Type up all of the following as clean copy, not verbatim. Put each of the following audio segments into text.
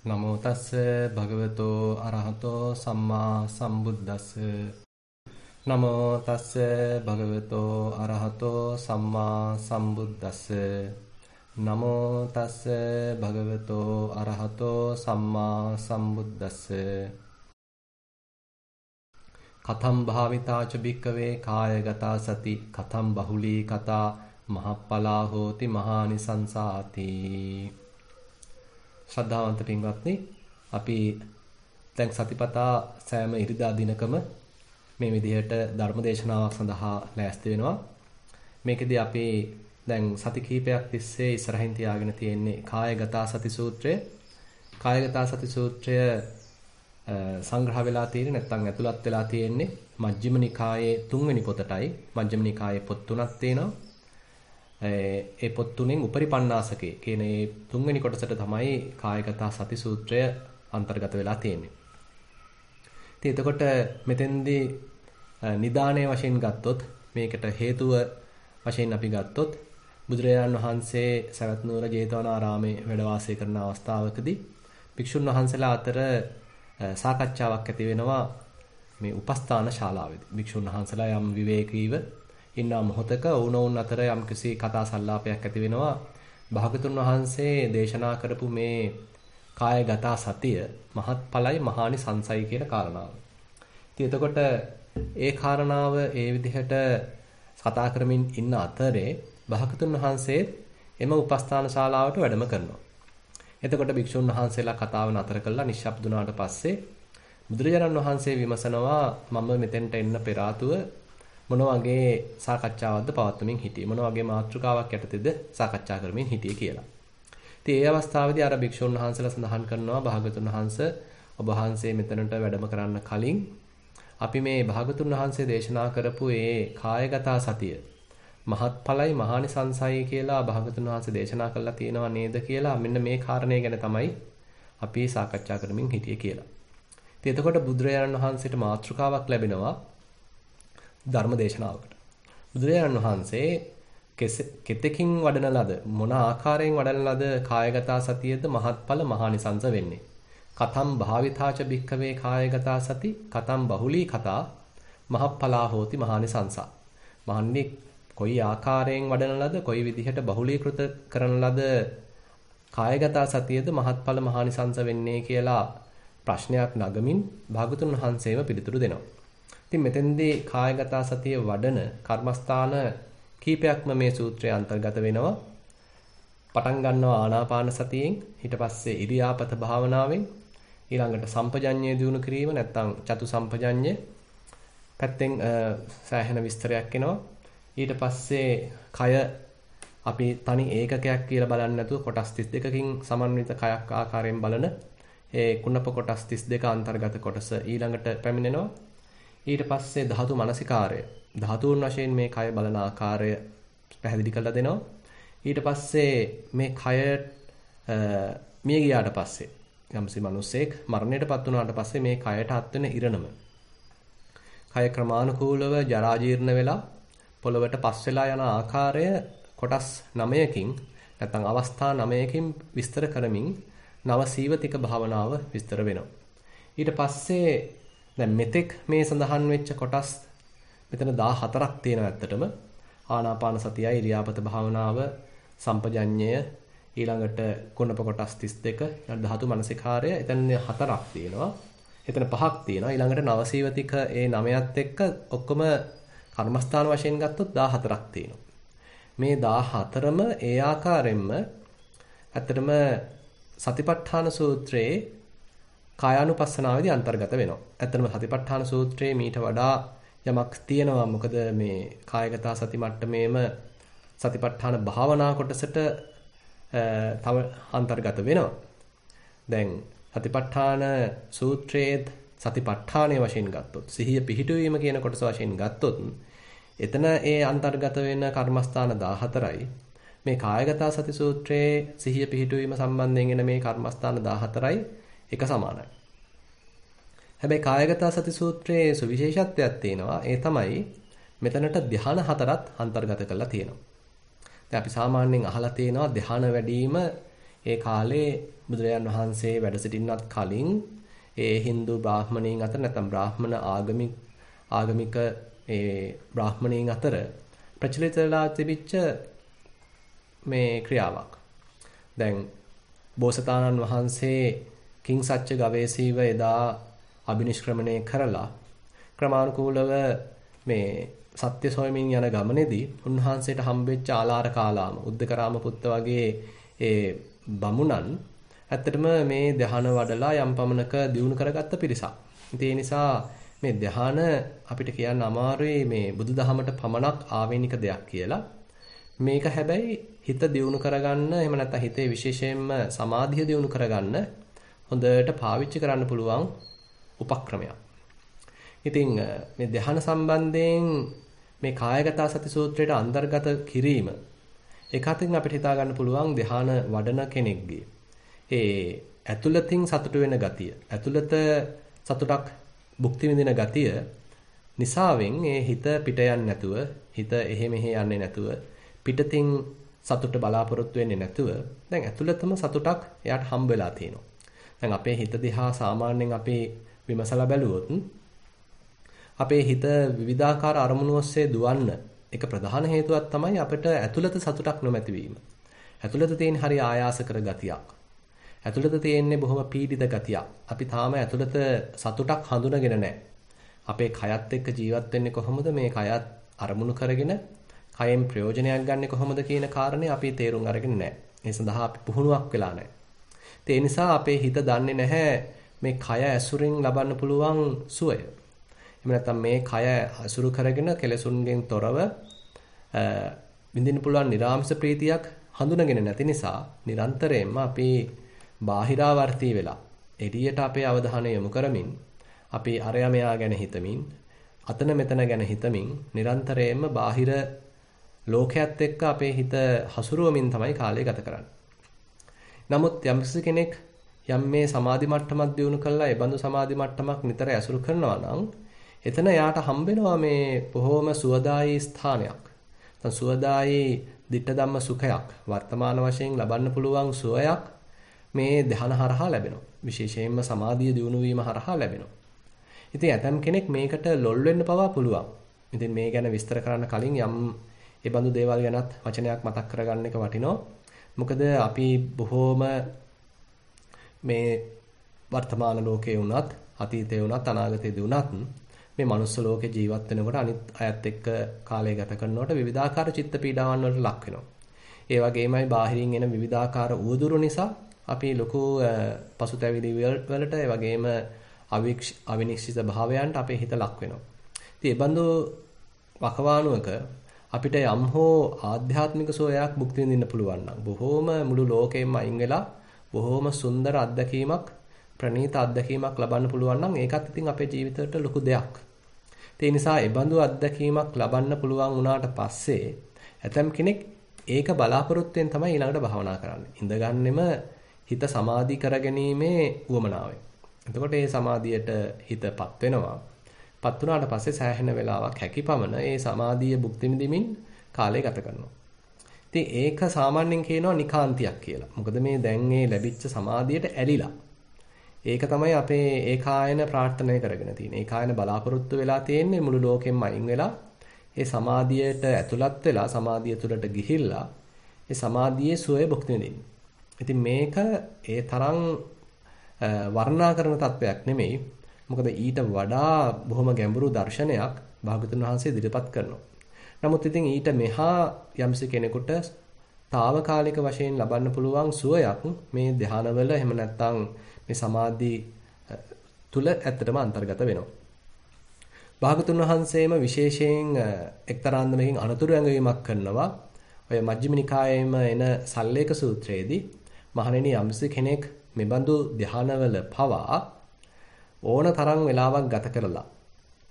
නමෝ තස්ස භගවතෝ අරහතෝ සම්මා සම්බුද්දස්ස නමෝ තස්ස භගවතෝ අරහතෝ සම්මා සම්බුද්දස්ස නමෝ තස්ස භගවතෝ අරහතෝ සම්මා සම්බුද්දස්ස කතම් භාවිතාච භික්කවේ කායගතා සති කතම් බහුලී කතා මහප්පලා හෝති මහානිසංසාති. ශ්‍රද්ධාවන්ත පින්වත්නි, අපි දැන් සතිපතා සෑම ඉරිදා දිනකම මේ විදිහට ධර්ම දේශනාවක් සඳහා ලෑස්ති වෙනවා. මේකෙදී අපි දැන් සති කිහිපයක් තිස්සේ ඉස්සරහින් තියාගෙන තියෙන්නේ කායගත සති සූත්‍රය. කායගත සති සූත්‍රය සංග්‍රහ වෙලා තියෙන්නේ නැත්නම් ඇතුළත් වෙලා තියෙන්නේ මජ්ක්‍ධිම නිකායේ 3 වෙනි පොතටයි. මජ්ක්‍ධිම නිකායේ පොත් 3ක් තියෙනවා. ඒ පොත් තුනෙන් උපරිපන්නාසකේ කියන මේ 3 වෙනි කොටසට තමයි කායගත සති සූත්‍රය අන්තර්ගත වෙලා තියෙන්නේ. ඉතින් එතකොට මෙතෙන්දී නිදාණය වශයෙන් ගත්තොත් මේකට හේතුව වශයෙන් අපි ගත්තොත් බුදුරජාණන් වහන්සේ සවැත් නුවර ජේතවනාරාමේ වැඩ වාසය කරන අවස්ථාවකදී භික්ෂුන් වහන්සේලා අතර සාකච්ඡාවක් ඇති වෙනවා මේ උපස්ථාන ශාලාවේදී. භික්ෂුන් වහන්සේලා යම් විවේකීව ඉන්නා මොහොතක වුණොන් අතර යම්කිසි කතා සංලාපයක් ඇති වෙනවා. භාගතුන් වහන්සේ දේශනා කරපු මේ කායගත සතිය මහත්ඵලයි මහානි සංසයි කියන කාරණාව. ඉතින් එතකොට ඒ කාරණාව ඒ විදිහට කතා කරමින් ඉන්න අතරේ භාගතුන් වහන්සේ එම උපස්ථාන ශාලාවට වැඩම කරනවා. එතකොට භික්ෂුන් වහන්සේලා කතාව නතර කළා නිශ්ශබ්ද වුණාට පස්සේ බුදුරජාණන් වහන්සේ විමසනවා මම මෙතෙන්ට එන්න පෙර ආතුව මොන වගේ සාකච්ඡාවක්ද පවත්වමින් හිටියේ මොන වගේ මාතෘකාවක් යටතේද සාකච්ඡා කරමින් හිටියේ කියලා. ඉතින් ඒ අවස්ථාවේදී අර භික්ෂුන් වහන්සේලා සඳහන් කරනවා භාගතුන් වහන්සේ ඔබ වහන්සේ මෙතනට වැඩම කරන්න කලින් අපි මේ භාගතුන් වහන්සේ දේශනා කරපු ඒ කායගත සතිය මහත්ඵලයි මහානිසංසයි කියලා භාගතුන් වහන්සේ දේශනා කළා තියෙනවා නේද කියලා මෙන්න මේ කාරණේ ගැන තමයි අපි සාකච්ඡා කරමින් හිටියේ කියලා. ඉතින් එතකොට බුදුරජාණන් වහන්සේට මාතෘකාවක් ලැබෙනවා ධර්ම දේශනාවකට. බුදුරජාණන් වහන්සේ කෙතකින් වඩන ලද මොන ආකාරයෙන් වඩන ලද කායගත සතියද මහත්ඵල මහානිසංස වෙන්නේ. කතම් භාවිතාච භික්ඛවේ කායගත සති කතම් බහුලී කතා මහප්ඵලා හෝති මහානිසංසා. මහන්නේ කොයි ආකාරයෙන් වඩන ලද කොයි විදිහට බහුලීකృత කරන ලද කායගත සතියද මහත්ඵල මහානිසංස වෙන්නේ කියලා ප්‍රශ්නයක් නගමින් භාගතුන් වහන්සේම පිළිතුරු දෙනවා. ඉතින් මෙතෙන්දී කායගත සතිය වඩන කර්මස්ථාන කීපයක්ම මේ සූත්‍රයේ අන්තර්ගත වෙනවා. පටන් ගන්නවා ආනාපාන සතියෙන්, ඊට පස්සේ ඉරියාපත භාවනාවෙන්, ඊළඟට සම්පජඤ්ඤය දිනු කිරීම නැත්නම් චතු සම්පජඤ්ඤය පැත්තෙන් සෑහෙන විස්තරයක් එනවා. ඊට පස්සේ කය අපි තනි ඒකකයක් කියලා බලන්නේ නැතුව කොටස් 32කින් සමන්විත කයක් ආකාරයෙන් බලන ඒ කුණප කොටස් 32 අන්තර්ගත කොටස ඊළඟට පැමිණෙනවා. ඊට පස්සේ ධාතු මනසිකාරය ධාතුන් වශයෙන් මේ කය බලන ආකාරය පැහැදිලි කරලා දෙනවා. ඊට පස්සේ මේ කය මිය ගියාට පස්සේ යම්සි මිනිසෙක් මරණයටපත් වුණාට පස්සේ මේ කයට අත් වෙන ඉරණම කය ක්‍රමානුකූලව ජරා ජීර්ණ වෙලා පොළවට පස් වෙලා යන ආකාරය කොටස් 9කින් නැත්නම් අවස්ථා 9කින් විස්තර කරමින් නව සීවතික භාවනාව විස්තර වෙනවා. ඊට පස්සේ දැන් මෙතෙක් මේ සඳහන් වෙච්ච කොටස් මෙතන 14ක් තියෙනවා ඇත්තටම. ආනාපාන සතියයි ඉරියාපත භාවනාව සම්පජඤ්ඤය ඊළඟට කුණප කොටස් 32 ධාතු මනසිකාරය එතන 4ක් තියෙනවා. එතන 5ක් තියෙනවා. ඊළඟට නවසීවතික ඒ 9ත් එක්ක ඔක්කොම කර්මස්ථාන වශයෙන් ගත්තොත් 14ක් තියෙනවා. මේ 14ම ඒ ආකාරයෙන්ම ඇත්තටම සතිපට්ඨාන සූත්‍රයේ කායානුපස්සනාවේදී අන්තර්ගත වෙනවා. ඇත්තටම සතිපට්ඨාන සූත්‍රයේ මීට වඩා යමක් තියෙනවා. මොකද මේ කායගත සති මට්ටමේම සතිපට්ඨාන භාවනා කොටසට තව අන්තර්ගත වෙනවා. දැන් සතිපට්ඨාන සූත්‍රයේ සතිපට්ඨානයේ වශයෙන් ගත්තොත් සිහිය පිහිටුවීම කියන කොටස වශයෙන් ගත්තොත් එතන ඒ අන්තර්ගත වෙන කර්මස්ථාන 14යි. මේ කායගත සති සූත්‍රයේ සිහිය පිහිටුවීම සම්බන්ධයෙන් එන මේ කර්මස්ථාන 14යි එක සමානයි. හැබැයි කායගත සති සූත්‍රයේ සුවිශේෂත්වයක් තියෙනවා. ඒ තමයි මෙතනට ධ්‍යාන 4ක් අන්තර්ගත කරලා තියෙනවා. දැන් අපි සාමාන්‍යයෙන් අහලා තියෙනවා ධ්‍යාන වැඩිම ඒ කාලේ බුදුරජාන් වහන්සේ වැඩ සිටින්නත් කලින් ඒ Hindu බ්‍රාහ්මණීන් අතර නැත්නම් බ්‍රාහ්මණ ආගමික ඒ බ්‍රාහ්මණීන් අතර ප්‍රචලිත වෙලා තිබිච්ච මේ ක්‍රියාවක්. දැන් බෝසතාණන් වහන්සේ කිං සච්ච ගවේෂීව එදා අබිනිෂ්ක්‍රමණය කරලා ක්‍රමානුකූලව මේ සත්‍ය සොයමින් යන ගමනේදී උන්වහන්සේට හම්බෙච්ච ආලාර කාලාම උද්දකරාම පුත්ත වගේ ඒ බමුණන් ඇත්තටම මේ ධ්‍යාන වඩලා යම් පමණක දියුණු කරගත්ත පිරිසක්. ඒ නිසා මේ ධ්‍යාන අපිට කියන්න අමාරුයි මේ බුදුදහමට පමණක් ආවේනික දෙයක් කියලා. මේක හැබැයි හිත දියුණු කරගන්න එහෙම නැත්නම් හිතේ විශේෂයෙන්ම සමාධිය දියුණු කරගන්න හොඳට පාවිච්චි කරන්න පුළුවන් උපක්‍රමයක්. ඉතින් මේ ධ්‍යාන සම්බන්ධයෙන් මේ කායගත සති සූත්‍රයට අන්තර්ගත කිරීම එකකින් අපිට හිතා ගන්න පුළුවන් ධ්‍යාන වඩන කෙනෙක්ගේ ඒ ඇතුළතින් සතුට වෙන ගතිය ඇතුළත සතුටක් භුක්ති විඳින ගතිය නිසාවෙන් ඒ හිත පිට යන්නේ නැතුව හිත එහෙ මෙහෙ යන්නේ නැතුව පිටතින් සතුට බලාපොරොත්තු වෙන්නේ නැතුව දැන් ඇතුළතම සතුටක් එයාට හම්බ වෙලා තියෙනවා. දැන් අපේ හිත දිහා සාමාන්‍යයෙන් අපි විමසලා බැලුවොත් අපේ හිත විවිධාකාර අරමුණු ඔස්සේ දුවන්න එක ප්‍රධාන හේතුවක් තමයි අපිට ඇතුළත සතුටක් නොමැති වීම. ඇතුළත තියෙන හරි ආයාස කර ගතියක්. ඇතුළත තියෙන්නේ බොහොම පීඩිත ගතියක්. අපි තාම ඇතුළත සතුටක් හඳුනගෙන නැහැ. අපේ කයත් එක්ක ජීවත් වෙන්නේ කොහොමද මේ කයත් අරමුණු කරගෙන කයෙන් ප්‍රයෝජනයක් ගන්න කොහොමද කියන කාරණේ අපි තේරුම් අරගෙන නැහැ. ඒ සඳහා අපි පුහුණුවක් වෙලා නැහැ. ඒ නිසා අපේ හිත දන්නේ නැහැ මේ කය ඇසුරින් ලබන්න පුළුවන් සුවය. එහෙම නැත්නම් මේ කය අසුරු කරගෙන කෙලසුන්ගෙන් තොරව විඳින්න පුළුවන් නිරාමිෂ ප්‍රීතියක් හඳුනගෙන නැති නිසා නිරන්තරයෙන්ම අපි බාහිරාවර්තී වෙලා එළියට අපේ අවධානය යොමු කරමින් අපි අරයා මෙයා ගැන හිතමින් අතන මෙතන ගැන හිතමින් නිරන්තරයෙන්ම බාහිර ලෝකයේත් එක්ක අපේ හිත හසුරුවමින් තමයි කාලය ගත කරන්නේ. නමුත් යම් කෙනෙක් යම් මේ සමාධි මට්ටමක් දියුණු කළා ඒ බඳු සමාධි මට්ටමක් නිතර ඇසුරු කරනවා නම් එතන යාට හම්බෙනවා මේ බොහොම සුවදායී ස්ථානයක්. නැත්නම් සුවදායී ditta ධම්ම සුඛයක් වර්තමාන වශයෙන් ලබන්න පුළුවන් සුවයක් මේ ධ්‍යාන හරහා ලැබෙනවා. විශේෂයෙන්ම සමාධිය දියුණු වීම හරහා ලැබෙනවා. ඉතින් ඇතම් කෙනෙක් මේකට ලොල් වෙන්න පවා පුළුවන්. ඉතින් මේ ගැන විස්තර කරන්න කලින් යම් ඒ බඳු දේවල් ගැනත් වචනයක් මතක් කරගන්න එක වටිනවා. මොකද අපි බොහොම මේ වර්තමාන ලෝකේ වුණත් අතීතේ වුණත් අනාගතේදී වුණත් මේ මනුස්ස ලෝකේ ජීවත් වෙනකොට අනිත් අයත් එක්ක කාලය ගත කරනකොට විවිධාකාර චිත්ත පීඩාවන් වලට ලක් වෙනවා. ඒ වගේමයි බාහිරින් එන විවිධාකාර උවදුරු නිසා අපි ලොකු පසුතැවිලි වලට ඒ වගේම අවිනිශ්චිත භාවයන්ට අපේ හිත ලක් වෙනවා. ඉතින් මේ බඳු වකවානුවක අපිට යම් හෝ ආධ්‍යාත්මික සෝයක් භුක්ති විඳින්න පුළුවන් නම් බොහෝම මුළු ලෝකෙම අයින් වෙලා බොහෝම සුන්දර අත්දැකීමක් ප්‍රණීත අත්දැකීමක් ලබන්න පුළුවන් නම් ඒකත් ඉතින් අපේ ජීවිතයට ලොකු දෙයක්. ඒ නිසා ඒ බඳු අත්දැකීමක් ලබන්න පුළුවන් වුණාට පස්සේ ඇතම් කෙනෙක් ඒක බලාපොරොත්තුෙන් තමයි ඊළඟට භාවනා කරන්නේ. ඉඳගන්නෙම හිත සමාධි කරගැනීමේ උවමනාවෙන්. එතකොට මේ සමාධියට හිතපත් වෙනවා. පත් වුණාට පස්සේ සෑහෙන වෙලාවක් හැකිපමණ ඒ සමාධිය භුක්ති විඳින්මින් කාලය ගත කරනවා. ඉතින් ඒක සාමාන්‍යයෙන් කියනවා නිකාන්තියක් කියලා. මොකද මේ දැන් මේ ලැබිච්ච සමාධියට ඇලිලා. ඒක තමයි අපේ ඒකායන ප්‍රාර්ථනාය කරගෙන තියෙන්නේ. ඒකායන බලාපොරොත්තු වෙලා තියෙන්නේ මුළු ලෝකෙම අයින් වෙලා ඒ සමාධියට ඇතුළත් වෙලා සමාධිය තුළට ගිහිල්ලා ඒ සමාධියේ සුවය භුක්ති විඳින්න. ඉතින් මේක ඒ තරම් වර්ණනා කරන තත්වයක් නෙමෙයි. මොකද ඊට වඩා බොහොම ගැඹුරු දර්ශනයක් භාගතුන් වහන්සේ ඉදිරිපත් කරනවා. නමුත් ඉතින් ඊට මෙහා යම්සි කෙනෙකුට తాවකාලික වශයෙන් ලබන්න පුළුවන් සුවයක් මේ ධානවල එහෙම නැත්නම් මේ සමාධි තුල ඇත්තටම අන්තර්ගත වෙනවා. භාගතුන් වහන්සේම විශේෂයෙන් එක්තරාන්දමකින් අනතුරු ඇඟවීමක් කරනවා. ඔය මජ්ක්‍ධිම නිකායේම එන සල්ලේක සූත්‍රයේදී මහණෙනි යම්සි කෙනෙක් මෙබඳු ධානවල පවා ඕන තරම් වෙලාවක් ගත කරලා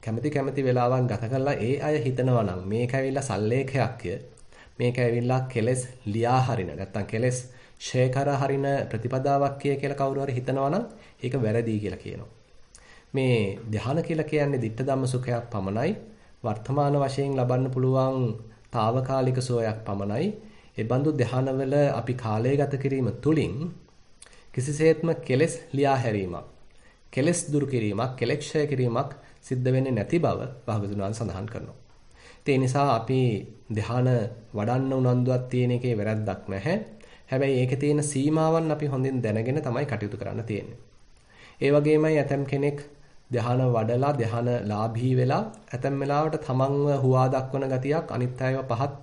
කැමැති වෙලාවක් ගත කරලා ඒ අය හිතනවා නම් මේක ඇවිල්ලා සල්ලේඛයක්ය මේක ඇවිල්ලා කෙලස් ලියා හරින නැත්තම් කෙලස් ෂේකර හරින ප්‍රතිපදාවක් කියලා කවුරු හරි හිතනවා නම් ඒක වැරදි කියලා කියනවා. මේ ධ්‍යාන කියලා කියන්නේ ditta ධම්ම සුඛයක් පමණයි වර්තමාන වශයෙන් ලබන්න පුළුවන් తాවකාලික සෝයක් පමණයි. ඒ බඳු ධානවල අපි කාලය ගත කිරීම තුළින් කිසිසේත්ම කෙලෙස් ලියා හැරීමක්, කෙලෙස් දුරු කිරීමක්, කෙලෙස් ඡය කිරීමක් සිද්ධ වෙන්නේ නැති බව භාගතුන් වහන්සේ සඳහන් කරනවා. ඒ නිසා අපි ධාන වඩන්න උනන්දුවක් තියෙන එකේ වැරැද්දක් නැහැ. හැබැයි ඒකේ තියෙන සීමාවන් අපි හොඳින් දැනගෙන තමයි කටයුතු කරන්න තියෙන්නේ. ඒ වගේමයි ඇතම් කෙනෙක් ධාන වඩලා ධානලාභී වෙලා ඇතම් වෙලාවට තමන්ව හුවා දක්වන ගතියක් අනිත් අයව පහත්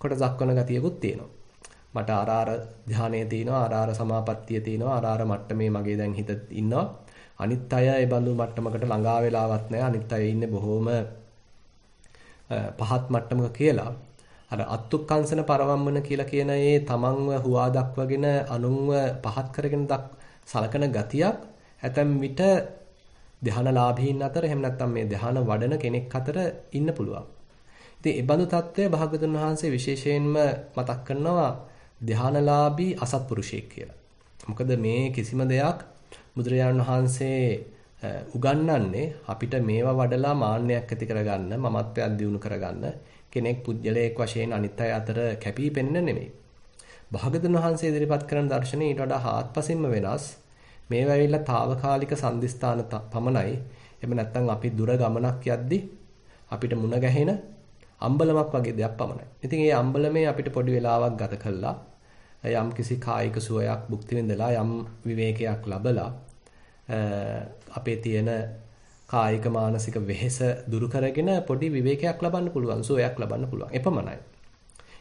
කොට දක්වන ගතියකුත් තියෙනවා. මට අර ධානයේ තියෙනවා, අර සමාපත්තිය තියෙනවා, අර මට්ටමේ මගේ දැන් හිත ඉන්නවා. අනිත් අය ඒ බඳු මට්ටමකට ළඟා වෙලාවත් නැහැ. අනිත් අය ඉන්නේ බොහොම පහත් මට්ටමක කියලා. අර අත්තුක්කංශන පරවම්මන කියලා කියන ඒ තමන්ව හුවා දක්වගෙන අනුන්ව පහත් කරගෙන සලකන ගතියක් ඇතැම් විට ධානලාභීන් අතර එහෙම නැත්නම් මේ ධාන වඩන කෙනෙක් අතර ඉන්න පුළුවන්. ඉතින් ඒ බඳු தත්ත්වය භාගතුන් වහන්සේ විශේෂයෙන්ම මතක් කරනවා ධානලාභී අසත්පුරුෂයෙක් කියලා. මොකද මේ කිසිම දෙයක් බුදුරජාණන් වහන්සේ උගන්වන්නේ අපිට මේවා වඩලා මාන්නයක් ඇති කරගන්න, මමත්වයක් දියුණු කරගන්න, කෙනෙක් පුජ්‍යලයක් වශයෙන් අනිත් අය අතර කැපී පෙනෙන්න නෙමෙයි. භාගතුන් වහන්සේ ඉදිරිපත් කරන දර්ශනය ඊට වඩා හාත්පසින්ම වෙනස්. මේවා ඇවිල්ලා తాවකාලික සම්දිස්ථාන පමණයි. එහෙම නැත්නම් අපි දුර ගමනක් යද්දී අපිට මුණ ගැහෙන අම්බලමක් වගේ දෙයක් පමණයි. ඉතින් මේ අම්බලමේ අපිට පොඩි වෙලාවක් ගත කළා යම් කිසි කායික සුවයක් භුක්ති විඳලා යම් විවේකයක් ලබලා අපේ තියෙන කායික මානසික වෙහෙස දුරු කරගෙන පොඩි විවේකයක් ලබන්න පුළුවන්, සුවයක් ලබන්න පුළුවන්. එපමණයි.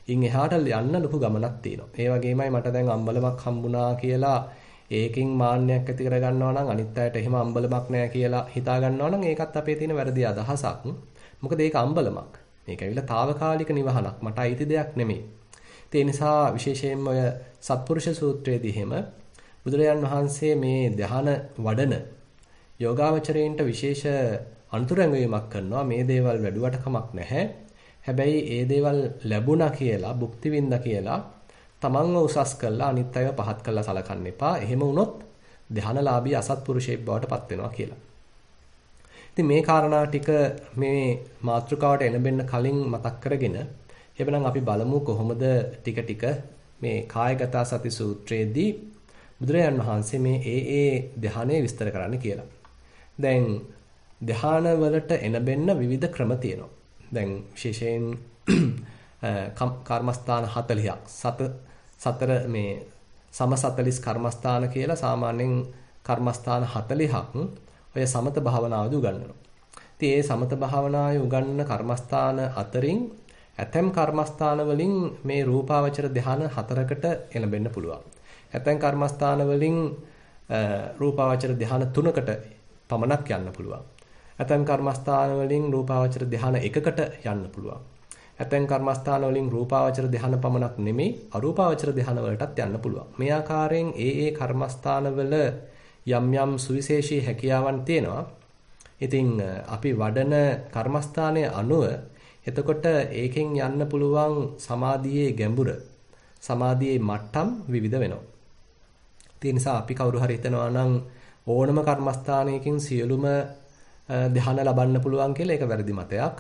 ඉන් එහාට යන්න ලොකු ගමනක් තියෙනවා. ඒ වගේමයි මට දැන් අම්බලමක් හම්බුණා කියලා ඒකෙන් මාන්නයක් ඇති කර ගන්නවා නම් අනිත් අයට එහෙම අම්බලමක් නැහැ කියලා හිතා ගන්නවා නම් ඒකත් අපේ තියෙන වැරදි අදහසක්. මොකද ඒක අම්බලමක්. මේක ඇවිල්ලා తాවකාලික නිවහනක්. මට අයිති දෙයක් නෙමෙයි. ඒ නිසා විශේෂයෙන්ම ඔය සත්පුරුෂ සූත්‍රයේදී එහෙම බුදුරජාන් වහන්සේ මේ ධ්‍යාන වඩන යෝගාවචරයන්ට විශේෂ අනුතරංගවීමක් කරනවා. මේ දේවල් වැඩුවට කමක් නැහැ. හැබැයි ඒ දේවල් ලැබුණා කියලා, භුක්ති විඳා කියලා තමන්ව උසස් කළා අනිත් අයව පහත් කළා සලකන්න එපා. එහෙම වුණොත් ධ්‍යානලාභී අසත්පුරුෂයෙක් බවට පත් වෙනවා කියලා. ඉතින් මේ කාරණා ටික මේ මාතෘකාවට එළඹෙන්න කලින් මතක් කරගෙන එබනම් අපි බලමු කොහොමද ටික ටික මේ කායගත සති සූත්‍රයේදී බුදුරජාන් වහන්සේ මේ ඒ ධ්‍යානය විස්තර කරන්න කියලා. දැන් ධ්‍යාන වලට එළඹෙන්න විවිධ ක්‍රම තියෙනවා. දැන් විශේෂයෙන් කර්මස්ථාන 40ක් සතර මේ සම 40 කර්මස්ථාන කියලා සාමාන්‍යයෙන් කර්මස්ථාන 40ක් ඔය සමත භාවනාවදී උගන්වනවා. ඉතින් මේ සමත භාවනාවේ උගන්වන කර්මස්ථාන අතරින් ඇතැම් කර්මස්ථාන වලින් මේ රූපාවචර ධ්‍යාන 4කට එළඹෙන්න පුළුවන්. ඇතැම් කර්මස්ථාන වලින් රූපාවචර ධ්‍යාන 3කට පමණක් යන්න පුළුවන්. ඇතැම් කර්මස්ථාන වලින් රූපාවචර ධ්‍යාන 1කට යන්න පුළුවන්. ඇතැම් කර්මස්ථාන වලින් රූපාවචර ධ්‍යාන පමණක් නෙමෙයි අරූපාවචර ධ්‍යාන වලටත් යන්න පුළුවන්. මේ ආකාරයෙන් ඒ කර්මස්ථාන වල යම් යම් සුවිශේෂී හැකියාවන් තියෙනවා. ඉතින් අපි වඩන කර්මස්ථානයේ අනුව එතකොට ඒකෙන් යන්න පුළුවන් සමාධියේ ගැඹුර, සමාධියේ මට්ටම් විවිධ වෙනවා. ඒ නිසා අපි කවුරු හරි හිතනවා නම් ඕනම කර්මස්ථානයකින් සියලුම ධ්‍යාන ලබන්න පුළුවන් කියලා ඒක වැරදි මතයක්.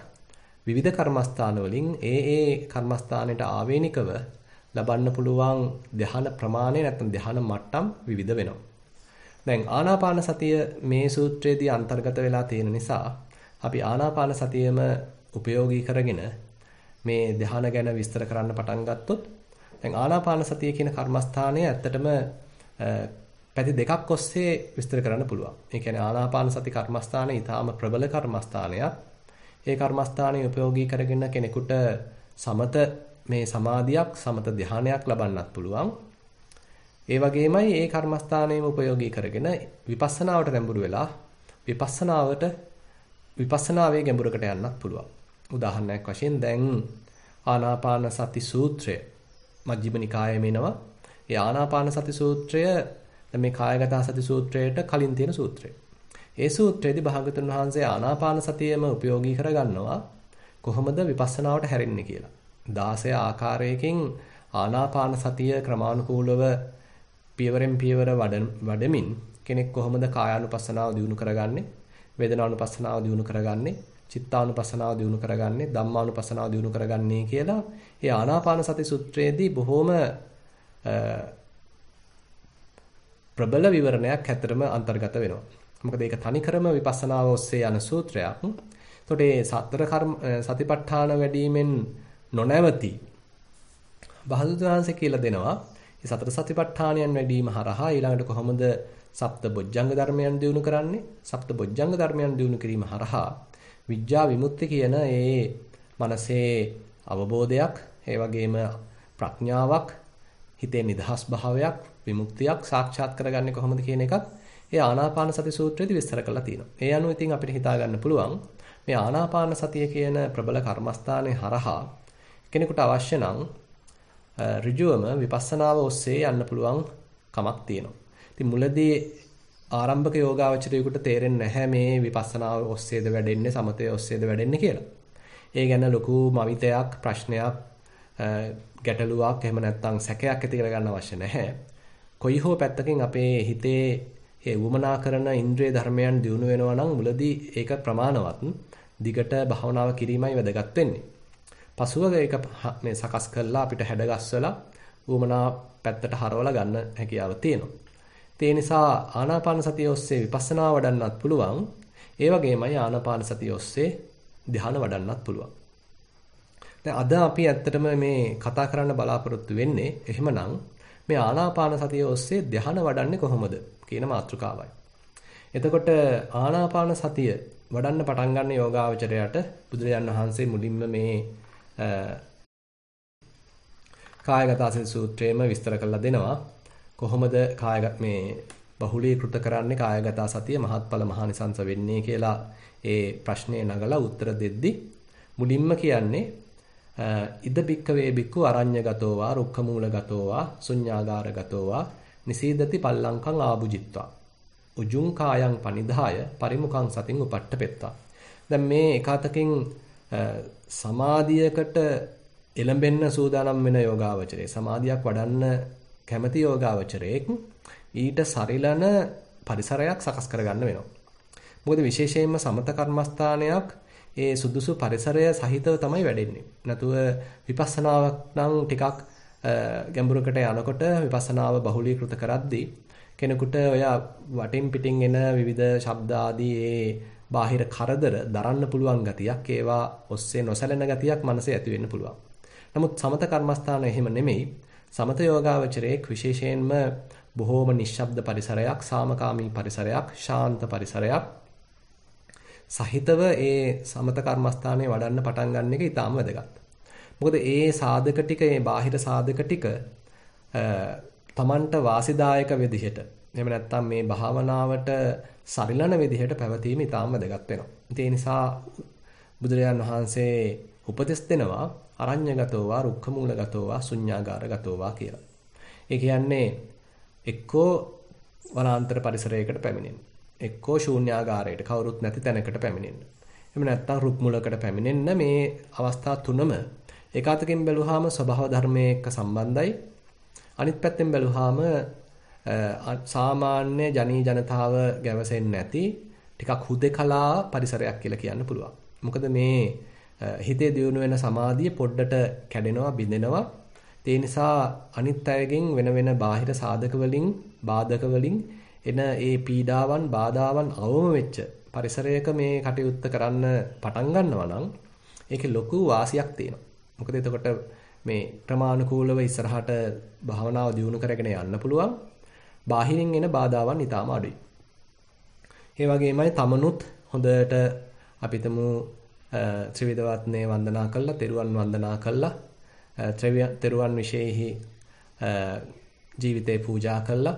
විවිධ කර්මස්ථාන වලින් ඒ කර්මස්ථානයට ආවේනිකව ලබන්න පුළුවන් ධ්‍යාන ප්‍රමාණය නැත්නම් ධ්‍යාන මට්ටම් විවිධ වෙනවා. දැන් ආනාපාන සතිය මේ සූත්‍රයේදී අන්තර්ගත වෙලා තියෙන නිසා අපි ආනාපාන සතියම උපයෝගී කරගෙන මේ ධ්‍යාන ගැන විස්තර කරන්න පටන් ගත්තොත් දැන් ආනාපාන සතිය කියන කර්මස්ථානය ඇත්තටම පැති දෙකක් ඔස්සේ විස්තර කරන්න පුළුවන්. ඒ කියන්නේ ආනාපාන සති කර්මස්ථානය ඊටාම ප්‍රබල කර්මස්ථානයක්. ඒ කර්මස්ථානය උපයෝගී කරගෙන කෙනෙකුට සමත මේ සමාධියක්, සමත ධ්‍යානයක් ලබන්නත් පුළුවන්. ඒ වගේමයි ඒ කර්මස්ථානයම උපයෝගී කරගෙන විපස්සනාවට ගැඹුරු වෙලා විපස්සනාවේ ගැඹුරකට යන්නත් පුළුවන්. උදාහරණයක් වශයෙන් දැන් ආනාපාන සති සූත්‍රය මජ්ක්‍ධිම නිකායේ මෙනවා. ඒ ආනාපාන සති සූත්‍රය මේ කායගත සති සූත්‍රයට කලින් තියෙන සූත්‍රය. ඒ සූත්‍රයේදී භාගතුන් වහන්සේ ආනාපාන සතියම උපයෝගී කරගන්නවා කොහොමද විපස්සනාවට හැරෙන්නේ කියලා. 16 ආකාරයකින් ආනාපාන සතිය ක්‍රමානුකූලව පියවරෙන් පියවර වඩමින් කෙනෙක් කොහොමද කායානුපස්සනාව දියුණු කරගන්නේ, වේදනානුපස්සනාව දියුණු කරගන්නේ, චිත්තානුපස්සනාව දියුණු කරගන්නේ ධම්මානුපස්සනාව දියුණු කරගන්නේ කියලා ඒ ආනාපාන සති සූත්‍රයේදී බොහොම ප්‍රබල විවරණයක් ඇත්තටම අන්තර්ගත වෙනවා. මොකද ඒක තනිකරම විපස්සනාව ඔස්සේ යන සූත්‍රයක්. එතකොට මේ සතර කර්ම සතිපට්ඨාන වැඩිමෙන් නොනැවති බහදුදාංශ කියලා දෙනවා. මේ සතර සතිපට්ඨානයන් වැඩිම හරහා ඊළඟට කොහොමද සප්ත බොජ්ජංග ධර්මයන් දියුණු කරන්නේ? සප්ත බොජ්ජංග ධර්මයන් දියුණු කිරීම හරහා විඥා විමුක්ති කියන ඒ මනසේ අවබෝධයක්, ඒ වගේම ප්‍රඥාවක්, හිතේ නිදහස් භාවයක්, විමුක්තියක් සාක්ෂාත් කරගන්නේ කොහොමද කියන එකත් ඒ ආනාපාන සති සූත්‍රයේදී විස්තර කරලා තියෙනවා. ඒ අනුව ඉතින් අපිට හිතා ගන්න පුළුවන් මේ ආනාපාන සතිය කියන ප්‍රබල කර්මස්ථානයේ හරහා කෙනෙකුට අවශ්‍ය නම් ඍජුවම විපස්සනාව ඔස්සේ යන්න පුළුවන් කමක් තියෙනවා. ඉතින් මුලදී ආරම්භක යෝගාවචරයෙකුට තේරෙන්නේ නැහැ මේ විපස්සනාව ඔස්සේද වැඩෙන්නේ සමතය ඔස්සේද වැඩෙන්නේ කියලා. ඒ ගැන ලොකු මවිතයක්, ප්‍රශ්නයක්, ගැටලුවක් එහෙම නැත්නම් සැකයක් ඇති කරගන්න අවශ්‍ය නැහැ. කොයි හෝ පැත්තකින් අපේ හිතේ ඒ වමනා කරන ඉන්ද්‍රිය ධර්මයන් දියුණු වෙනවා නම් මුලදී ඒක ප්‍රමාණවත් දිගට භාවනාව කිරීමයි වැදගත් වෙන්නේ. පසුව ඒක මේ සකස් කරලා අපිට හැඩගස්වලා වමනා පැත්තට හරවලා ගන්න හැකියාව තියෙනවා. ඒ නිසා ආනාපාන සතිය ඔස්සේ විපස්සනා වඩන්නත් පුළුවන්. ඒ වගේමයි ආනාපාන සතිය ඔස්සේ ධ්‍යාන වඩන්නත් පුළුවන්. දැන් අද අපි ඇත්තටම මේ කතා කරන්න බලාපොරොත්තු වෙන්නේ එහෙමනම් මේ ආනාපාන සතිය ඔස්සේ ධ්‍යාන වඩන්නේ කොහොමද කියන මාතෘකාවයි. එතකොට ආනාපාන සතිය වඩන්න පටන් ගන්න යෝගාවචරයට බුදුරජාණන් වහන්සේ මුලින්ම මේ කායගත සූත්‍රයේම විස්තර කරලා දෙනවා. කොහොමද කායගත මේ බහුලීකృత කරන්නේ කායගත සතිය මහත්ඵල මහානිසංස වෙන්නේ කියලා ඒ ප්‍රශ්නේ නගලා උත්තර දෙද්දි මුලින්ම කියන්නේ ඉද බික්කවේ බික්කු අරඤ්‍යගතෝ වා රුක්ඛමූලගතෝ වා ශුඤ්ඤාගාරගතෝ වා නිසීදති පල්ලංකං ආභුජිත්වා උජුං කායං පනිදාය පරිමුඛං සතින් උපට්ඨපෙත්තා. දැන් මේ එකතකින් සමාධියකට එළඹෙන්න සූදානම් වෙන යෝගාවචරයේ සමාධියක් වඩන්න කැමති යෝගාවචරයෙක් ඊට සරිලන පරිසරයක් සකස් කරගන්න වෙනවා. මොකද විශේෂයෙන්ම සමත කර්මස්ථානයක් ඒ සුදුසු පරිසරය සහිතව තමයි වැඩෙන්නේ. නැතුව විපස්සනාවක් නම් ටිකක් ගැඹුරකට යනකොට විපස්සනාව බහුලීකృత කරද්දී කෙනෙකුට ඔය වටින් පිටින් එන විවිධ ශබ්ද ආදී ඒ බාහිර කරදර දරන්න පුළුවන් ගතියක් ඒවා ඔස්සේ නොසැලෙන ගතියක් මනසේ ඇති වෙන්න පුළුවන්. නමුත් සමත කර්මස්ථාන එහෙම නෙමෙයි. සමත යෝගාවචරයේ විශේෂයෙන්ම බොහෝම නිශ්ශබ්ද පරිසරයක්, සාමකාමී පරිසරයක්, ශාන්ත පරිසරයක් සහිතව ඒ සමත කර්මස්ථානයේ වඩන්න පටන් ගන්න එක ඊටාම වැදගත්. මොකද ඒ සාධක ටික, ඒ බාහිර සාධක ටික තමන්ට වාසිදායක විදිහට එහෙම නැත්නම් මේ භාවනාවට සරිලන විදිහට පැවතීම ඊටාම වැදගත් වෙනවා. ඒ නිසා බුදුරජාන් වහන්සේ උපදෙස් දෙනවා අරඤ්‍යගතෝ වා රුක්ඛමූලගතෝ වා ශුඤ්ඤාගාරගතෝ වා කියලා. ඒ කියන්නේ එක්කෝ වනාන්තර පරිසරයකට පැමිණෙන්න. එක්කෝ ශූන්‍යාගාරයට කවුරුත් නැති තැනකට පැමිණෙන්න. එහෙම නැත්නම් රුක් මුලකට පැමිණෙන්න. මේ අවස්ථා තුනම ඒකාතකින් බැලුවාම ස්වභාව ධර්මයේ එක්ක සම්බන්ධයි. අනිත් පැත්තෙන් බැලුවාම සාමාන්‍ය ජනී ජනතාව ගැවසෙන්නේ නැති ටිකක් හුදෙකලා පරිසරයක් කියලා කියන්න පුළුවන්. මොකද මේ හිතේ දියුණු වෙන සමාධිය පොඩ්ඩට කැඩෙනවා, බිඳෙනවා. ඒ නිසා අනිත් අයගෙන් වෙන වෙන බාහිර සාධක වලින්, බාධක වලින් එන ඒ පීඩාවන්, බාධාවන් අවම වෙච්ච පරිසරයක මේ කටයුත්ත කරන්න පටන් ගන්නවා නම් ඒකේ ලොකු වාසියක් තියෙනවා. මොකද එතකොට මේ ක්‍රමානුකූලව ඉස්සරහට භාවනාව දියුණු කරගෙන යන්න පුළුවන්. බාහිරින් එන බාධාවන් ඊටාම අඩුයි. ඒ වගේමයි තමනුත් හොඳට අපිටම ත්‍රිවිධවත්නේ වන්දනා කළා, තෙරුවන් වන්දනා කළා, තෙරුවන් විශේෂෙහි ජීවිතේ පූජා කළා,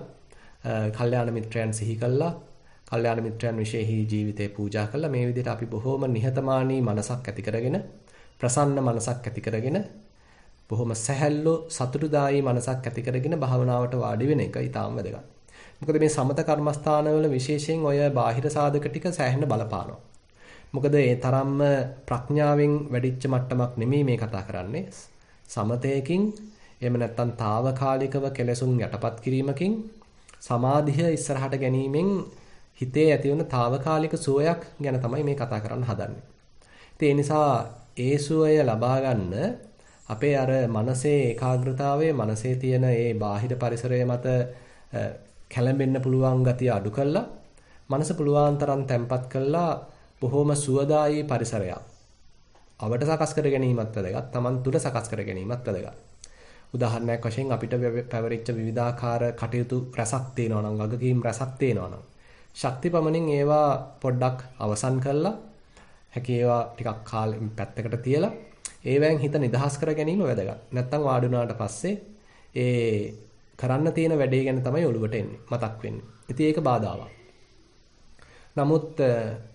කල්යාණ මිත්‍රයන් සිහි කළා, කල්යාණ මිත්‍රයන් විශේෂෙහි ජීවිතේ පූජා කළා. මේ විදිහට අපි බොහොම නිහතමානී මනසක් ඇති කරගෙන, ප්‍රසන්න මනසක් ඇති කරගෙන, බොහොම සැහැල්ලු සතුටුදායී මනසක් ඇති කරගෙන භාවනාවට වාඩි වෙන එක ඊටාම වැදගත්. මොකද මේ සමත කර්මස්ථානවල විශේෂයෙන් ඔය බාහිර සාධක ටික සෑහෙන බලපානවා. මොකද ඒ තරම්ම ප්‍රඥාවෙන් වැඩිච්ච මට්ටමක් නෙමෙයි මේ කතා කරන්නේ. සමතයකින් එහෙම නැත්නම් తాවකාලිකව කෙලසුන් යටපත් කිරීමකින් සමාධිය ඉස්සරහට ගැනීමෙන් හිතේ ඇතිවන తాවකාලික සුවයක් ගැන තමයි මේ කතා කරන්න හදන්නේ. ඒ නිසා ඒ සුවය ලබා ගන්න අපේ අර මනසේ ඒකාග්‍රතාවයේ මනසේ තියෙන ඒ බාහිර පරිසරය මත කැළඹෙන්න පුළුවන් ගතිය අඩු කළා මනස පුළුවන් තරම් තැම්පත් කළා බොහොම සුවදායී පරිසරයක් අවට සකස් කර ගැනීමත් වැදගත්. Taman තුල සකස් කර ගැනීමත් වැදගත්. උදාහරණයක් වශයෙන් අපිට පැවරිච්ච විවිධාකාර කටයුතු රසක් තියෙනවා නම් වගකීම් රසක් තියෙනවා නම් ශක්තිපමණින් ඒවා පොඩ්ඩක් අවසන් කළා හැකි ඒවා ටිකක් කාලෙ පැත්තකට තියලා ඒවෙන් හිත නිදහස් කර ගැනීම වැදගත්. නැත්තම් වාඩි වුණාට පස්සේ ඒ කරන්න තියෙන වැඩේ ගැන තමයි ඔළුවට එන්නේ මතක් වෙන්නේ. ඉතින් ඒක බාධාවක්. නමුත්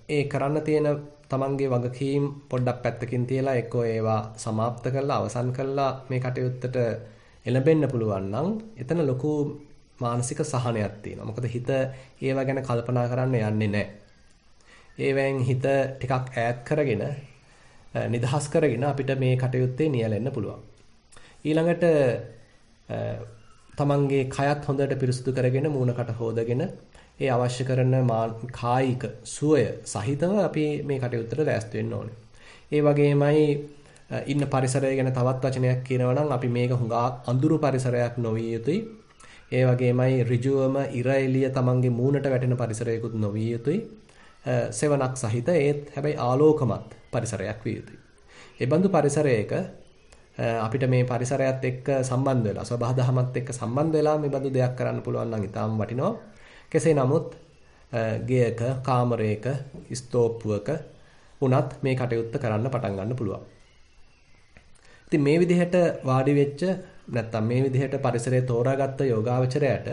ඒ කරන්න තියෙන තමන්ගේ වගකීම් පොඩ්ඩක් පැත්තකින් තියලා එක්කෝ ඒවා સમાપ્ત කරලා අවසන් කරලා මේ කටයුත්තට එළඹෙන්න පුළුවන් නම් එතන ලොකු මානසික සහනයක් තියෙනවා. මොකද හිත ඒවා ගැන කල්පනා කරන්න යන්නේ නැහැ. ඒවෙන් හිත ටිකක් ඈත් කරගෙන නිදහස් කරගෙන අපිට මේ කටයුත්තේ නියැලෙන්න පුළුවන්. ඊළඟට තමන්ගේ කයත් හොඳට පිරිසුදු කරගෙන මූණකට හොදගෙන ඒ අවශ්‍ය කරන කායික සුවය සහිතව අපි මේ කටයුත්තට ලෑස්ති වෙන්න ඕනේ. ඒ වගේමයි ඉන්න පරිසරය ගැන තවත් වචනයක් කියනවා නම් අපි මේක හුඟා අඳුරු පරිසරයක් නොවිය යුතුයි. ඒ වගේමයි ඍජුවම ඉර එළිය තමන්ගේ මූණට වැටෙන පරිසරයකුත් නොවිය යුතුයි. සෙවණක් සහිත ඒත් හැබැයි ආලෝකමත් පරිසරයක් විය යුතුයි. ඒ බඳු පරිසරයක අපිට මේ පරිසරයත් එක්ක සම්බන්ධ වෙලා සබහාදහමත් එක්ක සම්බන්ධ වෙලා මේ බඳු දෙයක් කරන්න පුළුවන් නම් ඊටාම වටිනවා. කෙසේ නමුත් ගෙයක කාමරයක ස්තෝප්පුවක උනත් මේ කටයුත්ත කරන්න පටන් ගන්න පුළුවන්. ඉතින් මේ විදිහට වාඩි වෙච්ච නැත්තම් මේ විදිහට පරිසරය තෝරාගත්ත යෝගාවචරයට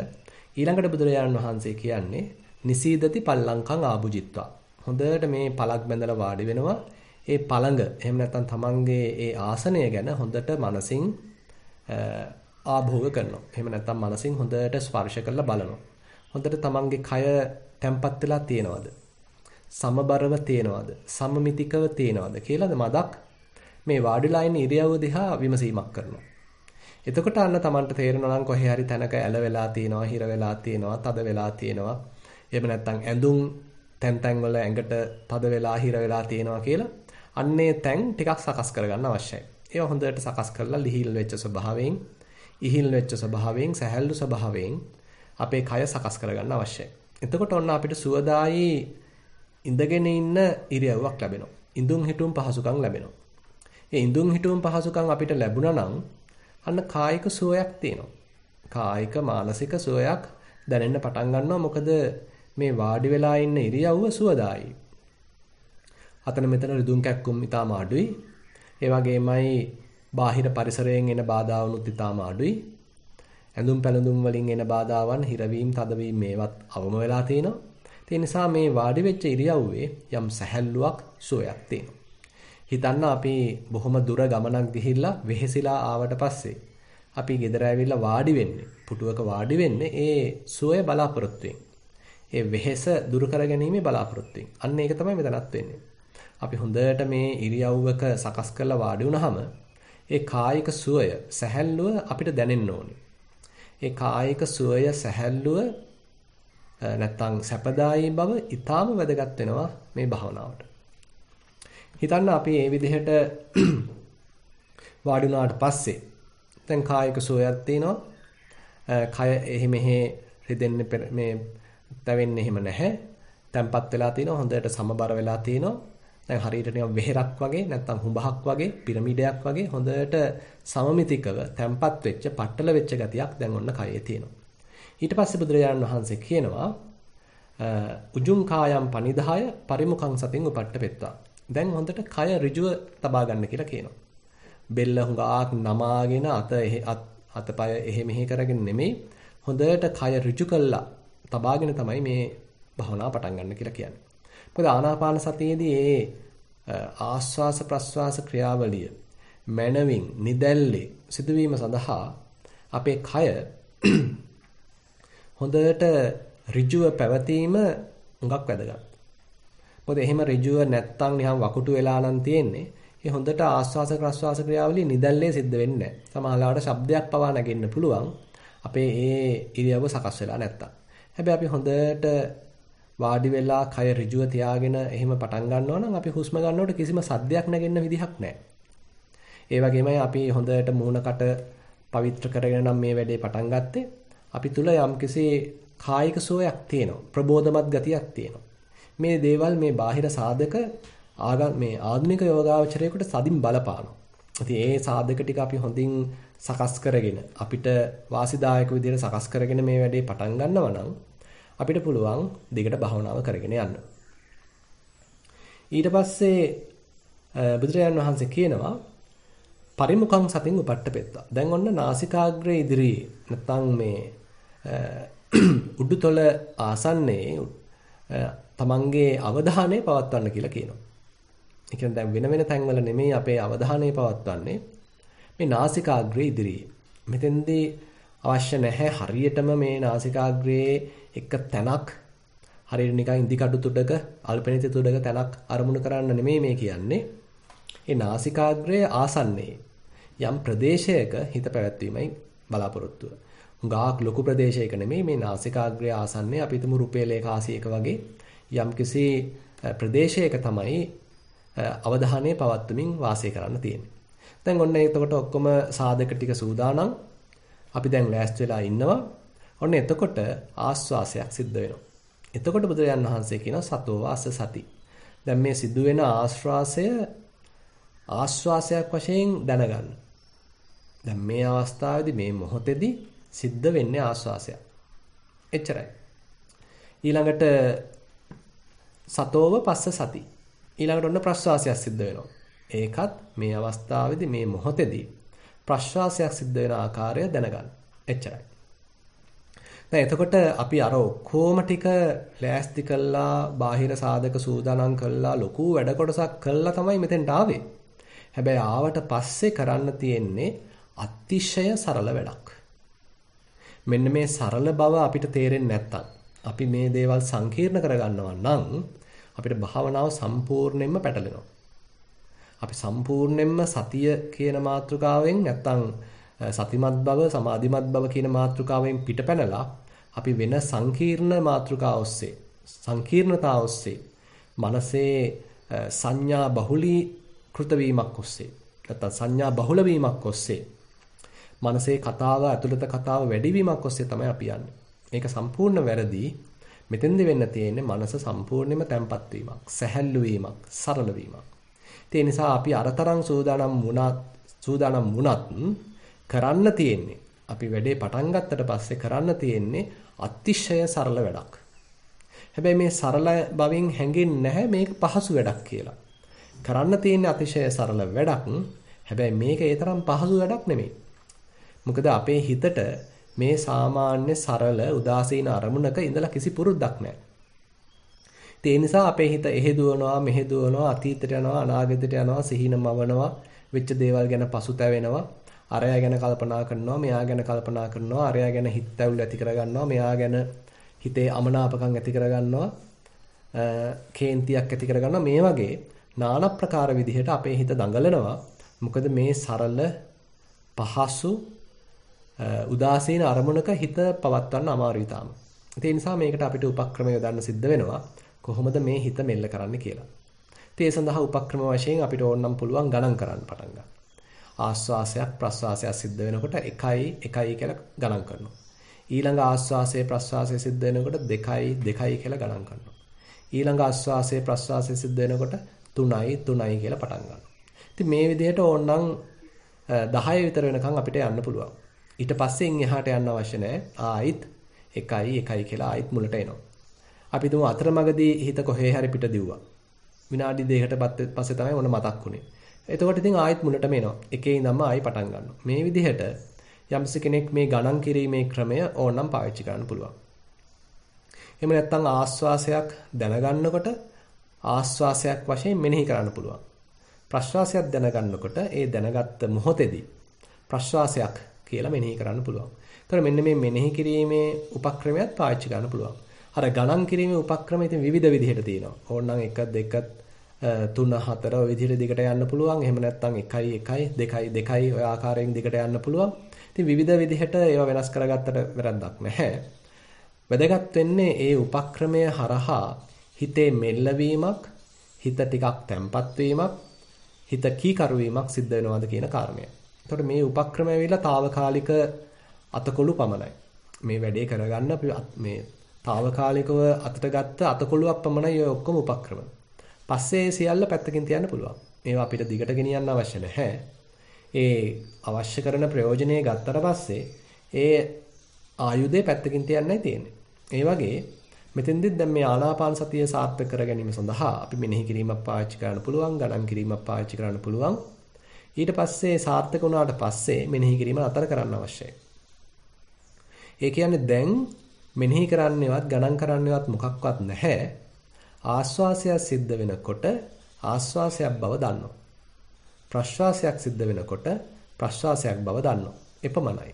ඊළඟට බුදුරජාණන් වහන්සේ කියන්නේ නිසීදති පල්ලංකං ආභුජිත්වා. හොඳට මේ පළක් බැඳලා වාඩි වෙනවා. ඒ පළඟ එහෙම නැත්තම් තමන්ගේ ඒ ආසනය ගැන හොඳට මනසින් ආභෝග කරනවා. එහෙම නැත්තම් මනසින් හොඳට ස්පර්ශ කරලා බලනවා. හොඳට තමන්ගේ කය තැම්පත් වෙලා තියෙනවද? සමබරව තියෙනවද? සමමිතිකව තියෙනවද කියලාද මදක් මේ වාඩිලා ඉන්න ඉරියව්ව දිහා විමසීමක් කරනවා. එතකොට අන්න තමන්ට තේරෙනවා නම් කොහේ හරි තැනක ඇල වෙලා තියෙනවා, හිර වෙලා තියෙනවා, තද වෙලා තියෙනවා. එහෙම නැත්නම් ඇඳුම් තැන් වල ඇඟට තද වෙලා, හිර වෙලා තියෙනවා කියලා අන්නේ තැන් ටිකක් සකස් කරගන්න අවශ්‍යයි. ඒවා හොඳට සකස් කරලා ලිහිල් වෙච්ච ස්වභාවයෙන්, ඉහිල් වෙච්ච ස්වභාවයෙන්, සැහැල්ලු ස්වභාවයෙන් අපේ කය සකස් කරගන්න අවශ්‍යයි. එතකොට ඔන්න අපිට සුවදායි ඉඳගෙන ඉන්න ඉරියව්වක් ලැබෙනවා. ඉඳුන් හිටුම් පහසුකම් ලැබෙනවා. ඒ ඉඳුන් හිටුම් පහසුකම් අපිට ලැබුණා නම් අන්න කායික සුවයක් තියෙනවා. කායික මානසික සුවයක් දැනෙන්න පටන් ගන්නවා. මොකද මේ වාඩි වෙලා ඉන්න ඉරියව්ව සුවදායි. අතන මෙතන රිදුම් කැක්කුම් ඉතාම අඩුයි. ඒ වගේමයි බාහිර පරිසරයෙන් එන බාධාවනුත් ඉතාම අඩුයි. ඇඳුම් පැළඳුම් වලින් එන බාධාවන් හිරවීම තදවීම මේවත් අවම වෙලා තිනවා. ඒ නිසා මේ වාඩි වෙච්ච ඉරියව්වේ යම් සැහැල්ලුවක් සුවයක් තියෙනවා. හිතන්න අපි බොහොම දුර ගමනක් ගිහිල්ලා වෙහෙසිලා ආවට පස්සේ අපි ගෙදර ඇවිල්ලා වාඩි වෙන්නේ පුටුවක වාඩි වෙන්නේ ඒ සුවය බලාපොරොත්තුෙන්. ඒ වෙහෙස දුරු කර ගැනීම බලාපොරොත්තුෙන්. අන්න ඒක තමයි මෙතනත් වෙන්නේ. අපි හොඳට මේ ඉරියව්වක සකස් කරලා වාඩි වුණාම ඒ කායික සුවය සැහැල්ලුව අපිට දැනෙන්න ඕනේ. ඒ කායික සුවය සැහැල්ලුව නැත්තම් සැපදායී බව ඊටාම වැදගත් වෙනවා මේ භාවනාවට. හිතන්න අපි මේ විදිහට වාඩි වුණාට පස්සේ දැන් කායික සුවයක් තියෙනවා. කය එහෙ මෙහෙ රිදෙන්නේ මේ තැවෙන්නේ එහෙම නැහැ. තැම්පත් වෙලා තියෙනවා. හොඳට සමබර වෙලා තියෙනවා. දැන් හරියට නිකන් වෙහෙරක් වගේ නැත්තම් හුඹහක් වගේ පිරමීඩයක් වගේ හොඳට සමමිතිකව තැම්පත් වෙච්ච පట్టල වෙච්ච ගතියක් දැන් ඔන්න කයේ තියෙනවා. ඊට පස්සේ බුදුරජාණන් වහන්සේ කියනවා උජුං කායම් පනිදාය පරිමුඛං සතින් උපට්ඨපෙත්වා. දැන් හොඳට කය ඍජුව තබා ගන්න කියලා කියනවා. බෙල්ල හුඟාක් නමාගෙන අතපය එහෙ මෙහෙ කරගෙන නෙමෙයි හොඳට කය ඍජු කළා තබාගෙන තමයි මේ භාවනාව පටන් ගන්න කියලා කියන්නේ. මොකද ආනාපාන සතියේදී ඒ ආස්වාස ප්‍රස්වාස ක්‍රියාවලිය මනවින් නිදැල්ලේ සිදුවීම සඳහා අපේ කය හොඳට ඍජුව පැවතීම හුඟක් වැදගත්. මොකද එහෙම ඍජුව නැත්තම් නිකන් වකුටු වෙලා නම් තියෙන්නේ. ඒ හොඳට ආස්වාස ප්‍රස්වාස ක්‍රියාවලිය නිදැල්ලේ සිද්ධ වෙන්නේ නැහැ. සමහරවිට ශබ්දයක් පවා නැගෙන්න පුළුවන්. අපේ ඒ ඉරියව්ව සකස් වෙලා නැත්තම්. හැබැයි අපි හොඳට වාඩි වෙලා කය ඍජුව තියාගෙන එහෙම පටන් ගන්නවා නම් අපි හුස්ම ගන්නකොට කිසිම සද්දයක් නැගෙන්න විදිහක් නැහැ. ඒ වගේමයි අපි හොඳට මූණකට පවිත්‍ර කරගෙන නම් මේ වැඩේ පටන් ගත්තේ. අපි තුල යම්කිසි කායික සුවයක් තියෙනවා. ප්‍රබෝධමත් ගතියක් තියෙනවා. මේ දේවල් මේ බාහිර සාධක මේ ආධුනික යෝගාවචරයේකට සදින් බලපානවා. ඉතින් ඒ සාධක ටික අපි හොඳින් සකස් කරගෙන අපිට වාසිදායක විදිහට සකස් කරගෙන මේ වැඩේ පටන් ගන්නවා නම් අපිට පුළුවන් දිගට භාවනාව කරගෙන යන්න. ඊට පස්සේ බුදුරජාණන් වහන්සේ කියනවා පරිමුඛං සතින් උපට්ඨපෙත්තා. දැන් ඔන්න නාසිකාග්‍රේ ඉදිරියේ නැත්නම් මේ උඩුතොල ආසන්නයේ තමන්ගේ අවධානය පවත්වන්න කියලා කියනවා. ඒ කියන්නේ දැන් වෙන වෙන තැන්වල නෙමෙයි අපේ අවධානය පවත්වන්නේ මේ නාසිකාග්‍රේ ඉදිරියේ. මෙතෙන්දී අවශ්‍ය නැහැ හරියටම මේ නාසිකාග්‍රයේ එක තැනක් හරියට නිකන් ඉදිකටු තුඩක අල්පනිත තුඩක තැනක් අරමුණු කරන්න නෙමෙයි මේ කියන්නේ. ඒ නාසිකාග්‍රයේ ආසන්නයේ යම් ප්‍රදේශයක හිත පැවැත්වීමයි බලාපොරොත්තුව. හුඟක් ලොකු ප්‍රදේශයක නෙමෙයි මේ නාසිකාග්‍රයේ ආසන්නයේ අපි තුමු රුපියල් 180ක වගේ යම්කිසි ප්‍රදේශයක තමයි අවධානය පවත්වමින් වාසය කරන්න තියෙන්නේ. දැන් ඔන්න එතකොට ඔක්කොම සාධක ටික සූදානම්. අපි දැන් ලෑස්ති වෙලා ඉන්නවා. ඔන්න එතකොට ආස්වාසයක් සිද්ධ වෙනවා. එතකොට බුදුරජාන් වහන්සේ කියනවා සතෝ වාස සති. දැන් මේ සිදුවෙන ආස්වාසයක් වශයෙන් දැනගන්න. දැන් මේ අවස්ථාවේදී මේ මොහොතේදී සිද්ධ වෙන්නේ ආස්වාසයක්. එච්චරයි. ඊළඟට සතෝව පස්ස සති. ඊළඟට ඔන්න ප්‍රශ්වාසයක් සිද්ධ වෙනවා. ඒකත් මේ අවස්ථාවේදී මේ මොහොතේදී ප්‍රශ්වාසයක් සිද්ධ වෙන ආකාරය දැනගන්න. එච්චරයි. දැන් එතකොට අපි අර ඔක්කොම ටික ලෑස්ති කළා, බාහිර සාධක සූදානම් කළා, ලොකු වැඩ කොටසක් කළා තමයි මෙතෙන්ට ආවේ. හැබැයි ආවට පස්සේ කරන්න තියෙන්නේ අතිශය සරල වැඩක්. මෙන්න මේ සරල බව අපිට තේරෙන්නේ නැත්තම් අපි මේ දේවල් සංකීර්ණ කරගන්නවා නම් අපිට භාවනාව සම්පූර්ණයෙන්ම පැටලෙනවා. අපි සම්පූර්ණයෙන්ම සතිය කියන මාතෘකාවෙන් නැත්තම් සතිමත් බව, සමාධිමත් බව කියන මාතෘකාවෙන් පිටපැනලා අපි වෙන සංකීර්ණ මාතෘකා ඔස්සේ, සංකීර්ණතා ඔස්සේ, මනසේ සංඥා බහුලීකృత වීමක් ඔස්සේ, නැත්තම් සංඥා බහුල වීමක් ඔස්සේ, මනසේ කතාව, ඇතුළත කතාව වැඩි වීමක් ඔස්සේ තමයි අපි යන්නේ. මේක සම්පූර්ණ වැරදි. මෙතෙන්දි වෙන්න තියෙන්නේ මනස සම්පූර්ණයෙන්ම තැම්පත් වීමක්, සැහැල්ලු වීමක්, සරල වීමක්. ඒ නිසා අපි අරතරන් සූදානම් වුණත් කරන්න තියෙන්නේ, අපි වැඩේ පටන් ගත්තට පස්සේ කරන්න තියෙන්නේ අතිශය සරල වැඩක්. හැබැයි මේ සරල බවින් හැඟෙන්නේ නැහැ මේක පහසු වැඩක් කියලා. කරන්න තියෙන්නේ අතිශය සරල වැඩක්. හැබැයි මේක ඒ තරම් පහසු වැඩක් නෙමෙයි. මොකද අපේ හිතට මේ සාමාන්‍ය සරල උදාසීන අරමුණක ඉඳලා කිසි පුරුද්දක් නැහැ. ඒ නිසා අපේ හිත එහෙ දුවනවා, මෙහෙ දුවනවා, අතීතයට යනවා, අනාගතයට යනවා, සිහින මවනවා, වෙච්ච දේවල් ගැන පසුතැවෙනවා, අරයා ගැන කල්පනා කරනවා, මෙයා ගැන කල්පනා කරනවා, අරයා ගැන හිත ඇවුල් ඇති කරගන්නවා, මෙයා ගැන හිතේ අමනාපකම් ඇති කරගන්නවා, කේන්තියක් ඇති කරගන්නවා. මේ වගේ নানা ප්‍රකාර විදිහට අපේ හිත දඟලනවා. මොකද මේ සරල පහසු උදාසීන අරමුණක හිත පවත්වන්න අමාරුයි තාම. ඒ නිසා මේකට අපිට උපක්‍රම යොදන්න සිද්ධ වෙනවා. කොහොමද මේ හිත මෙල්ල කරන්න කියලා. ඒ සඳහා උපක්‍රම වශයෙන් අපිට ඕනනම් පුළුවන් ගණන් කරන්න පටන් ගන්න. ආස්වාසයක් ප්‍රස්වාසයක් සිද්ධ වෙනකොට 1 1 කියලා ගණන් කරනවා. ඊළඟ ආස්වාසයේ ප්‍රස්වාසයේ සිද්ධ වෙනකොට 2 2 කියලා ගණන් කරනවා. ඊළඟ ආස්වාසයේ ප්‍රස්වාසයේ සිද්ධ වෙනකොට 3 3 කියලා පටන් ගන්නවා. ඉතින් මේ විදිහට ඕනනම් 10 විතර වෙනකන් අපිට යන්න පුළුවන්. ඊට පස්සේ එහාට යන්න අවශ්‍ය නැහැ. ආයිත් 1 1 කියලා ආයිත් මුලට එනවා. අපි තුමු අතරමඟදී හිත කොහේ හරි පිට දිව්වා. විනාඩි 2කට පස්සේ තමයි මොන මතක් වුනේ. එතකොට ඉතින් ආයෙත් මුලටම එනවා. එකේ ඉඳන්ම ආයෙ පටන් ගන්නවා. මේ විදිහට යම්ස කෙනෙක් මේ ගණන් කිරීමේ ක්‍රමය ඕනනම් පාවිච්චි කරන්න පුළුවන්. එහෙම නැත්නම් ආස්වාසයක් දැනගන්නකොට ආස්වාසයක් වශයෙන් මෙනෙහි කරන්න පුළුවන්. ප්‍රශ්වාසයක් දැනගන්නකොට ඒ දැනගත්ත මොහොතේදී ප්‍රශ්වාසයක් කියලා මෙනෙහි කරන්න පුළුවන්. ඒතර මෙන්න මේ මෙනෙහි කිරීමේ උපක්‍රමයක් පාවිච්චි කරන්න පුළුවන්. අර ගණන් කිරීමේ උපක්‍රම ඉතින් විවිධ විදිහට තියෙනවා. ඕනනම් 1 2 3 4 ඔය විදිහට දිගට යන්න පුළුවන්. එහෙම නැත්නම් 1 1 2 2 ඔය ආකාරයෙන් දිගට යන්න පුළුවන්. ඉතින් විවිධ විදිහට ඒවා වෙනස් කරගත්තට වැරද්දක් නැහැ. වැදගත් වෙන්නේ ඒ උපක්‍රමය හරහා හිතේ මෙල්ලවීමක්, හිත ටිකක් තැම්පත් වීමක්, හිත කීකරු වීමක් සිද්ධ වෙනවද කියන කාරණය. එතකොට මේ උපක්‍රමය ඇවිල්ලා తాවකාලික අතකොළු පමණයි. මේ වැඩේ කරගන්න මේ తాවකාලිකව අතට ගත්ත අතකොළුවක් පමණයි ඔය ඔක්කොම උපක්‍රම. පස්සේ සියල්ල පැත්තකින් තියන්න පුළුවන්. මේවා අපිට දිගට ගෙනියන්න අවශ්‍ය නැහැ. ඒ අවශ්‍ය කරන ප්‍රයෝජනෙ ගත්තට පස්සේ ඒ ආයුධය පැත්තකින් තියන්නයි තියෙන්නේ. ඒ වගේ මෙතෙන්දිත් දැන් මේ ආනාපාන සතිය සාර්ථක කර ගැනීම සඳහා අපි මෙනෙහි කිරීමක් පාවිච්චි කරන්න පුළුවන්, ගණන් කිරීමක් පාවිච්චි කරන්න පුළුවන්. ඊට පස්සේ සාර්ථක වුණාට පස්සේ මෙනෙහි කිරීම අතර කරන්න අවශ්‍යයි. ඒ කියන්නේ දැන් මෙනෙහි කරන්නේවත් ගණන් කරන්නේවත් මොකක්වත් නැහැ. ආස්වාසය සිද්ධ වෙනකොට ආස්වාසයක් බව දන්නවා. ප්‍රශ්වාසයක් සිද්ධ වෙනකොට ප්‍රශ්වාසයක් බව දන්නවා. එපමණයි.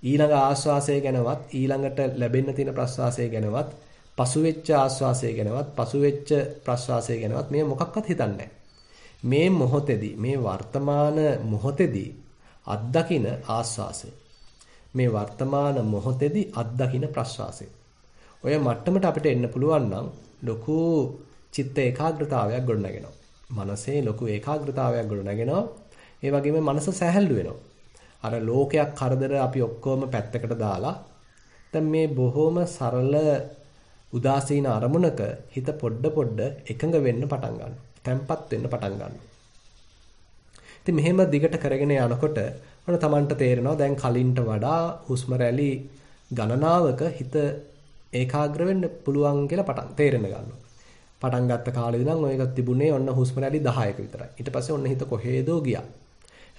ඊළඟ ආස්වාසය ගැනවත් ඊළඟට ලැබෙන්න තියෙන ප්‍රශ්වාසය ගැනවත් පසුවෙච්ච ආස්වාසය ගැනවත් පසුවෙච්ච ප්‍රශ්වාසය ගැනවත් මේ මොකක්වත් හිතන්නේ මේ මොහොතේදී මේ වර්තමාන මොහොතේදී අත්දකින ආස්වාසය මේ වර්තමාන මොහොතේදී අත්දකින ප්‍රශ්වාසය ඔය මට්ටමට අපිට එන්න පුළුවන් නම් ලොකු චිත්ත ඒකාග්‍රතාවයක් ගොඩනගෙනවා. මනසේ ලොකු ඒකාග්‍රතාවයක් ගොඩනගෙනවා. ඒ වගේම මනස සැහැල්ලු වෙනවා. අර ලෝකයක් කරදර අපි ඔක්කොම පැත්තකට දාලා දැන් මේ බොහොම සරල උදාසීන අරමුණක හිත පොඩ එකඟ වෙන්න පටන් ගන්නවා. තැම්පත් වෙන්න පටන් ගන්නවා. ඉතින් මෙහෙම දිගට කරගෙන යනකොට ඔන්න Tamanට තේරෙනවා දැන් කලින්ට වඩා හුස්ම රැලි ගණනාවක හිත ඒකාග්‍ර වෙන්න පුළුවන් කියලා තේරෙන්න ගන්නවා. පටන් ගත්ත කාලේ ඉඳන් ඔයක තිබුණේ ඔන්න හුස්ම රැලි 10ක විතරයි. ඊට පස්සේ ඔන්න හිත කොහෙදෝ ගියා.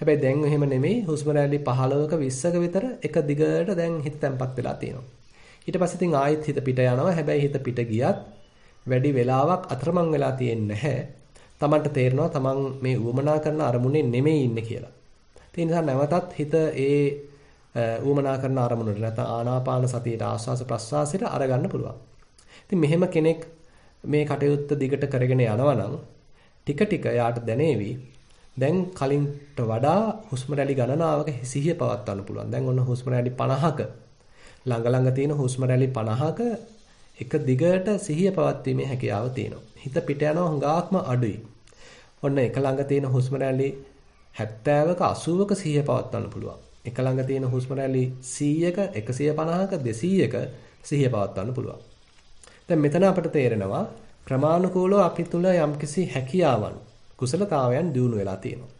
හැබැයි දැන් එහෙම නෙමෙයි හුස්ම රැලි 15ක 20ක විතර එක දිගට දැන් හිත තැම්පත් වෙලා තියෙනවා. ඊට පස්සේ ඉතින් ආයෙත් හිත පිට යනවා. හැබැයි හිත පිට ගියත් වැඩි වෙලාවක් අතරමං වෙලා තියෙන්නේ නැහැ. Tamanට තේරෙනවා Taman මේ උවමනා කරන අරමුණේ නෙමෙයි ඉන්නේ කියලා. ඒ නිසා නැවතත් හිත ඒ උවමනා කරන අරමුණට නැත්නම් ආනාපාන සතියට ආස්වාස ප්‍රස්වාසයට අරගන්න පුළුවන්. ඉතින් මෙහෙම කෙනෙක් මේ කටයුත්ත දිගට කරගෙන යනවා නම් ටික ටික යාට දැනේවි දැන් කලින්ට වඩා හුස්ම රැලි ගණනාවක සිහිය පවත්වන්න පුළුවන්. දැන් ඔන්න හුස්ම රැලි 50ක ළඟ තියෙන හුස්ම රැලි 50ක එක දිගට සිහිය පවත්වීමේ හැකියාව තියෙනවා. හිත පිට යනවා හුඟාක්ම අඩුයි. ඔන්න එක ළඟ තියෙන හුස්ම රැලි 70ක 80ක සිහිය පවත්වන්න පුළුවන්. එක ළඟ තියෙන හුස්ම රැලි 100ක 150ක 200ක සිහිය පවත්වන්න පුළුවන්. දැන් මෙතන අපිට තේරෙනවා ක්‍රමානුකූලව අපි තුල යම්කිසි හැකියාවන් කුසලතාවයන් දියුණු වෙලා තියෙනවා.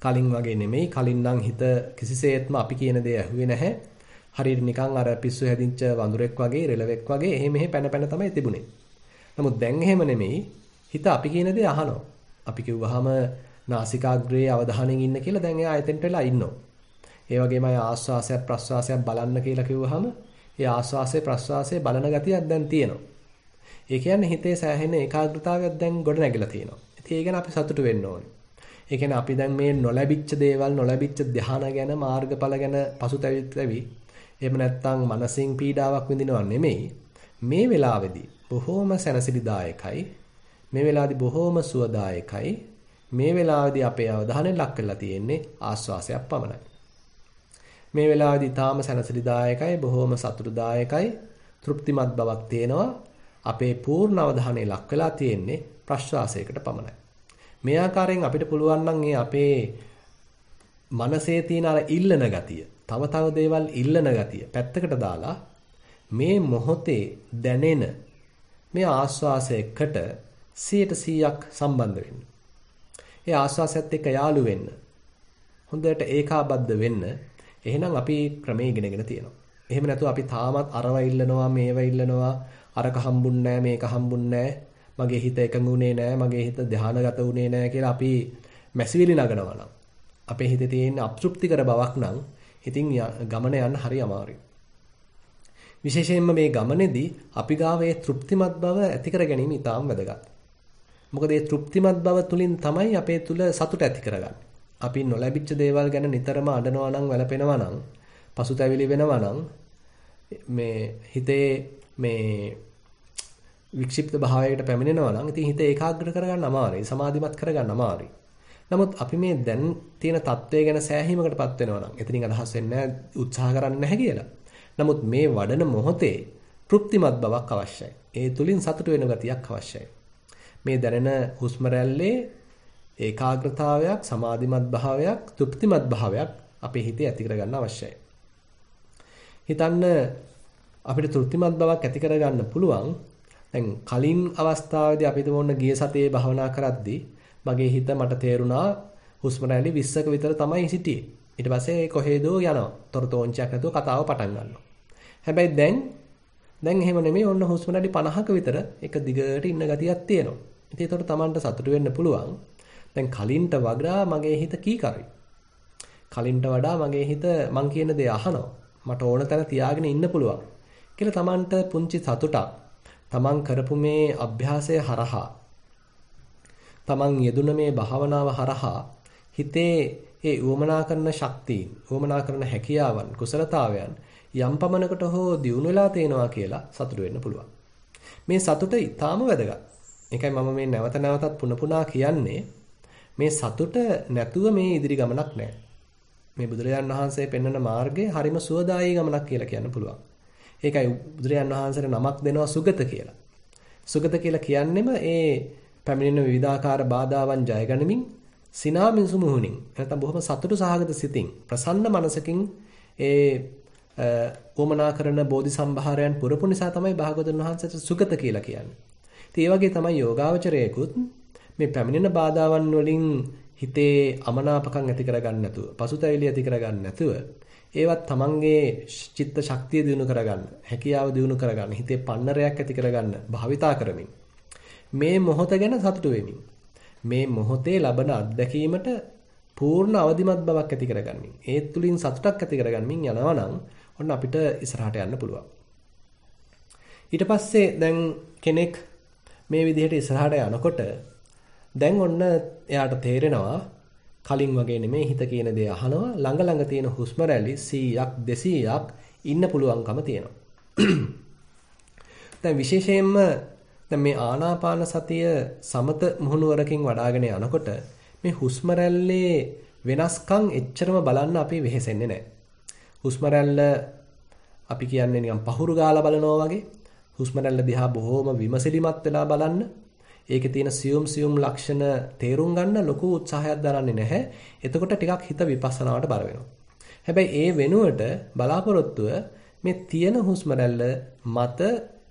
කලින් වගේ නෙමෙයි. කලින් නම් හිත කිසිසේත්ම අපි කියන දේ ඇහුවේ නැහැ. හරියට නිකන් අර පිස්සු හැදිච්ච වඳුරෙක් වගේ, රෙලවෙක් වගේ එහෙ මෙහෙ පැන තමයි තිබුණේ. නමුත් දැන් එහෙම නෙමෙයි. හිත අපි කියන දේ අහනවා. අපි කිව්වහම නාසිකාග්‍රයේ අවධානයෙන් ඉන්න කියලා දැන් එයා එතෙන්ට වෙලා ඉන්නවා. ඒ වගේම ආස්වාසයක් ප්‍රස්වාසයක් බලන්න කියලා කිව්වහම ඒ ආස්වාසය ප්‍රස්වාසය බලන ගතියක් දැන් තියෙනවා. ඒ කියන්නේ හිතේ සෑහෙන ඒකාග්‍රතාවයක් දැන් ගොඩ නැගිලා තියෙනවා. ඉතින් ඒ ගැන අපි සතුටු වෙන්න ඕනේ. ඒ කියන්නේ අපි දැන් මේ නොලැබිච්ච දේවල් නොලැබිච්ච ධ්‍යාන ගැන මාර්ගඵල ගැන පසුතැවිලි එහෙම නැත්නම් මනසින් පීඩාවක් විඳිනව නෙමෙයි. මේ වෙලාවේදී බොහෝම සැනසෙලිදායකයි. මේ වෙලාවේදී බොහෝම සුවදායකයි. මේ වෙලාවේදී අපේ අවධානය ලක් කරලා තියෙන්නේ ආස්වාසයක් පමණයි. මේ වෙලාවේදී තාම සැනසෙලිදායකයි, බොහෝම සතුටුදායකයි, තෘප්තිමත් බවක් තියෙනවා. අපේ පූර්ණ අවධානය ලක් වෙලා තියෙන්නේ ප්‍රශ්වාසයකට පමණයි. මේ ආකාරයෙන් අපිට පුළුවන් නම් අපේ මනසේ තියෙන අර ඉල්ලන ගතිය, තව දේවල් ඉල්ලන ගතිය පැත්තකට දාලා මේ මොහොතේ දැනෙන මේ ආස්වාසයකට 100%ක් සම්බන්ධ වෙන්න. ඒ ආස්වාසයත් එක්ක යාළු වෙන්න. හොඳට ඒකාබද්ධ වෙන්න. එහෙනම් අපි ක්‍රමයේ ඉගෙනගෙන තියෙනවා. එහෙම නැතුව අපි තාමත් අරව ඉල්ලනවා, මේව ඉල්ලනවා, අරක හම්බුන්නේ නැහැ, මේක හම්බුන්නේ නැහැ. මගේ හිත එකඟුනේ නැහැ, මගේ හිත ධානාගත වුණේ නැහැ කියලා අපි මැසිවිලි නගනවා නම් අපේ හිතේ තියෙන අප්‍තෘප්තිකර බවක් නම් ඉතින් ගමන යන්න හරි අමාරුයි. විශේෂයෙන්ම මේ ගමනේදී අපි ගාවේ තෘප්තිමත් බව ඇති කර ගැනීම ඉතාම වැදගත්. මොකද මේ තෘප්තිමත් බව තුලින් තමයි අපේ තුල සතුට ඇති කරගන්නේ. අපි නොලැබිච්ච දේවල් ගැන නිතරම අඬනවා නම්, වැළපෙනවා නම්, පසුතැවිලි වෙනවා නම් මේ හිතේ මේ වික්ෂිප්ත භාවයකට පැමිණෙනවා නම් ඉතින් හිත ඒකාග්‍ර කරගන්න අමාරුයි, සමාධිමත් කරගන්න අමාරුයි. නමුත් අපි මේ දැන් තියෙන தත්ත්වය ගැන සෑහීමකටපත් වෙනවා නම් එතනින් අදහස් වෙන්නේ උත්සාහ කරන්නේ නැහැ කියලා. නමුත් මේ වඩන මොහොතේ තෘප්තිමත් බවක් අවශ්‍යයි. ඒ තුලින් සතුට වෙන ගතියක් අවශ්‍යයි. මේ දැනෙන හුස්ම රැල්ලේ ඒකාග්‍රතාවයක්, සමාධිමත් භාවයක්, තෘප්තිමත් භාවයක් අපේ හිතේ ඇති කරගන්න අවශ්‍යයි. හිතන්න අපිට තෘප්තිමත් බවක් ඇති කරගන්න පුළුවන්. දැන් කලින් අවස්ථාවේදී අපි දුන්න ගිය සතියේ භවනා කරද්දී මගේ හිත මට තේරුණා හුස්ම රැලි 20ක විතර තමයි සිටියේ. ඊට පස්සේ කොහෙදෝ යනවා. තොරතෝංචයක් නැතුව කතාව පටන් ගන්නවා. හැබැයි දැන් එහෙම නෙමෙයි. ඔන්න හුස්ම රැලි 50ක විතර එක දිගට ඉන්න ගතියක් තියෙනවා. ඉතින් ඒතකොට Tamanට සතුට වෙන්න පුළුවන්. දැන් කලින්ට වඩා මගේ හිත කීකරුයි. කලින්ට වඩා මගේ හිත මං කියන දේ අහනවා. මට ඕන තැන තියාගෙන ඉන්න පුළුවන්. කියලා Tamanට පුංචි සතුටක් තමන් කරපු මේ අභ්‍යාසය හරහා තමන් යෙදුන මේ භාවනාව හරහා හිතේ ඒ උවමනා කරන ශක්තියින් උවමනා කරන හැකියාවන් කුසලතාවයන් යම් පමණකට හෝ දියුණු වෙලා තේනවා කියලා සතුටු වෙන්න පුළුවන්. මේ සතුට ඊටාම වැදගත්. ඒකයි මම මේ නැවත නැවතත් පුන කියන්නේ මේ සතුට නැතුව මේ ඉදිරි ගමනක් නැහැ. මේ බුදුරජාණන් වහන්සේ පෙන්වන මාර්ගය හරිම සුවදායී ගමනක් කියලා කියන්න පුළුවන්. ඒකයි බුදුරජාණන් වහන්සේට නමක් දෙනවා සුගත කියලා. සුගත කියලා කියන්නෙම ඒ පැමිණෙන විවිධාකාර බාධාවන් ජයගනිමින් සිනාමිසු මුහුණින් නැත්නම් බොහොම සතුටු සහගත සිතින් ප්‍රසන්න මනසකින් ඒ උමනා කරන බෝධි සම්භාරයන් පුරපු නිසා තමයි භාගවතුන් වහන්සේට සුගත කියලා කියන්නේ. ඉතින් ඒ වගේ තමයි යෝගාවචරයේකුත් මේ පැමිණෙන බාධාවන් වලින් හිතේ අමනාපකම් ඇති කරගන්න නැතුව, පසුතැවිලි ඇති කරගන්න නැතුව ඒවත් තමන්ගේ චිත්ත ශක්තිය දිනු කරගන්න, හැකියාව දිනු කරගන්න, හිතේ පන්නරයක් ඇති කරගන්න භාවිතා කරමින් මේ මොහොත ගැන සතුටු වෙමින් මේ මොහොතේ ලබන අත්දැකීමට පූර්ණ අවදිමත් බවක් ඇති කරගන්නින් ඒ තුලින් සතුටක් ඇති කරගන්මින් යනවා නම් ඔන්න අපිට ඉස්සරහට යන්න පුළුවන්. ඊට පස්සේ දැන් කෙනෙක් මේ විදිහට ඉස්සරහට යනකොට දැන් ඔන්න එයාට තේරෙනවා කලින් වගේ නෙමෙයි හිත කියන දේ අහනවා ළඟ තියෙන හුස්ම රැලි 100ක් 200ක් ඉන්න පුළුවන්කම තියෙනවා. දැන් විශේෂයෙන්ම දැන් මේ ආනාපාන සතිය සමත මුහුණුවරකින් වඩ아가න යනකොට මේ හුස්ම රැල්ලේ වෙනස්කම් එච්චරම බලන්න අපි වෙහෙසෙන්නේ නැහැ. හුස්ම රැල්ල අපි කියන්නේ නිකන් පහුරු ගාලා බලනවා වගේ හුස්ම රැල්ල දිහා බොහොම විමසිලිමත් වෙලා බලන්න. ඒකේ තියෙන සියුම් ලක්ෂණ තේරුම් ගන්න ලොකු උත්සාහයක් දරන්නේ නැහැ. එතකොට ටිකක් හිත විපස්සනාවට බර වෙනවා. හැබැයි ඒ වෙනුවට බලාපොරොත්තුව මේ තියෙන හුස්ම රැල්ල මත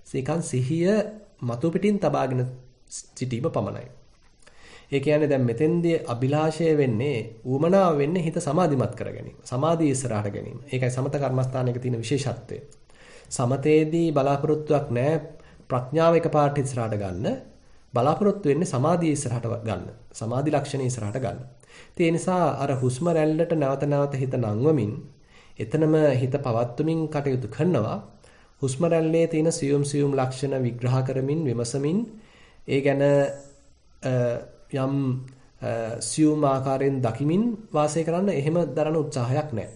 සිකන් සිහිය මතු පිටින් තබාගෙන සිටීම පමණයි. ඒ කියන්නේ දැන් මෙතෙන්දී අභිලාෂය වෙන්නේ ඌමනාව වෙන්නේ හිත සමාධිමත් කර ගැනීම. සමාධිය ඉස්සරහට ගැනීම. ඒකයි සමත කර්මස්ථානයක තියෙන විශේෂත්වය. සමතේදී බලාපොරොත්තුවක් නැහැ ප්‍රඥාව එකපාරට ඉස්සරහට ගන්න. බලාපොරොත්තු වෙන්නේ සමාධිය ඉස්සරහට ගන්න. සමාධි ලක්ෂණ ඉස්සරහට ගන්න. ඒ නිසා අර හුස්ම රැල්ලට නැවත හිත නංවමින් එතනම හිත පවත්වමින් කටයුතු කරනවා. හුස්ම රැල්ලේ තියෙන සියුම් ලක්ෂණ විග්‍රහ කරමින් විමසමින් ඒ ගැන යම් සියුම් ආකාරයෙන් දකිමින් වාසය කරන්න එහෙම දරන උත්සාහයක් නැහැ.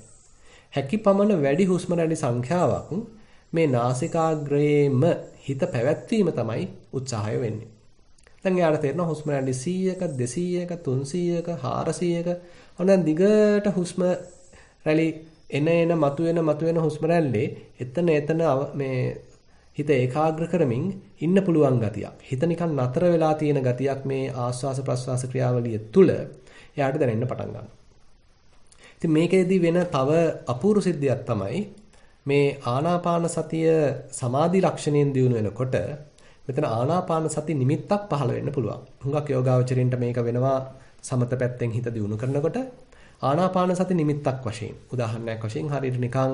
හැකිපමණ වැඩි හුස්ම රැලි සංඛ්‍යාවක් මේ නාසිකාග්‍රයේම හිත පැවැත්වීම තමයි උත්සාහය වෙන්නේ. දැන් යාට තේරෙනවා හුස්ම රැලි 100ක 200ක 300ක 400ක ඔන්න දිගට හුස්ම රැලි එන මතුවෙන හුස්ම රැල්ලේ එතන මේ හිත ඒකාග්‍ර කරමින් ඉන්න පුළුවන් ගතියක්. හිත නිකන් නතර වෙලා තියෙන ගතියක් මේ ආස්වාස ප්‍රස්වාස ක්‍රියාවලිය තුල එයාට දැනෙන්න පටන් ගන්නවා. ඉතින් මේකෙදී වෙන තව අපූර්ව සිද්ධියක් තමයි මේ ආනාපාන සතිය සමාධි ලක්ෂණයෙන් දිනු වෙනකොට මෙතන ආනාපාන සති නිමිත්තක් පහළ වෙන්න පුළුවන්. හුඟක් යෝගාවචරින්ට මේක වෙනවා සමත පැත්තෙන් හිත දිනු කරනකොට ආනාපාන සති නිමිත්තක් වශයෙන්. උදාහරණයක් වශයෙන් හරියට නිකන්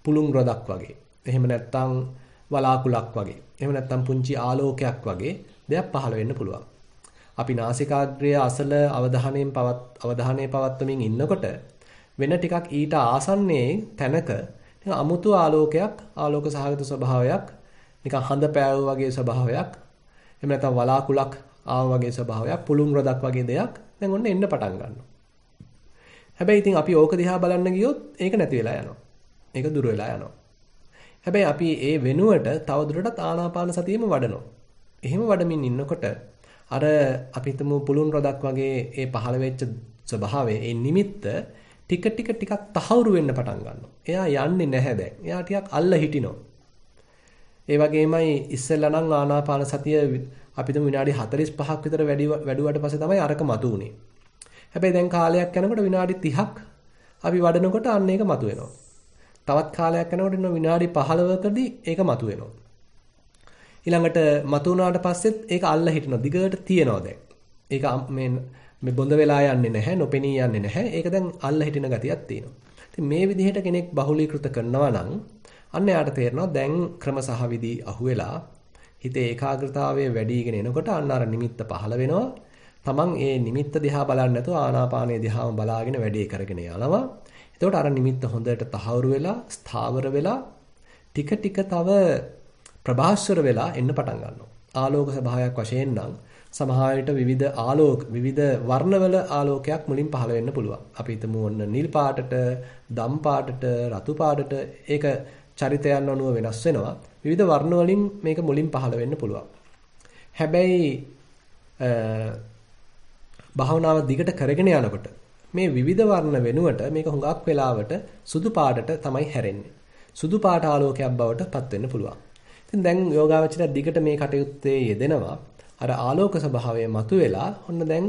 පුළුන් රොදක් වගේ. එහෙම නැත්නම් වලාකුලක් වගේ. එහෙම නැත්නම් පුංචි ආලෝකයක් වගේ දෙයක් පහළ වෙන්න පුළුවන්. අපි නාසිකාග්‍රය අසල අවධානයේ පවත්වමින් ඉන්නකොට වෙන ටිකක් ඊට ආසන්නයේ තැනක අමුතු ආලෝකයක් ආලෝක සහගත ස්වභාවයක් නිකන් හඳ පෑව වගේ ස්වභාවයක් එහෙම නැත්නම් වලාකුලක් ආව වගේ ස්වභාවයක් පුළුන් රොදක් වගේ දෙයක් දැන් ඔන්න එන්න පටන් ගන්නවා. හැබැයි ඉතින් අපි ඕක දිහා බලන්න ගියොත් ඒක නැති වෙලා යනවා. ඒක දුර වෙලා යනවා. හැබැයි අපි ඒ වෙනුවට තවදුරටත් ආනාපාන සතියෙම වඩනවා. එහෙම වඩමින් ඉන්නකොට අර අපි හිතමු පුළුන් රොදක් වගේ ඒ පහළ වෙච්ච ස්වභාවයේ ඒ නිමිත්ත ටිකක් තහවුරු වෙන්න පටන් ගන්නවා. එයා යන්නේ නැහැ දැන්. එයා ටිකක් අල්ල හිටිනවා. ඒ වගේමයි ඉස්සෙල්ලා නම් ආනාපාන සතිය අපිට විනාඩි 45ක් විතර වැඩුවට පස්සේ තමයි අරක මතුවුනේ. හැබැයි දැන් කාලයක් යනකොට විනාඩි 30ක් අපි වඩනකොට අන්න ඒක මතුවෙනවා. තවත් කාලයක් යනකොට විනාඩි 15කදී ඒක මතුවෙනවා. ඊළඟට මතුවුනාට පස්සෙත් ඒක අල්ල හිටිනවා. දිගට තියෙනවා දැන්. ඒක මේ බොඳ වෙලා යන්නේ නැහැ, නොපෙනී යන්නේ නැහැ. ඒක දැන් අල්ල හිටින ගතියක් තියෙනවා. ඉතින් මේ විදිහට කෙනෙක් බහුලීකృత කරනවා නම් අන්න යාට තේරෙනවා දැන් ක්‍රම සහ විදි අහුවෙලා හිතේ ඒකාග්‍රතාවය වැඩිගෙන එනකොට අන්න අර නිමිත්ත පහළ වෙනවා. තමන් ඒ නිමිත්ත දිහා බලන්නේ නැතුව ආනාපානයේ දිහාම බලාගෙන වැඩේ කරගෙන යනවා. එතකොට අර නිමිත්ත හොඳට තහවුරු වෙලා, ස්ථාවර වෙලා ටික තව ප්‍රභාස්වර වෙලා එන්න පටන් ගන්නවා. ආලෝක ස්වභාවයක් වශයෙන් නම් සමහර විට විවිධ වර්ණවල ආලෝකයක් මුලින් පහළ වෙන්න පුළුවන්. අපි හිතමු ඔන්න නිල් පාටට, දම් පාටට, රතු පාටට ඒක චරිතයන් අනුව වෙනස් වෙනවා. විවිධ වර්ණ වලින් මේක මුලින් පහළ වෙන්න පුළුවන්. හැබැයි භාවනාව දිගට කරගෙන යනකොට මේ විවිධ වර්ණ වෙනුවට මේක හුඟක් වෙලාවට සුදු පාටට තමයි හැරෙන්නේ. සුදු පාට ආලෝකයක් බවට පත් වෙන්න පුළුවන්. ඉතින් දැන් යෝගාවචරය දිගට මේ කටයුත්තේ යෙදෙනවා. අර ආලෝක ස්වභාවය මතුවෙලා ඔන්න දැන්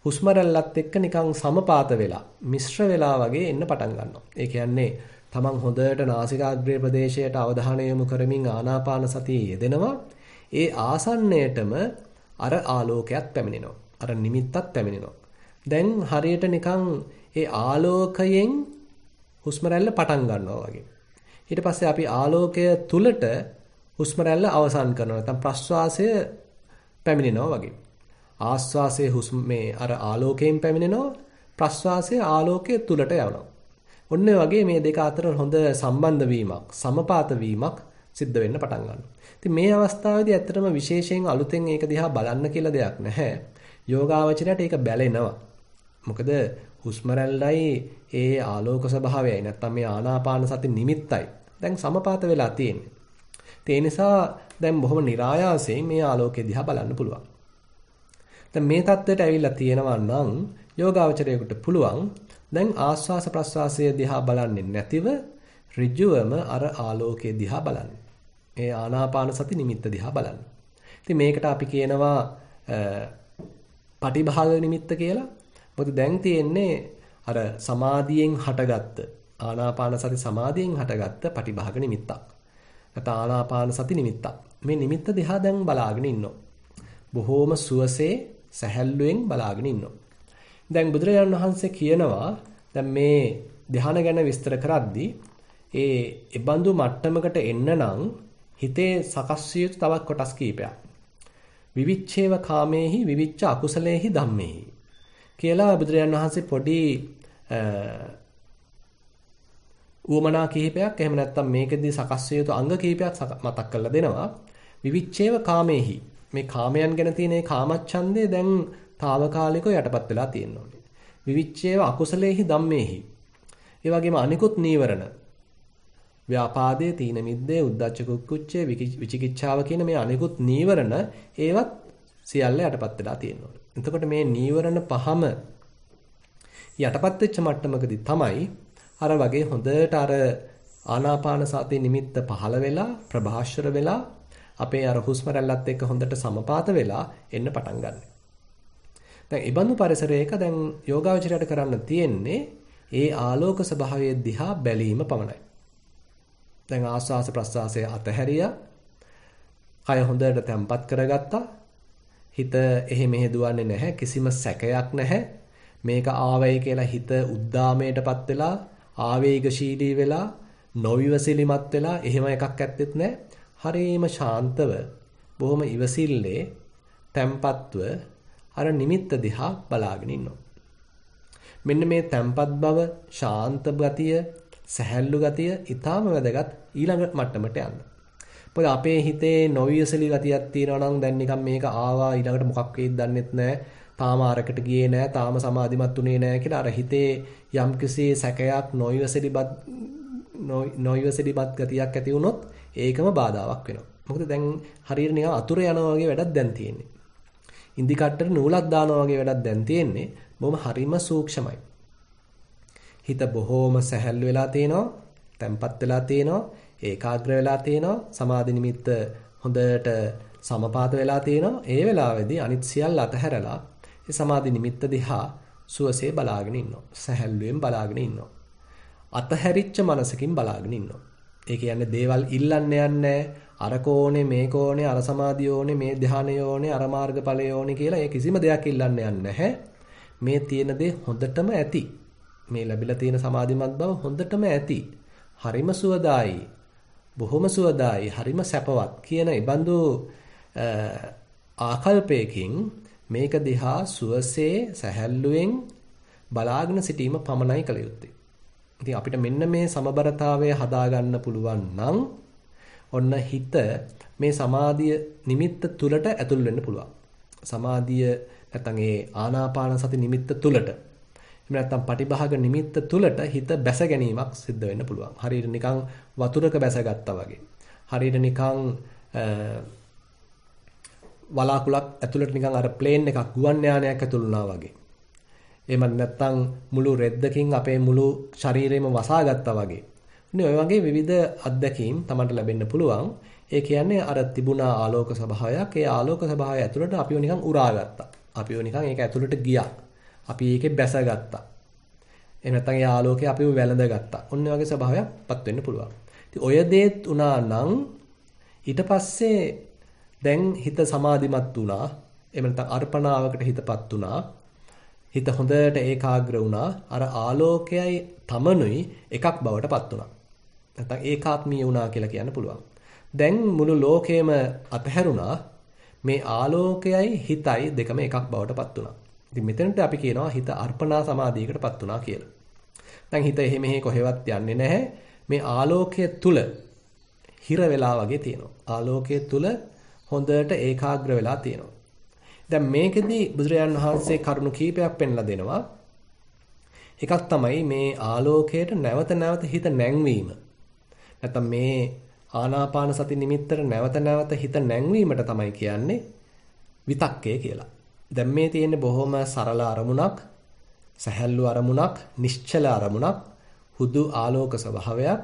හුස්ම රැල්ලත් එක්ක නිකන් සමපාත වෙලා මිශ්‍ර වෙලා වගේ එන්න පටන් ගන්නවා. ඒ කියන්නේ තමන් හොඳට නාසිකාග්‍රේ ප්‍රදේශයට අවධානය යොමු කරමින් ආනාපාන සතියේ යෙදෙනවා. ඒ ආසන්නයටම අර ආලෝකයක් පැමිණෙනවා. අර නිමිත්තක් පැමිණෙනවා. දැන් හරියට නිකන් ඒ ආලෝකයෙන් හුස්ම රැල්ල පටන් ගන්නවා වගේ. ඊට පස්සේ අපි ආලෝකය තුලට හුස්ම රැල්ල අවසන් කරනවා. නැත්නම් ප්‍රශ්වාසය පැමිණෙනවා වගේ. ආශ්වාසයේ හුස්ම මේ අර ආලෝකයෙන් පැමිණෙනවා. ප්‍රශ්වාසයේ ආලෝකයේ තුලට යනවා. ඔන්න වගේ මේ දෙක අතර හොඳ සම්බන්ධ වීමක්, සමපාත වීමක් සිද්ධ වෙන්න පටන් ගන්නවා. ඉතින් මේ අවස්ථාවේදී ඇත්තටම විශේෂයෙන් අලුතෙන් ඒක දිහා බලන්න කියලා දෙයක් නැහැ. යෝගාවචරයට ඒක බැලෙනවා. මොකද හුස්ම රැල්ලයි ඒ ආලෝක ස්වභාවයයි නැත්තම් මේ ආනාපාන සති නිමිත්තයි දැන් සමපාත වෙලා තියෙන්නේ. ඒ නිසා දැන් බොහොම નિરાයාසයෙන් මේ ආලෝකය දිහා බලන්න පුළුවන්. දැන් මේ தත්ත්වයට ඇවිල්ලා තියෙනවා නම් යෝගාවචරයකට පුළුවන් දැන් ආස්වාස ප්‍රස්වාසය දිහා බලන්නේ නැතිව ඍජුවම අර ආලෝකය දිහා බලන්න. ඒ ආනාපාන සති නිමිත්ත දිහා බලන්න. ඉතින් මේකට අපි කියනවා පටිභාග නිමිත්ත කියලා. මොකද දැන් තියෙන්නේ අර සමාධියෙන් හටගත්ත ආනාපාන සති සමාධියෙන් හටගත්ත පටිභාග නිමිත්තක්. නැත්නම් ආනාපාන සති නිමිත්තක්. මේ නිමිත්ත දිහා දැන් බලාගෙන ඉන්නවා. බොහෝම සුවසේ සැහැල්ලුවෙන් බලාගෙන ඉන්නවා. දැන් බුදුරජාණන් වහන්සේ කියනවා දැන් මේ ධ්‍යාන ගැන විස්තර කරද්දී ඒ ඉබඳු මට්ටමකට එන්න නම් හිතේ සකස් විය යුතු තවත් කොටස් කීපයක්. විවිච්ඡේව කාමේහි විවිච්ඡ අකුසලේහි ධම්මේහි කියලා බුදුරජාණන් වහන්සේ පොඩි උවමනා කිහිපයක් එහෙම නැත්නම් මේකෙදී සකස් විය යුතු අංග කිහිපයක් මතක් කරලා දෙනවා. විවිච්ඡේව කාමේහි මේ කාමයන් ගැන තියෙන ඒ කාමච්ඡන්දේ දැන් తాවකාලිකව යටපත් වෙලා තියෙනවා. විවිච්ඡේව අකුසලේහි ධම්මේහි. ඒ වගේම අනිකුත් නීවරණ ව්‍යාපාදයේ තීන මිද්දේ උද්ධච්ච කුක්කුච්චේ විචිකිච්ඡාව කියන මේ අනිකුත් නීවරණ ඒවත් සියල්ල යටපත් වෙලා තියෙනවා. එතකොට මේ නීවරණ පහම යටපත් වෙච්ච මට්ටමකදී තමයි අර වගේ හොඳට අර ආනාපාන සති නිමිත්ත පහළ වෙලා ප්‍රභාෂර වෙලා අපේ අර හුස්ම රැල්ලත් එක්ක හොඳට සමපාත වෙලා එන්න පටන් ගන්න. දැන් ඊබඳු පරිසරයක දැන් යෝගාවචරයට කරන්න තියෙන්නේ ඒ ආලෝක ස්වභාවය දිහා බැලීම පමණයි. දැන් ආස්වාස ප්‍රස්වාසය අතහැරියා. කය හොඳට තැම්පත් කරගත්තා. හිත එහෙ මෙහෙ දුවන්නේ නැහැ. කිසිම සැකයක් නැහැ. මේක ආවයි කියලා හිත උද්දාමයටපත් වෙලා ආවේගශීලී වෙලා නොවිවසිලිමත් වෙලා එහෙම එකක් ඇත්තෙත් නැහැ. හරීම ශාන්තව බොහොම ඉවසිල්ලේ තැම්පත්ව අර නිමිත්ත දිහා බලාගෙන ඉන්නවා. මෙන්න මේ තැම්පත් බව, ශාන්ත ගතිය, සැහැල්ලු ගතිය ඊටාම වැදගත් ඊළඟ මට්ටමට යන්න. මොකද අපේ හිතේ නොවියසලි ගතියක් තියෙනවා නම් දැන් නිකන් මේක ආවා ඊළඟට මොකක් වෙයිද දන්නෙත් නැහැ. තාම අරකට ගියේ නැහැ, තාම සමාධිමත් උනේ නැහැ කියලා අර හිතේ යම්කිසි සැකයක් නොවියසලිපත් ගතියක් ඇති වුණොත් ඒකම බාධාවක් වෙනවා. මොකද දැන් හරියට නිකන් අතුර යනවා වගේ වැඩක් දැන් තියෙන්නේ. ඉන්දි කට්ටට නූලක් දානවා වගේ වැඩක් දැන් තියෙන්නේ. බොහොම හරිම සූක්ෂමයි. හිත බොහෝම සැහැල්ලු වෙලා තියෙනවා, තැම්පත් වෙලා තියෙනවා, ඒකාග්‍ර වෙලා තියෙනවා, සමාධි නිමිත්ත හොඳට සමපාත වෙලා තියෙනවා. ඒ වෙලාවේදී අනිත් සියල්ල අතහැරලා ඒ සමාධි නිමිත්ත දිහා සුවසේ බලාගෙන ඉන්නවා. සැහැල්ලුවෙන් බලාගෙන ඉන්නවා. අතහැරිච්ච මනසකින් බලාගෙන ඉන්නවා. ඒ කියන්නේ දේවල් ඉල්ලන්න යන්නේ අර කෝණේ මේ කෝණේ අර සමාධිය ඕනේ මේ ධානය ඕනේ අර මාර්ගඵලය ඕනේ කියලා ඒ කිසිම දෙයක් ඉල්ලන්න යන්නේ නැහැ. මේ තියෙන දේ හොඳටම ඇති. මේ ලැබිලා තියෙන සමාධිමත් බව හොඳටම ඇති. හරිම සුවදායි. බොහොම සුවදායි. හරිම සැපවත් කියන ඉබඳු ආකල්පයකින් මේක දිහා සුවසේ සැහැල්ලුවෙන් බලාගෙන සිටීම පමණයි කළ යුත්තේ. ඉතින් අපිට මෙන්න මේ සමබරතාවය හදාගන්න පුළුවන් නම් ඔන්න හිත මේ සමාධිය නිමිත්ත තුලට ඇතුල් වෙන්න පුළුවන්. සමාධිය නැත්නම් ඒ ආනාපාන සති නිමිත්ත තුලට. එහෙම නැත්නම් පටිභාග නිමිත්ත තුලට හිත බැස ගැනීමක් සිද්ධ වෙන්න පුළුවන්. හරියට නිකන් වතුරක බැසගත්තා වගේ. හරියට නිකන් වලාකුලක් ඇතුළට නිකන් අර ප්ලේන් එකක් ගුවන් යානයක් ඇතුළු වුණා වගේ. එහෙම නැත්නම් මුළු රෙද්දකින් අපේ මුළු ශරීරෙම වසාගත්තා වගේ. ඉතින් ඔය වගේ විවිධ අත්දැකීම් Tamanට ලැබෙන්න පුළුවන්. ඒ කියන්නේ අර තිබුණා ආලෝක ස්වභාවයක්. ඒ ආලෝක ස්වභාවය ඇතුළට අපිව නිකන් උරාගත්තා. අපිව නිකන් ඒක ඇතුළට ගියා. අපි ඒකේ බැසගත්තා. එහෙම නැත්නම් ඒ ආලෝකය අපිව වැළඳගත්තා. ඔන්න වගේ ස්වභාවයක්පත් වෙන්න පුළුවන්. ඉතින් ඔය දේත් උනා නම් ඊට පස්සේ දැන් හිත සමාධිමත් වුණා. එහෙම නැත්නම් අර්පණාවකට හිතපත් වුණා. හිත හොඳට ඒකාග්‍ර වුණා. අර ආලෝකයයි තමනුයි එකක් බවට පත් වුණා. නැත්නම් ඒකාත්මීය වුණා කියලා කියන්න පුළුවන්. දැන් මුළු ලෝකෙම අතහැරුණා. මේ ආලෝකයයි හිතයි දෙකම එකක් බවට පත් වුණා. ඉතින් මෙතනට අපි කියනවා හිත අර්පණා සමාධියකට පත් වුණා කියලා. දැන් හිත එහෙ මෙහෙ කොහෙවත් යන්නේ නැහැ. මේ ආලෝකය තුල හිර වෙලා වගේ තියෙනවා. ආලෝකය තුල හොඳට ඒකාග්‍ර වෙලා තියෙනවා. දැන් මේකෙදි බුදුරජාන් වහන්සේ කරුණු කීපයක් පෙන්ලා දෙනවා. එකක් තමයි මේ ආලෝකයට නැවත නැවත හිත නැංවීම. නැත්නම් මේ ආනාපාන සති නිමිත්තට නැවත නැවත හිත නැංවීමට තමයි කියන්නේ විතක්කය කියලා. දැන් මේ තියෙන්නේ බොහොම සරල අරමුණක්, සැහැල්ලු අරමුණක්, නිශ්චල අරමුණක්, හුදු ආලෝක ස්වභාවයක්.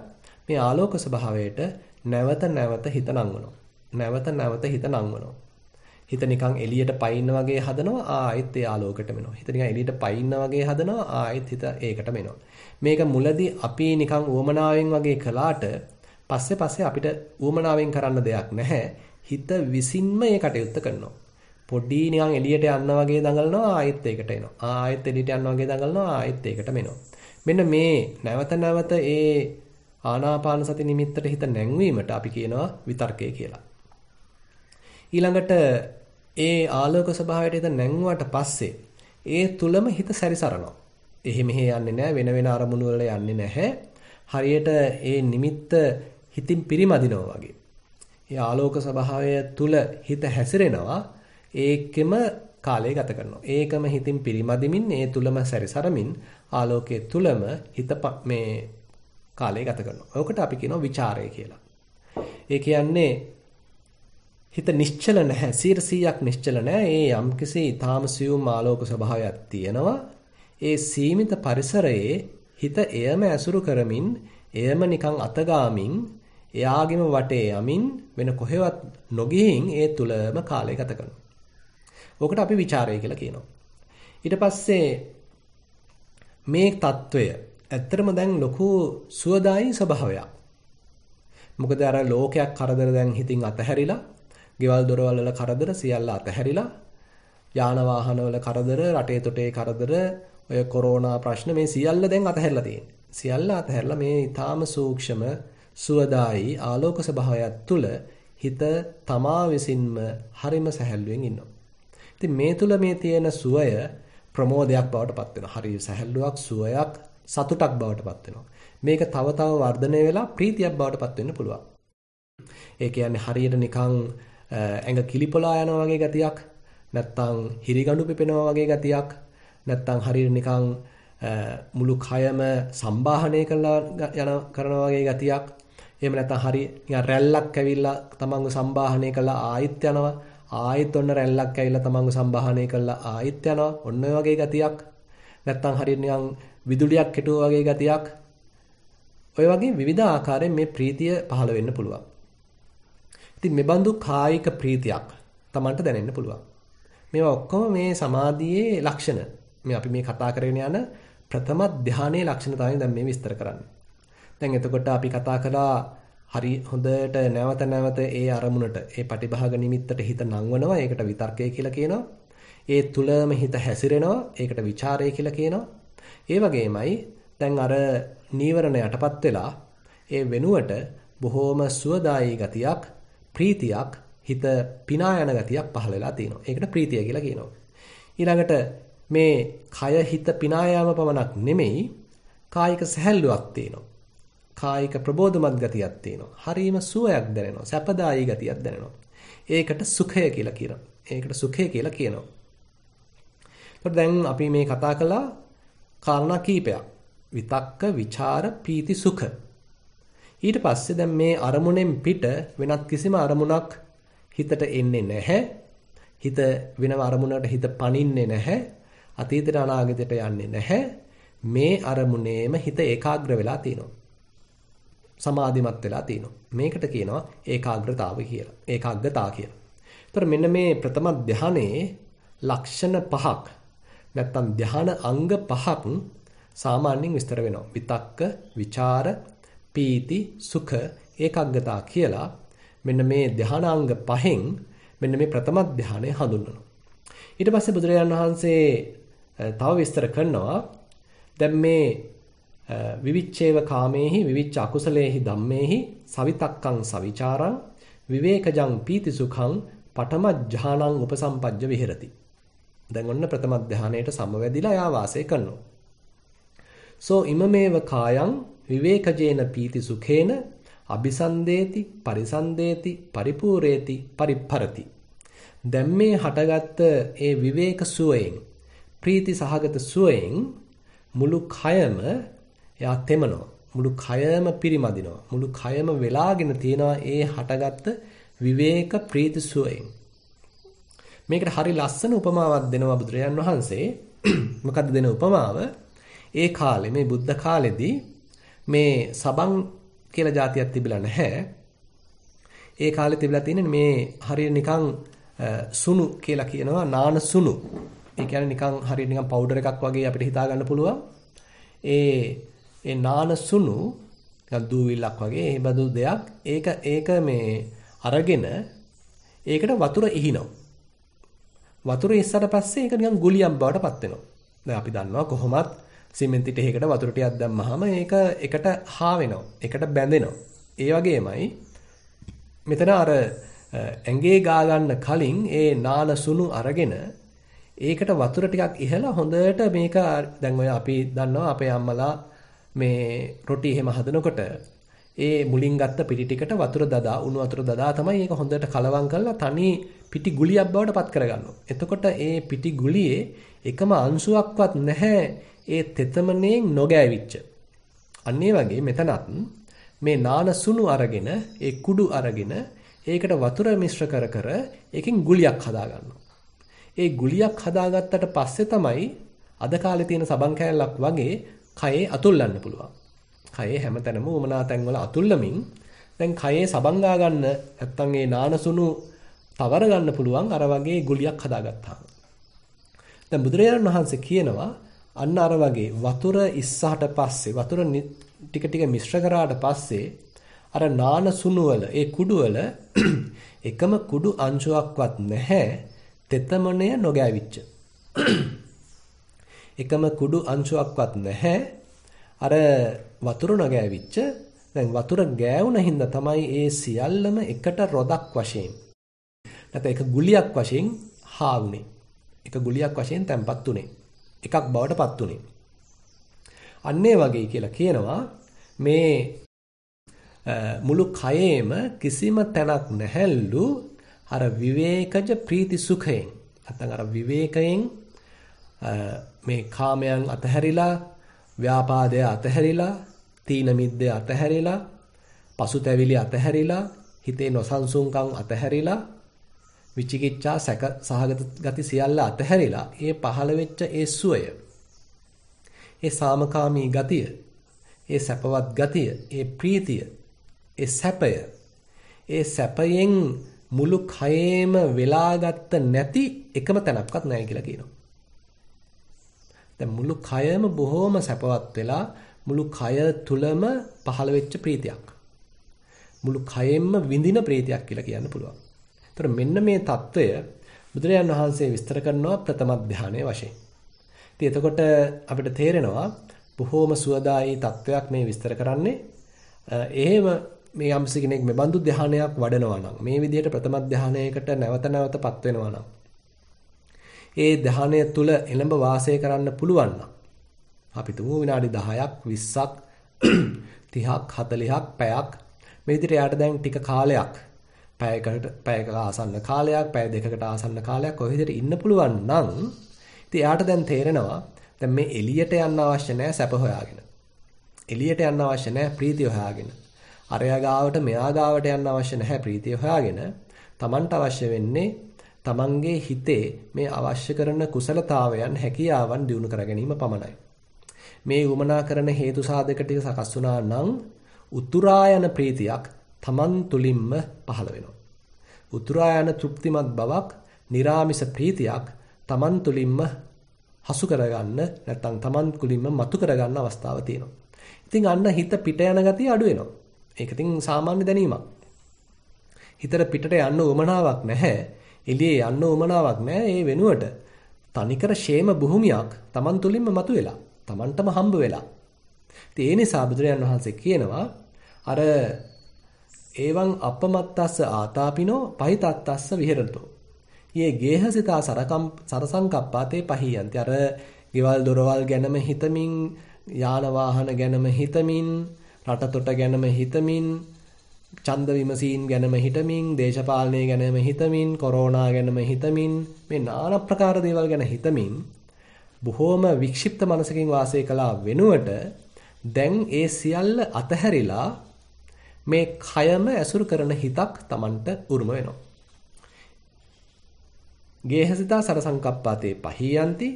මේ ආලෝක ස්වභාවයට නැවත නැවත හිත නංවනවා. නැවත නැවත හිත නංවනවා. හිත නිකන් එළියට පයින්න වගේ හදනවා ආයෙත් ඒ ආලෝකයට මෙනවා. හිත නිකන් එළියට පයින්න වගේ හදනවා ආයෙත් හිත ඒකට මෙනවා. මේක මුලදී අපි නිකන් උවමනාවෙන් වගේ කළාට පස්සේ අපිට උවමනාවෙන් කරන්න දෙයක් නැහැ. හිත විසින්ම ඒ කටයුත්ත කරනවා. පොඩි නිකන් එළියට යන්න වගේ දඟලනවා ආයෙත් ඒකට එනවා. ආයෙත් එළියට යන්න වගේ දඟලනවා ආයෙත් ඒකට මෙනවා. මෙන්න මේ නැවත නැවත ඒ ආනාපාන සති නිමිත්තට හිත නැංවීමට අපි කියනවා විතර්කය කියලා. ඊළඟට ඒ ආලෝක ස්වභාවයට හිත නැංගුවාට පස්සේ ඒ තුලම හිත සැරිසරනවා. එහෙ මෙහෙ යන්නේ නැහැ, වෙන වෙන අරමුණු වල යන්නේ නැහැ. හරියට ඒ නිමිත්ත හිතින් පිරිමදිනවා වගේ. ඒ ආලෝක ස්වභාවය තුල හිත හැසිරෙනවා. ඒකෙම කාලය ගත කරනවා. ඒකම හිතින් පිරිමදිමින් ඒ තුලම සැරිසරමින් ආලෝකයේ තුලම හිත මේ කාලය ගත කරනවා. ඔකට අපි කියනවා ਵਿਚාරය කියලා. ඒ කියන්නේ හිත නිශ්චල නැහැ 100%ක් නිශ්චල නැහැ. ඒ යම්කිසි ඊටාම සියුම් ආලෝක ස්වභාවයක් තියෙනවා. ඒ සීමිත පරිසරයේ හිත එයම ඇසුරු කරමින් එයම නිකන් අතගාමින් එයාගෙම වටේ යමින් වෙන කොහෙවත් නොගිහින් ඒ තුලම කාලය ගත කරනවා. ඔකට අපි ਵਿਚාරය කියලා කියනවා. ඊට පස්සේ මේ తত্ত্বය ඇත්තටම දැන් ලොකු සුවදායි ස්වභාවයක්. මොකද අර ලෝකයක් කරදර දැන් හිතින් අතහැරිලා ගෙවල් දොරවල් වල කරදර සියල්ල අතහැරිලා යාන වාහන වල කරදර රටේ තොටේ කරදර ඔය කොරෝනා ප්‍රශ්න මේ සියල්ල දැන් අතහැරලා තියෙන්නේ. සියල්ල අතහැරලා මේ ඊටාම සූක්ෂම සුවදායි ආලෝක ස්වභාවයක් තුල හිත තමා විසින්ම හරිම සැහැල්ලුවෙන් ඉන්නවා. ඉතින් මේ තුල මේ තියෙන සුවය ප්‍රමෝදයක් බවට පත් වෙනවා. හරි සැහැල්ලුවක් සුවයක් සතුටක් බවට පත් වෙනවා. මේක තව තව වර්ධනය වෙලා ප්‍රීතියක් බවට පත් වෙන්න පුළුවන්. ඒ කියන්නේ හරියට නිකන් ඇඟ කිලිපොලා යනවා වගේ ගතියක්, නැත්තම් හිරිගඬු පිපෙනවා වගේ ගතියක්, නැත්තම් හරියට නිකන් මුළු කයම සම්බාහනය කරනවා වගේ ගතියක්. එහෙම නැත්තම් හරි නිකන් රැල්ලක් ඇවිල්ලා තමන්ව සම්බාහනය කළා ආයෙත් යනවා. ආයෙත් ඔන්න රැල්ලක් ඇවිල්ලා තමන්ව සම්බාහනය කළා ආයෙත් යනවා. ඔන්න ඔය වගේ ගතියක්. නැත්තම් හරියට නිකන් විදුලියක් කෙටුවා වගේ ගතියක්. ඔය වගේ විවිධ ආකාරයෙන් මේ ප්‍රීතිය පහළ වෙන්න පුළුවන්. ඉතින් මේ බඳු කායික ප්‍රීතියක් Tamanට දැනෙන්න පුළුවන්. මේවා ඔක්කොම මේ සමාධියේ ලක්ෂණ. මේ අපි මේ කතා කරගෙන යන ප්‍රථම ධානයේ ලක්ෂණ තමයි දැන් මේ විස්තර කරන්නේ. දැන් එතකොට අපි කතා කළා හරි හොඳට නැවත නැවත ඒ අරමුණට ඒ පටිභාග නිමිත්තට හිත නංවනවා. ඒකට විතර්කය කියලා කියනවා. ඒ තුලම හිත හැසිරෙනවා. ඒකට ਵਿਚාරය කියලා කියනවා. ඒ වගේමයි දැන් අර නීවරණ යටපත් වෙලා ඒ වෙනුවට බොහෝම සුවදායී ගතියක් ප්‍රීතියක් හිත පිනා යන ගතියක් පහළ වෙලා තියෙනවා. ඒකට ප්‍රීතිය කියලා කියනවා. ඊළඟට මේ කය හිත පිනා යාම පමණක් නෙමෙයි කායික සැහැල්ලුවක් තියෙනවා. කායික ප්‍රබෝධමත් ගතියක් තියෙනවා. හරීම සුවයක් දැනෙනවා. සැපදායී ගතියක් දැනෙනවා. ඒකට සුඛය කියලා කියනවා. ඒකට සුඛය කියලා කියනවා. එතකොට දැන් අපි මේ කතා කළා කාරණා කීපයක්. විතක්ක, විචාර, පීති, සුඛ. ඊට පස්සේ දැන් මේ අරමුණෙන් පිට වෙනත් කිසිම අරමුණක් හිතට එන්නේ නැහැ. හිත වෙනම අරමුණකට හිත පනින්නේ නැහැ. අතීතයට අනාගතයට යන්නේ නැහැ. මේ අරමුණේම හිත ඒකාග්‍ර වෙලා තියෙනවා. සමාධිමත් වෙලා තියෙනවා. මේකට කියනවා ඒකාග්‍රතාවය කියලා. ඒකාග්‍රතාව කියලා. ඒතර මෙන්න මේ ප්‍රථම ධානයේ ලක්ෂණ පහක් නැත්තම් ධාන අංග පහක් සාමාන්‍යයෙන් විස්තර වෙනවා. විතක්ක, විචාර, පීති, සුඛ, ඒකාග්‍රතාව කියලා මෙන්න මේ ධානාංග පහෙන් මෙන්න මේ ප්‍රථම ධානය හඳුන්වනවා. ඊට පස්සේ බුදුරජාණන් වහන්සේ තව විස්තර කරනවා දැන් මේ විවිච්ඡේව කාමේහි විවිච්ඡ අකුසලේහි ධම්මේහි සවිතක්කං සවිචාරං විවේකජං පීති සුඛං පඨම ඥානං උපසම්පජ්ජ විහෙරති. දැන් ඔන්න ප්‍රථම ධානයට සමවැදිලා යා වාසය කරනවා. සෝ ඉමමේව කායං විවේකජේන පීති සුඛේන අபிසන්දේති පරිසන්දේති පරිපූරේති පරිප්පරති. දැන් මේ හටගත්ත ඒ විවේක සුවයෙන් ප්‍රීති සහගත සුවයෙන් මුළු කයම එයා තෙමනවා. මුළු කයම පිරිමදිනවා. මුළු කයම වෙලාගෙන තියෙනවා ඒ හටගත්ත විවේක ප්‍රීති සුවයෙන්. මේකට හරි ලස්සන උපමාවක් දෙනවා බුදුරජාන් වහන්සේ. මොකද්ද දෙන උපමාව? ඒ කාලේ මේ බුද්ධ කාලෙදී මේ සබන් කියලා જાතියක් තිබිලා නැහැ. ඒ කාලේ තිබිලා තියෙන්නේ මේ හරියට නිකන් සුණු කියලා කියනවා නාන සුණු. ඒ කියන්නේ නිකන් හරියට නිකන් පවුඩර් එකක් වගේ අපිට හිතා ගන්න පුළුවන්. ඒ නාන සුණු නිකන් දූවිල්ලක් වගේ ඒ බඳු දෙයක්. ඒක මේ අරගෙන ඒකට වතුර ඉහිනවා. වතුර ඉස්සර පස්සේ ඒක නිකන් ගුලියක් බවට පත් වෙනවා. දැන් අපි දන්නවා කොහොමත් සිමෙන්ති ටෙහකට වතුර ටිකක් දැම්මහම ඒක එකට හා වෙනවා. එකට බැඳෙනවා. ඒ වගේමයි මෙතන අර ඇඟේ ගා ගන්න කලින් ඒ නාන සුණු අරගෙන ඒකට වතුර ටිකක් ඉහලා හොඳට මේක දැන් ඔය අපි දන්නවා අපේ අම්මලා මේ රොටි එහෙම හදනකොට ඒ මුලින් ගත්ත පිටි ටිකට වතුර දදා උණු වතුර දදා තමයි ඒක හොඳට කලවම් කරලා තනි පිටි ගුලියක් බවට පත් කරගන්නවා. එතකොට ඒ පිටි ගුලියේ එකම අංශුවක්වත් නැහැ ඒ තෙතමනෙන් නොගෑවිච්ච. අන්න ඒ වගේ මෙතනත් මේ නාන සුණු අරගෙන ඒ කුඩු අරගෙන ඒකට වතුර මිශ්‍ර කර කර ඒකෙන් ගුලියක් හදා ගන්නවා. ඒ ගුලියක් හදාගත්තට පස්සේ තමයි අද කාලේ තියෙන සබන් කෑල්ලක් වගේ කයේ අතුල්ලන්න පුළුවන්. කයේ හැමතැනම උමනා තැන්වල අතුල්ලමින් දැන් කයේ සබන් ගා ගන්න නැත්තම් ඒ නානසුණු තවර ගන්න පුළුවන් අර වගේ ගුලියක් හදාගත්තාම. දැන් බුදුරජාණන් වහන්සේ කියනවා අන්න අර වගේ වතුර ඉස්සහට පස්සේ වතුර ටික ටික මිශ්‍ර කරාට පස්සේ අර නානසුණු වල ඒ කුඩු වල එකම කුඩු අංශුවක්වත් නැහැ තෙතමනය නොගෑවිච්ච. එකම කුඩු අංශුවක්වත් නැහැ අර වතුර නොගෑවිච්ච. දැන් වතුර ගෑවුන හින්දා තමයි ඒ සියල්ලම එකට රොදක් වශයෙන් නැත්නම් එක ගුලියක් වශයෙන් හාවුනේ. එක ගුලියක් වශයෙන් තැම්පත් උනේ. එකක් බවට පත් උනේ. අන්නේ වගේ කියලා කියනවා මේ මුළු කයේම කිසිම තැනක් නැහැලු අර විවේකජ ප්‍රීති සුඛයෙන්. නැත්නම් අර විවේකයෙන් මේ කාමයන් අතහැරිලා ව්‍යාපාදය අතහැරිලා තීන මිද්දය අතහැරිලා පසුතැවිලි අතහැරිලා හිතේ නොසන්සුන්කම් අතහැරිලා විචිකිච්ඡා සැක සහගත ගති සියල්ල අතහැරිලා ඒ පහළ වෙච්ච ඒ සුවය ඒ සාමකාමී ගතිය, ඒ සැපවත් ගතිය, ඒ ප්‍රීතිය, ඒ සැපය, ඒ සැපයෙන් මුළු කයෙම වෙලාගත්ත නැති එකම තැනක්වත් නැහැ කියලා කියනවා. දැන් මුළු කයම බොහොම සැපවත් වෙලා මුළු කය තුලම පහළ වෙච්ච ප්‍රීතියක්. මුළු කයෙන්ම විඳින ප්‍රීතියක් කියලා කියන්න පුළුවන්. ඒතර මෙන්න මේ తত্ত্বය බුදුරජාන් වහන්සේ විස්තර කරනවා ප්‍රථම ධානයේ වශයෙන්. ඉතින් එතකොට අපිට තේරෙනවා බොහොම සුවදායි తত্ত্বයක් මේ විස්තර කරන්නේ. එහෙම මේ යම්ස කෙනෙක් මේ බඳු ධානයක් වඩනවා නම් මේ විදිහට ප්‍රථම ධානයකට නැවත නැවතපත් වෙනවා නම් ඒ ධානය තුල එළඹ වාසය කරන්න පුළුවන් නම් අපි තුමු විනාඩි 10ක් 20ක් 30ක් 40ක් පැයක් මේ විදිහට යාට දැන් ටික කාලයක් පැයක ආසන්න කාලයක් පැය දෙකකට ආසන්න කාලයක් ඔය විදිහට ඉන්න පුළුවන් නම් ඉතින් යාට දැන් තේරෙනවා දැන් මේ එළියට යන්න අවශ්‍ය නැහැ සැප හොයාගෙන. එළියට යන්න අවශ්‍ය නැහැ ප්‍රීතිය හොයාගෙන. අරයා ගාවට මෙයා ගාවට යන්න අවශ්‍ය නැහැ ප්‍රීතිය හොයාගෙන. Tamanට අවශ්‍ය වෙන්නේ Tamanගේ හිතේ මේ අවශ්‍ය කරන කුසලතාවයන් හැකියාවන් දියුණු කර ගැනීම පමණයි. මේ වමනා කරන හේතු සාධක ටික සකස් වුණා නම් උතුරා යන ප්‍රීතියක් Taman තුලින්ම පහළ වෙනවා. උතුරා යන තෘප්තිමත් බවක්, निराமிස ප්‍රීතියක් Taman තුලින්ම හසු කරගන්න නැත්නම් Taman තුලින්ම මතු කරගන්න අවස්ථාව තියෙනවා. ඉතින් අන්න හිත පිට යන ගතිය අඩු වෙනවා. ඒක ඉතින් සාමාන්‍ය දැනීමක්. හිතට පිටට යන්න උවමනාවක් නැහැ. එළියේ යන්න උවමනාවක් නැහැ. ඒ වෙනුවට තනිකර ෂේම භූමියක් Taman තුලින්ම මතුවෙලා. Tamanටම හම්බ වෙලා. ඉතින් ඒ නිසා බුදුරජාණන් වහන්සේ කියනවා අර එවං අපමත්තස්ස ආතාපිනෝ පහිතත්තස්ස විහෙරතෝ. යේ ගේහසිතා සරසංකප්පාතේ පහියන්ති. අර ගෙවල් දොරවල් ගැනම හිතමින්, යාන වාහන ගැනම හිතමින්, රටතොට ගැනම හිතමින්, ඡන්ද විමසීම් ගැනම හිතමින්, දේශපාලනය ගැනම හිතමින්, කොරෝනා ගැනම හිතමින්, මේ নানা ප්‍රකාර දේවල් ගැන හිතමින් බොහෝම වික්ෂිප්ත මනසකින් වාසය කළා වෙනුවට දැන් ඒ සියල්ල අතහැරිලා මේ කයම ඇසුරු කරන හිතක් Tamanට උරුම වෙනවා. ගේහසිතා සරසංකප්පාතේ පහියන්ති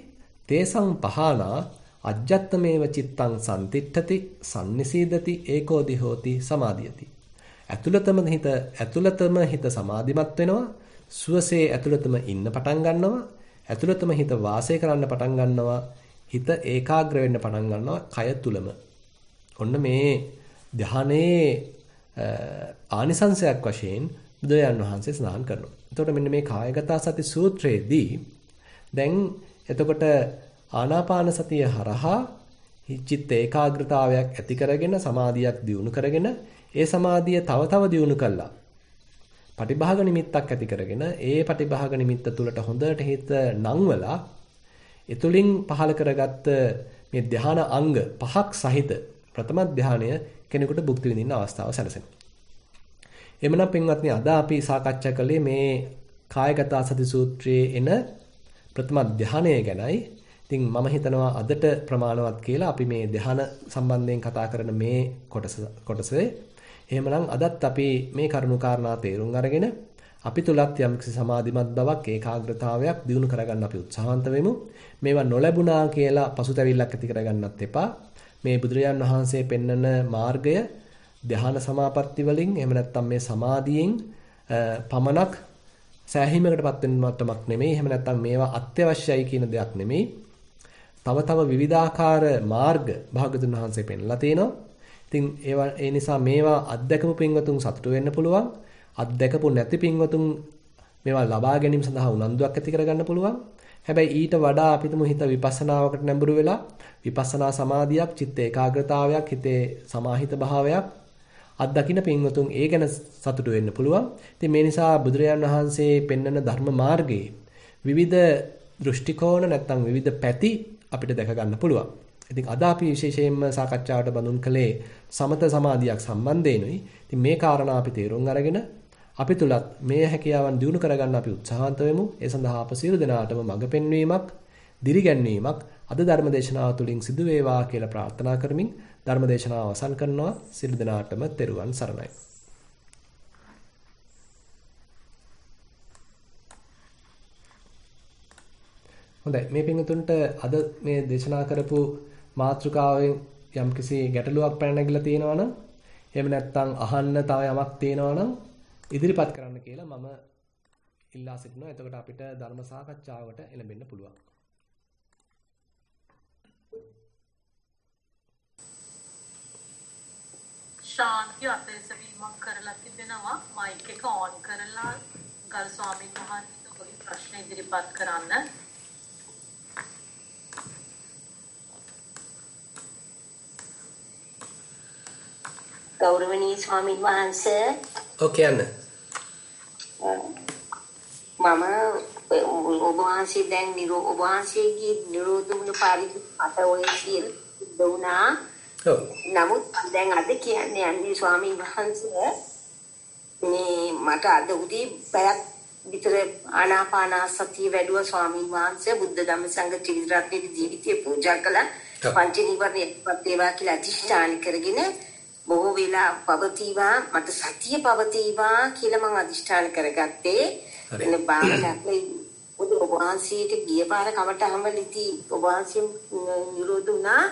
තේසං පහනා අජ්ජත්තමේව චිත්තං සම්තිට්ඨති සම්නිසීදති ඒකෝදි හෝති සමාධියති. ඇතුළතම හිත සමාධිමත් වෙනවා. සුවසේ ඇතුළතම ඉන්න පටන් ගන්නවා. ඇතුළතම හිත වාසය කරන්න පටන් ගන්නවා. හිත ඒකාග්‍ර වෙන්න පටන් ගන්නවා කය තුලම. ඔන්න මේ ධානයේ ආනිසංසයක් වශයෙන් බුදුරජාන් වහන්සේ සඳහන් කරනවා. එතකොට මෙන්න මේ කායගත සති සූත්‍රයේදී දැන් එතකොට ආනාපාන සතිය හරහා චිත්ත ඒකාග්‍රතාවයක් ඇති කරගෙන සමාධියක් දියුණු කරගෙන ඒ සමාධිය තව තව දියුණු කළා. පටිභාග නිමිත්තක් ඇති කරගෙන ඒ පටිභාග නිමිත්ත තුලට හොඳට හිත නංවලා එතුලින් පහල කරගත්ත මේ ධාන අංග පහක් සහිත ප්‍රථම ධානය කෙනෙකුට භුක්ති විඳින්න අවස්ථාව සැලසෙනවා. එමනම් පින්වත්නි අද අපි සාකච්ඡා කළේ මේ කායගත සති සූත්‍රයේ එන ප්‍රථම ධානය ගැනයි. ඉතින් මම හිතනවා අදට ප්‍රමාණවත් කියලා අපි මේ ධාන සම්බන්ධයෙන් කතා කරන මේ කොටසේ එහෙමනම් අදත් අපි මේ කරුණු කාරණා තේරුම් අරගෙන අපි තුලත් යම්කිසි සමාධිමත් බවක් ඒකාග්‍රතාවයක් දිනු කරගන්න අපි උත්සාහන්ත වෙමු. මේවා නොලැබුණා කියලා පසුතැවිල්ලක් ඇති කරගන්නත් එපා. මේ බුදුරජාන් වහන්සේ පෙන්වන මාර්ගය ධ්‍යාන සමාපatti වලින් එහෙම නැත්නම් මේ සමාධියෙන් පමණක් සෑහීමකටපත් වෙන මට්ටමක් නෙමෙයි. එහෙම නැත්නම් මේවා අත්‍යවශ්‍යයි කියන දෙයක් නෙමෙයි. තව තව විවිධාකාර මාර්ග භාගතුන් වහන්සේ පෙන්ලා තිනවා. ඉතින් ඒ නිසා මේවා අත්දැකපු පින්වතුන් සතුටු වෙන්න පුළුවන්. අත්දැකපු නැති පින්වතුන් මේවා ලබා ගැනීම සඳහා උනන්දුවක් ඇති කරගන්න පුළුවන්. හැබැයි ඊට වඩා අපිටම හිත විපස්සනාවකට නැඹුරු වෙලා විපස්සනා සමාධියක්, චිත්ත ඒකාග්‍රතාවයක්, හිතේ සමාහිත භාවයක් අත්දකින්න පින්වතුන් ඒ ගැන සතුටු වෙන්න පුළුවන්. ඉතින් මේ නිසා බුදුරජාන් වහන්සේ පෙන්වන ධර්ම මාර්ගයේ විවිධ දෘෂ්ටි කෝණ නැත්නම් විවිධ පැති අපිට දැක ගන්න පුළුවන්. ඉතින් අද අපි විශේෂයෙන්ම සාකච්ඡාවට බඳුන් කළේ සමත සමාධියක් සම්බන්ධයෙන්ුයි. ඉතින් මේ කාරණා අපි තේරුම් අරගෙන අපි තුලත් මේ හැකියාවන් දිනු කරගන්න අපි උත්සාහන්ත වෙමු. ඒ සඳහා අප සියලු දෙනාටම මඟ පෙන්වීමක්, දිරිගැන්වීමක් අද ධර්මදේශනාව තුළින් සිදු වේවා කියලා ප්‍රාර්ථනා කරමින් ධර්මදේශනාව අවසන් කරනවා. සියලු දෙනාටම තෙරුවන් සරණයි. හොඳයි මේ පින්තුන්ට අද මේ දේශනා කරපු මාතෘකාවෙන් යම්කිසි ගැටලුවක් පැන නැගිලා තියෙනවා නම් එහෙම නැත්නම් අහන්න තව යමක් තියෙනවා නම් ඉදිරිපත් කරන්න කියලා මම ඉල්ලා සිටිනවා. එතකොට අපිට ධර්ම සාකච්ඡාවකට එළඹෙන්න පුළුවන්. ශාන්ති අතේසවීමක් කරලා තිබෙනවා. මයික් එක ඔන් කරලා ගල් ස්වාමීන් වහන්සේට ඔයගේ ප්‍රශ්න ඉදිරිපත් කරන්න. ගෞරවනීය ස්වාමීන් වහන්සේ ඔකේ යන්න. මම ඔබ වහන්සේ දැන් ඔබ වහන්සේගේ නිරෝධමුණ පරිදි අත ඔය සියලු දුණා. නමුත් දැන් අද කියන්නේ යන්නේ ස්වාමීන් වහන්සේ මේ මට අද උදේ පැයක් විතර ආනාපානසතිය වැඩුවා ස්වාමීන් වහන්සේ. බුද්ධ ධම්ම සංඝ ත්‍රිවිධ ජීවිතේ පූජා කළා. පංච නිවර්ණයපත් වේවා කියලා අධිෂ්ඨාන කරගෙන බොහෝ වෙලා පවතිවා මට සතිය පවතිවා කියලා මම අධිෂ්ඨාන කරගත්තේ. එන්න බාහනක්ලේ ඔබ වහන්සේට ගිය පාර කවටහමලිති ඔබ වහන්සේ නිරෝධ වුණා.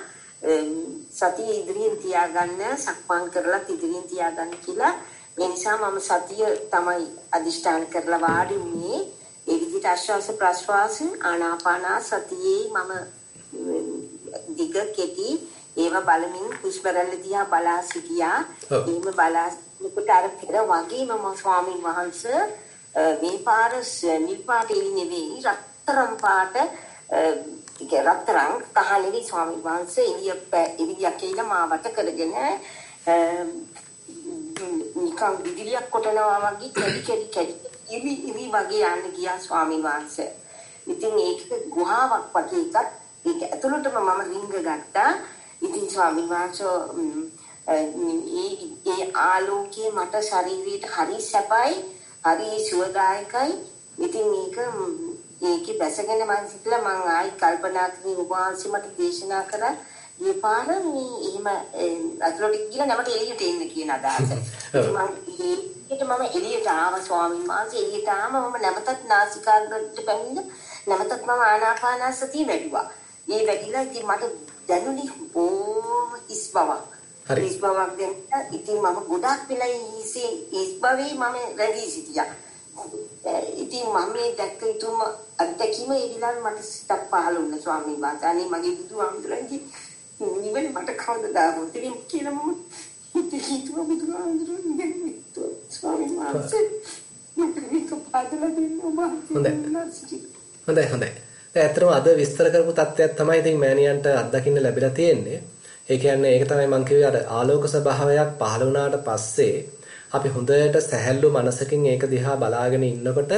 සතිය ඉදිරියෙන් තියාගන්න සක්මන් කරලා ඉදිරියෙන් තියාගන්න කියලා. ඒ නිසා මම සතිය තමයි අධිෂ්ඨාන කරලා වාඩි වුණේ. ඒ විදිහට ආශ්වාස ප්‍රශ්වාස ආනාපාන සතියේ මම දිග කෙටි ඒව බලමින් හුස්ම රැල්ල දිහා බලා සිටියා. එහෙම බලානකොට අර පෙර වගේම මම ස්වාමීන් වහන්සේ මේ පාර නිල් පාටේ නෙවෙයි රත්තරන් පාට රත්තරන් කහලේ ස්වාමීන් වහන්සේ එළියක් කියලා මාවට කරගෙන නිකන් විදිලියක් කොටනවා වගේ කැඩි ඉවි වගේ යන්න ගියා ස්වාමීන් වහන්සේ. ඉතින් ඒක ගුහාවක් වගේ එකක්. ඒක ඇතුළටම මම රිංග ගත්තා. ඉතින් ස්වාමීන් වහන්සේ ඒ ආලෝකයේ මට ශරීරයට හරි සැපයි, හරි සුවදායකයි. ඉතින් ඒකේ බැසගෙන මම සිටලා මම ආයි කල්පනා කරේ ඔබ වහන්සේ මට දේශනා කරා මේ පාර මේ එහෙම අතුලට ගිහලා නැමට එළියට එන්න කියන අදහස. මම එළියට ආව ස්වාමීන් වහන්සේ. එළියට ආවම මම නැවතත් නාසිකාග්‍රයට පැමිණ නැවතත් මම ආනාපානසතිය වැඩුවා. මේ වැඩිලා ඉතින් මට දැනුනි ඕම ඉස් බවක්. හරි ඉස් බවක් දැන් ඉතින් මම ගොඩක් වෙලා ඉස් බවේ මම රැඳී සිටියා. ඉතින් මම මේ දැක්ක ඊතුම අත්දැකීම ඒ විලාම මට සිතක් පහළ වුණා ස්වාමීන් වහන්සේ. අනේ මගේ බුදුහාමුදුරන්ගේ නිවන මට කවුද දාගෝ ඉතින් කියලා මම හිතුවා බුදුහාමුදුරන්ගේ ස්වාමීන් වහන්සේ මට මේක පාදලා දෙන්න ඔබ හොඳයි. ඇත්තටම අද විස්තර කරපු තත්ත්වයක් තමයි ඉතින් මෑණියන්ට අත්දකින්න ලැබිලා තියෙන්නේ. ඒ කියන්නේ ඒක තමයි මම කිව්වේ අර ආලෝක ස්වභාවයක් පහළ වුණාට පස්සේ අපි හොඳට සැහැල්ලු මනසකින් ඒක දිහා බලාගෙන ඉන්නකොට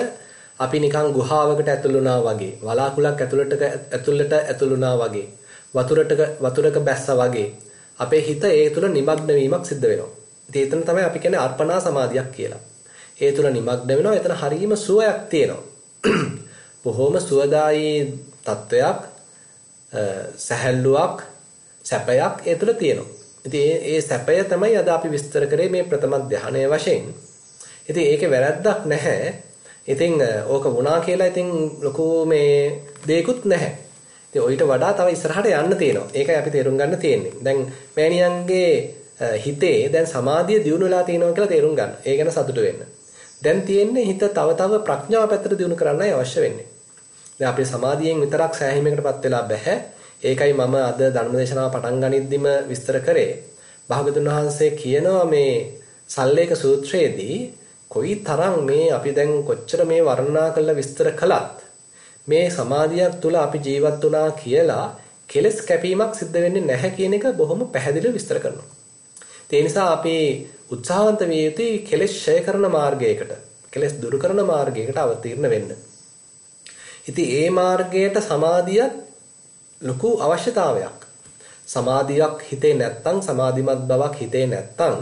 අපි නිකන් ගුහාවකට ඇතුල් වුණා වගේ, වලාකුළක් ඇතුළට ඇතුල් වුණා වගේ, වතුරක බැස්සා වගේ අපේ හිත ඒ තුල නිමග්න වීමක් සිද්ධ වෙනවා. ඉතින් එතන තමයි අපි කියන්නේ අර්පණා සමාධියක් කියලා. ඒ තුල නිමග්න වෙනවා. එතන හරීම සුවයක් තියෙනවා. බොහොම සුවදායී තත්වයක්, සැහැල්ලුවක්, සැපයක් ඒ තුල තියෙනවා. ඉතින් ඒ සැපය තමයි අද අපි විස්තර කරේ මේ ප්‍රථම ධානයේ වශයෙන්. ඉතින් ඒකේ වැරද්දක් නැහැ. ඉතින් ඕක වුණා කියලා ඉතින් ලොකු මේ දෙයක්වත් නැහැ. ඉතින් ඔయిత වඩා තව ඉස්සරහට යන්න තියෙනවා. ඒකයි අපි තේරුම් ගන්න තියෙන්නේ. දැන් මෑණියන්ගේ හිතේ දැන් සමාධිය දියුණු වෙලා තියෙනවා කියලා තේරුම් ගන්න. ඒ ගැන සතුටු වෙන්න. දැන් තියෙන්නේ හිත තව ප්‍රඥාව පැත්තට දියුණු කරන්නයි අවශ්‍ය වෙන්නේ. දැන් අපේ සමාධියෙන් විතරක් සෑහීමකටපත් වෙලා බෑ. ඒකයි මම අද ධර්මදේශනාව පටන් ගනිද්දිම විස්තර කරේ. භාගතුන් වහන්සේ කියනවා මේ සල්ලේක සූත්‍රයේදී කොයි තරම් මේ අපි දැන් කොච්චර මේ වර්ණනා කරලා විස්තර කළත් මේ සමාධියක් තුල අපි ජීවත් වුණා කියලා කෙලස් කැපීමක් සිද්ධ වෙන්නේ නැහැ කියන එක බොහොම පැහැදිලිව විස්තර කරනවා. ඒ නිසා අපි උත්සාහවන්ත විය යුතුයි කෙලස් ඡය කරන මාර්ගයකට, කෙලස් දුරු කරන මාර්ගයකට අවතීර්ණ වෙන්න. ඉතින් ඒ මාර්ගයට සමාධියක් ලොකු අවශ්‍යතාවයක්. සමාධියක් හිතේ නැත්තම්, සමාධිමත් බවක් හිතේ නැත්තම්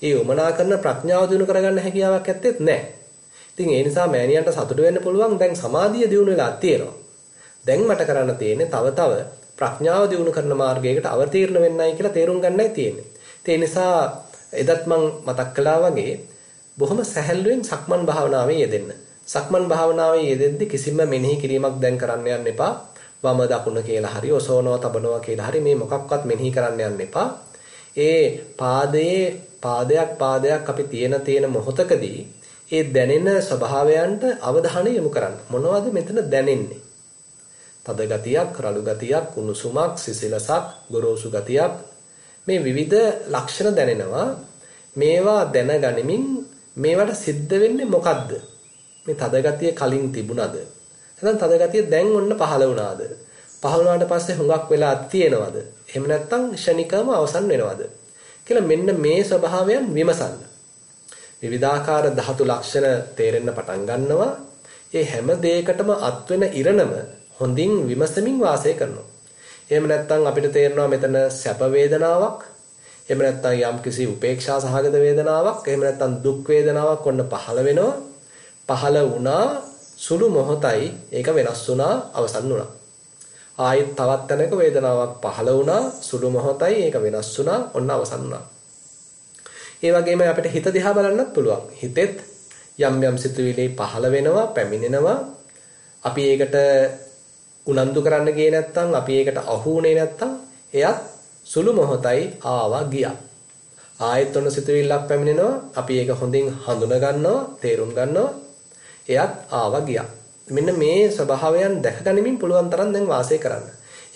ඒ උමනා කරන ප්‍රඥාව දිනු කරගන්න හැකියාවක් ඇත්තෙත් නැහැ. ඉතින් ඒ නිසා මෑණියන්ට සතුටු වෙන්න පුළුවන් දැන් සමාධිය දිනු වෙලා තියෙනවා. දැන් මට කරන්න තියෙන්නේ තව ප්‍රඥාව දිනු කරන මාර්ගයකට අවතීර්ණ වෙන්නයි කියලා තේරුම් ගන්නයි තියෙන්නේ. ඒ නිසා එදත් මම මතක් කළා වගේ බොහොම සැහැල්ලුවෙන් සක්මන් භාවනාවේ යෙදෙන්න. සක්මන් භාවනාවේ යෙදෙද්දි කිසිම මෙනෙහි කිරීමක් දැන් කරන්න යන්න එපා. වම දකුණ කියලා හරි ඔසවනවා තබනවා කියලා හරි මේ මොකක්වත් මෙනෙහි කරන්න යන්න එපා. ඒ පාදයක් අපි තියෙන මොහොතකදී ඒ දැනෙන ස්වභාවයන්ට අවධානය යොමු කරන්න. මොනවද මෙතන දැනෙන්නේ? තද ගතියක්, රළු ගතියක්, කුණුසුමක්, සිසිලසක්, ගොරෝසු ගතියක් මේ විවිධ ලක්ෂණ දැනෙනවා. මේවා දැනගනිමින් මේවට සිද්ධ වෙන්නේ මොකද්ද? මේ තද ගතිය කලින් තිබුණාද? නැත්නම් තද ගතිය දැන් ඔන්න පහළ වුණාද? පහළ වුණාට පස්සේ හුඟක් වෙලා තියෙනවද? එහෙම නැත්නම් ෂණිකවම අවසන් වෙනවද? කියලා මෙන්න මේ ස්වභාවයන් විමසන්න. විවිධාකාර ධාතු ලක්ෂණ තේරෙන්න පටන් ගන්නවා. ඒ හැම දෙයකටම අත් වෙන ඉරණම හොඳින් විමසමින් වාසය කරනවා. එහෙම නැත්නම් අපිට තේරෙනවා මෙතන සැප වේදනාවක්, එහෙම නැත්නම් යම්කිසි උපේක්ෂා සහගත වේදනාවක්, එහෙම නැත්නම් දුක් වේදනාවක් ඔන්න පහළ වෙනවා. පහළ වුණා සුළු මොහොතයි ඒක වෙනස් වුණා අවසන් වුණා. ආයෙත් තවත් තැනක වේදනාවක් පහළ වුණා සුළු මොහොතයි ඒක වෙනස් වුණා ඔන්න අවසන් වුණා. ඒ වගේම අපිට හිත දිහා බලන්නත් පුළුවන්. හිතෙත් යම් සිතුවිලි පහළ වෙනවා, පැමිණෙනවා. අපි ඒකට උනන්දු කරන්න ගියේ නැත්නම්, අපි ඒකට අහු වුණේ නැත්නම්, එයත් සුළු මොහොතයි ආවා ගියා. ආයෙත් ඔන්න සිතුවිල්ලක් පැමිණෙනවා. අපි ඒක හොඳින් හඳුන ගන්නවා, තේරුම් ගන්නවා. එයත් ආවා ගියා. මෙන්න මේ ස්වභාවයන් දැක ගනිමින් පුළුවන් තරම් දැන් වාසය කරන්න.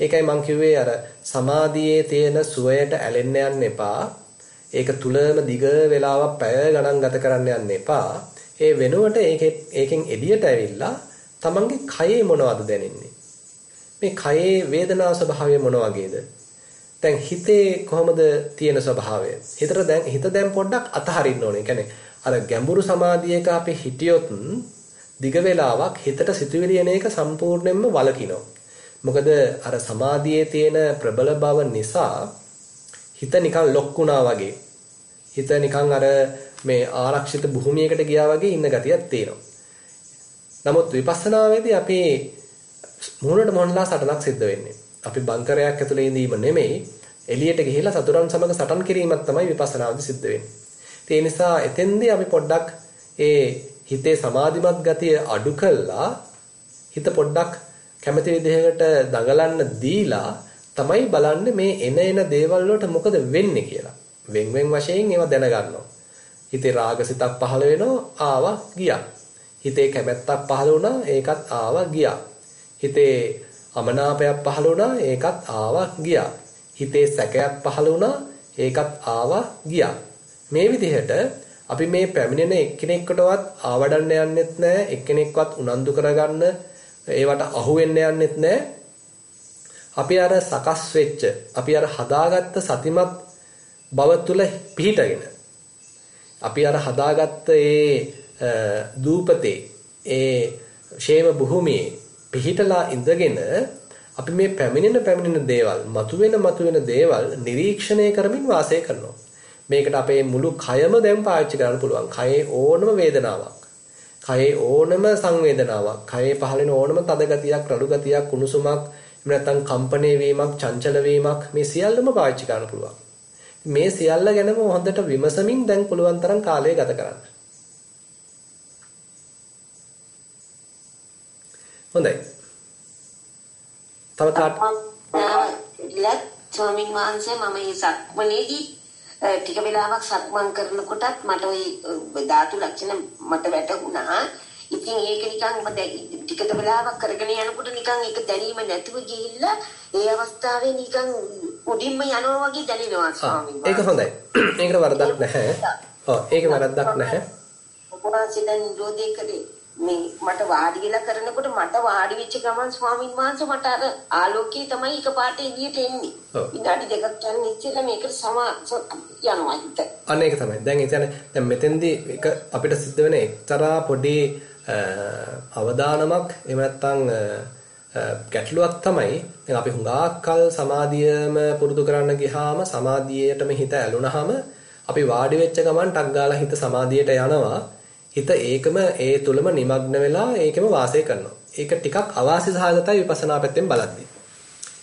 ඒකයි මම කිව්වේ අර සමාධියේ තියෙන සුවයට ඇලෙන්න යන්න එපා. ඒක තුලම දිග වේලාවක් පැය ගණන් ගත කරන්න යන්න එපා. ඒ වෙනුවට ඒකෙන් එළියට ඇවිල්ලා තමන්ගේ කයේ මොනවද දැනෙන්නේ? මේ කයේ වේදනා ස්වභාවය මොන වගේද? දැන් හිතේ කොහොමද තියෙන ස්වභාවය? හිත දැන් පොඩ්ඩක් අතහරින්න ඕනේ. ඒ කියන්නේ අර ගැඹුරු සමාධියක අපි හිටියොත් දිග වේලාවක් හිතට සිතුවිලි එන එක සම්පූර්ණයෙන්ම වළකිනවා. මොකද අර සමාධියේ තියෙන ප්‍රබල බව නිසා හිත නිකන් ලොක් වුණා වගේ. හිත නිකන් අර මේ ආරක්ෂිත භූමියකට ගියා වගේ ඉන්න ගතියක් තියෙනවා. නමුත් විපස්සනාවේදී අපි මුහුණට මොහොන්ලා සටනක් සිද්ධ වෙන්නේ. අපි බංකරයක් ඇතුලේ ඉඳීම නෙමෙයි එළියට ගිහිලා සතුරන් සමග සටන් කිරීමක් තමයි විපස්සනාවේදී සිද්ධ වෙන්නේ. ඒ නිසා එතෙන්දී අපි පොඩ්ඩක් ඒ හිතේ සමාධිමත් ගතිය අඩු කළා හිත පොඩ්ඩක් කැමති විදිහකට දඟලන්න දීලා තමයි බලන්නේ මේ එන දේවල් වලට මොකද වෙන්නේ කියලා. වෙන් වශයෙන් ඒවා දැනගන්නවා. හිතේ රාගසිතක් පහළ වෙනවා ආවා ගියා. හිතේ කැමැත්තක් පහළ වුණා ඒකත් ආවා ගියා. හිතේ අමනාපයක් පහළ වුණා ඒකත් ආවා ගියා. හිතේ සැකයක් පහළ වුණා ඒකත් ආවා ගියා. මේ විදිහට අපි මේ පැමිණෙන එක්කෙනෙක්කටවත් ආවඩන්න යන්නෙත් නැහැ. එක්කෙනෙක්වත් උනන්දු කරගන්න ඒවට අහු වෙන්න යන්නෙත් නැහැ. අපි අර සකස් වෙච්ච, අපි අර හදාගත්ත සතිමත් බව තුල පිහිටගෙන අපි අර හදාගත්ත ඒ දූපතේ ඒ ෂේම භූමියේ පිහිටලා ඉඳගෙන අපි මේ පැමිණෙන දේවල්, මතුවෙන දේවල් නිරීක්ෂණය කරමින් වාසය කරනවා. මේකට අපේ මුළු කයම දැන් පාවිච්චි කරන්න පුළුවන්. කයේ ඕනම වේදනාවක්, කයේ ඕනම සංවේදනාවක්, කයේ පහළෙන ඕනම තද ගතියක්, රළු ගතියක්, කුණුසුමක්, එහෙම නැත්නම් කම්පණය වීමක්, චංචල වීමක් මේ සියල්ලම පාවිච්චි කරන්න පුළුවන්. මේ සියල්ල ගැනම හොඳට විමසමින් දැන් පුළුවන් තරම් කාලය ගත කරන්න. හොඳයි. තව ස්වාමීන් වහන්සේ මම මේ සක්මනේදී ටික වෙලාවක් සක්මන් කරනකොටත් මට ওই ධාතු ලක්ෂණ මට වැටුණා. ඉතින් ඒක නිකන් මම ටික වෙලාවක් කරගෙන යනකොට නිකන් ඒක දැනීම නැතුව ගිහිල්ලා ඒ අවස්ථාවේ නිකන් උඩින්ම යනවා වගේ දැනෙනවා ස්වාමීන් වහන්සේ. ඒක හොඳයි. ඒකට වරදක් නැහැ. ඔව් ඒක වරදක් නැහැ. ඔබ වහන්සේ දැන් නිරෝධය කරේ මේ මට වාඩි වෙලා කරනකොට මට වාඩි වෙච්ච ගමන් ස්වාමීන් වහන්සේ මට අර ආලෝකයේ තමයි එකපාරට එළියට එන්නේ. විනාඩි දෙකක් යන ඉස්සෙල්ලා මේකට යනවා හිත. අන්න ඒක තමයි. දැන් ඒ කියන්නේ දැන් මෙතෙන්දී එක අපිට සිද්ධ වෙන එක්තරා පොඩි අවදානමක් එහෙම නැත්නම් ගැටලුවක් තමයි දැන් අපි හුඟක් කල් සමාධියම පුරුදු කරන්න ගියාම සමාධියටම හිත ඇලුනහම අපි වාඩි වෙච්ච ගමන් ටක් ගාලා හිත සමාධියට යනවා. හිත ඒකම ඒ තුලම නිමග්න වෙලා ඒකෙම වාසය කරනවා. ඒක ටිකක් අවාසි සහගතයි විපස්සනා පැත්තෙන් බලද්දී.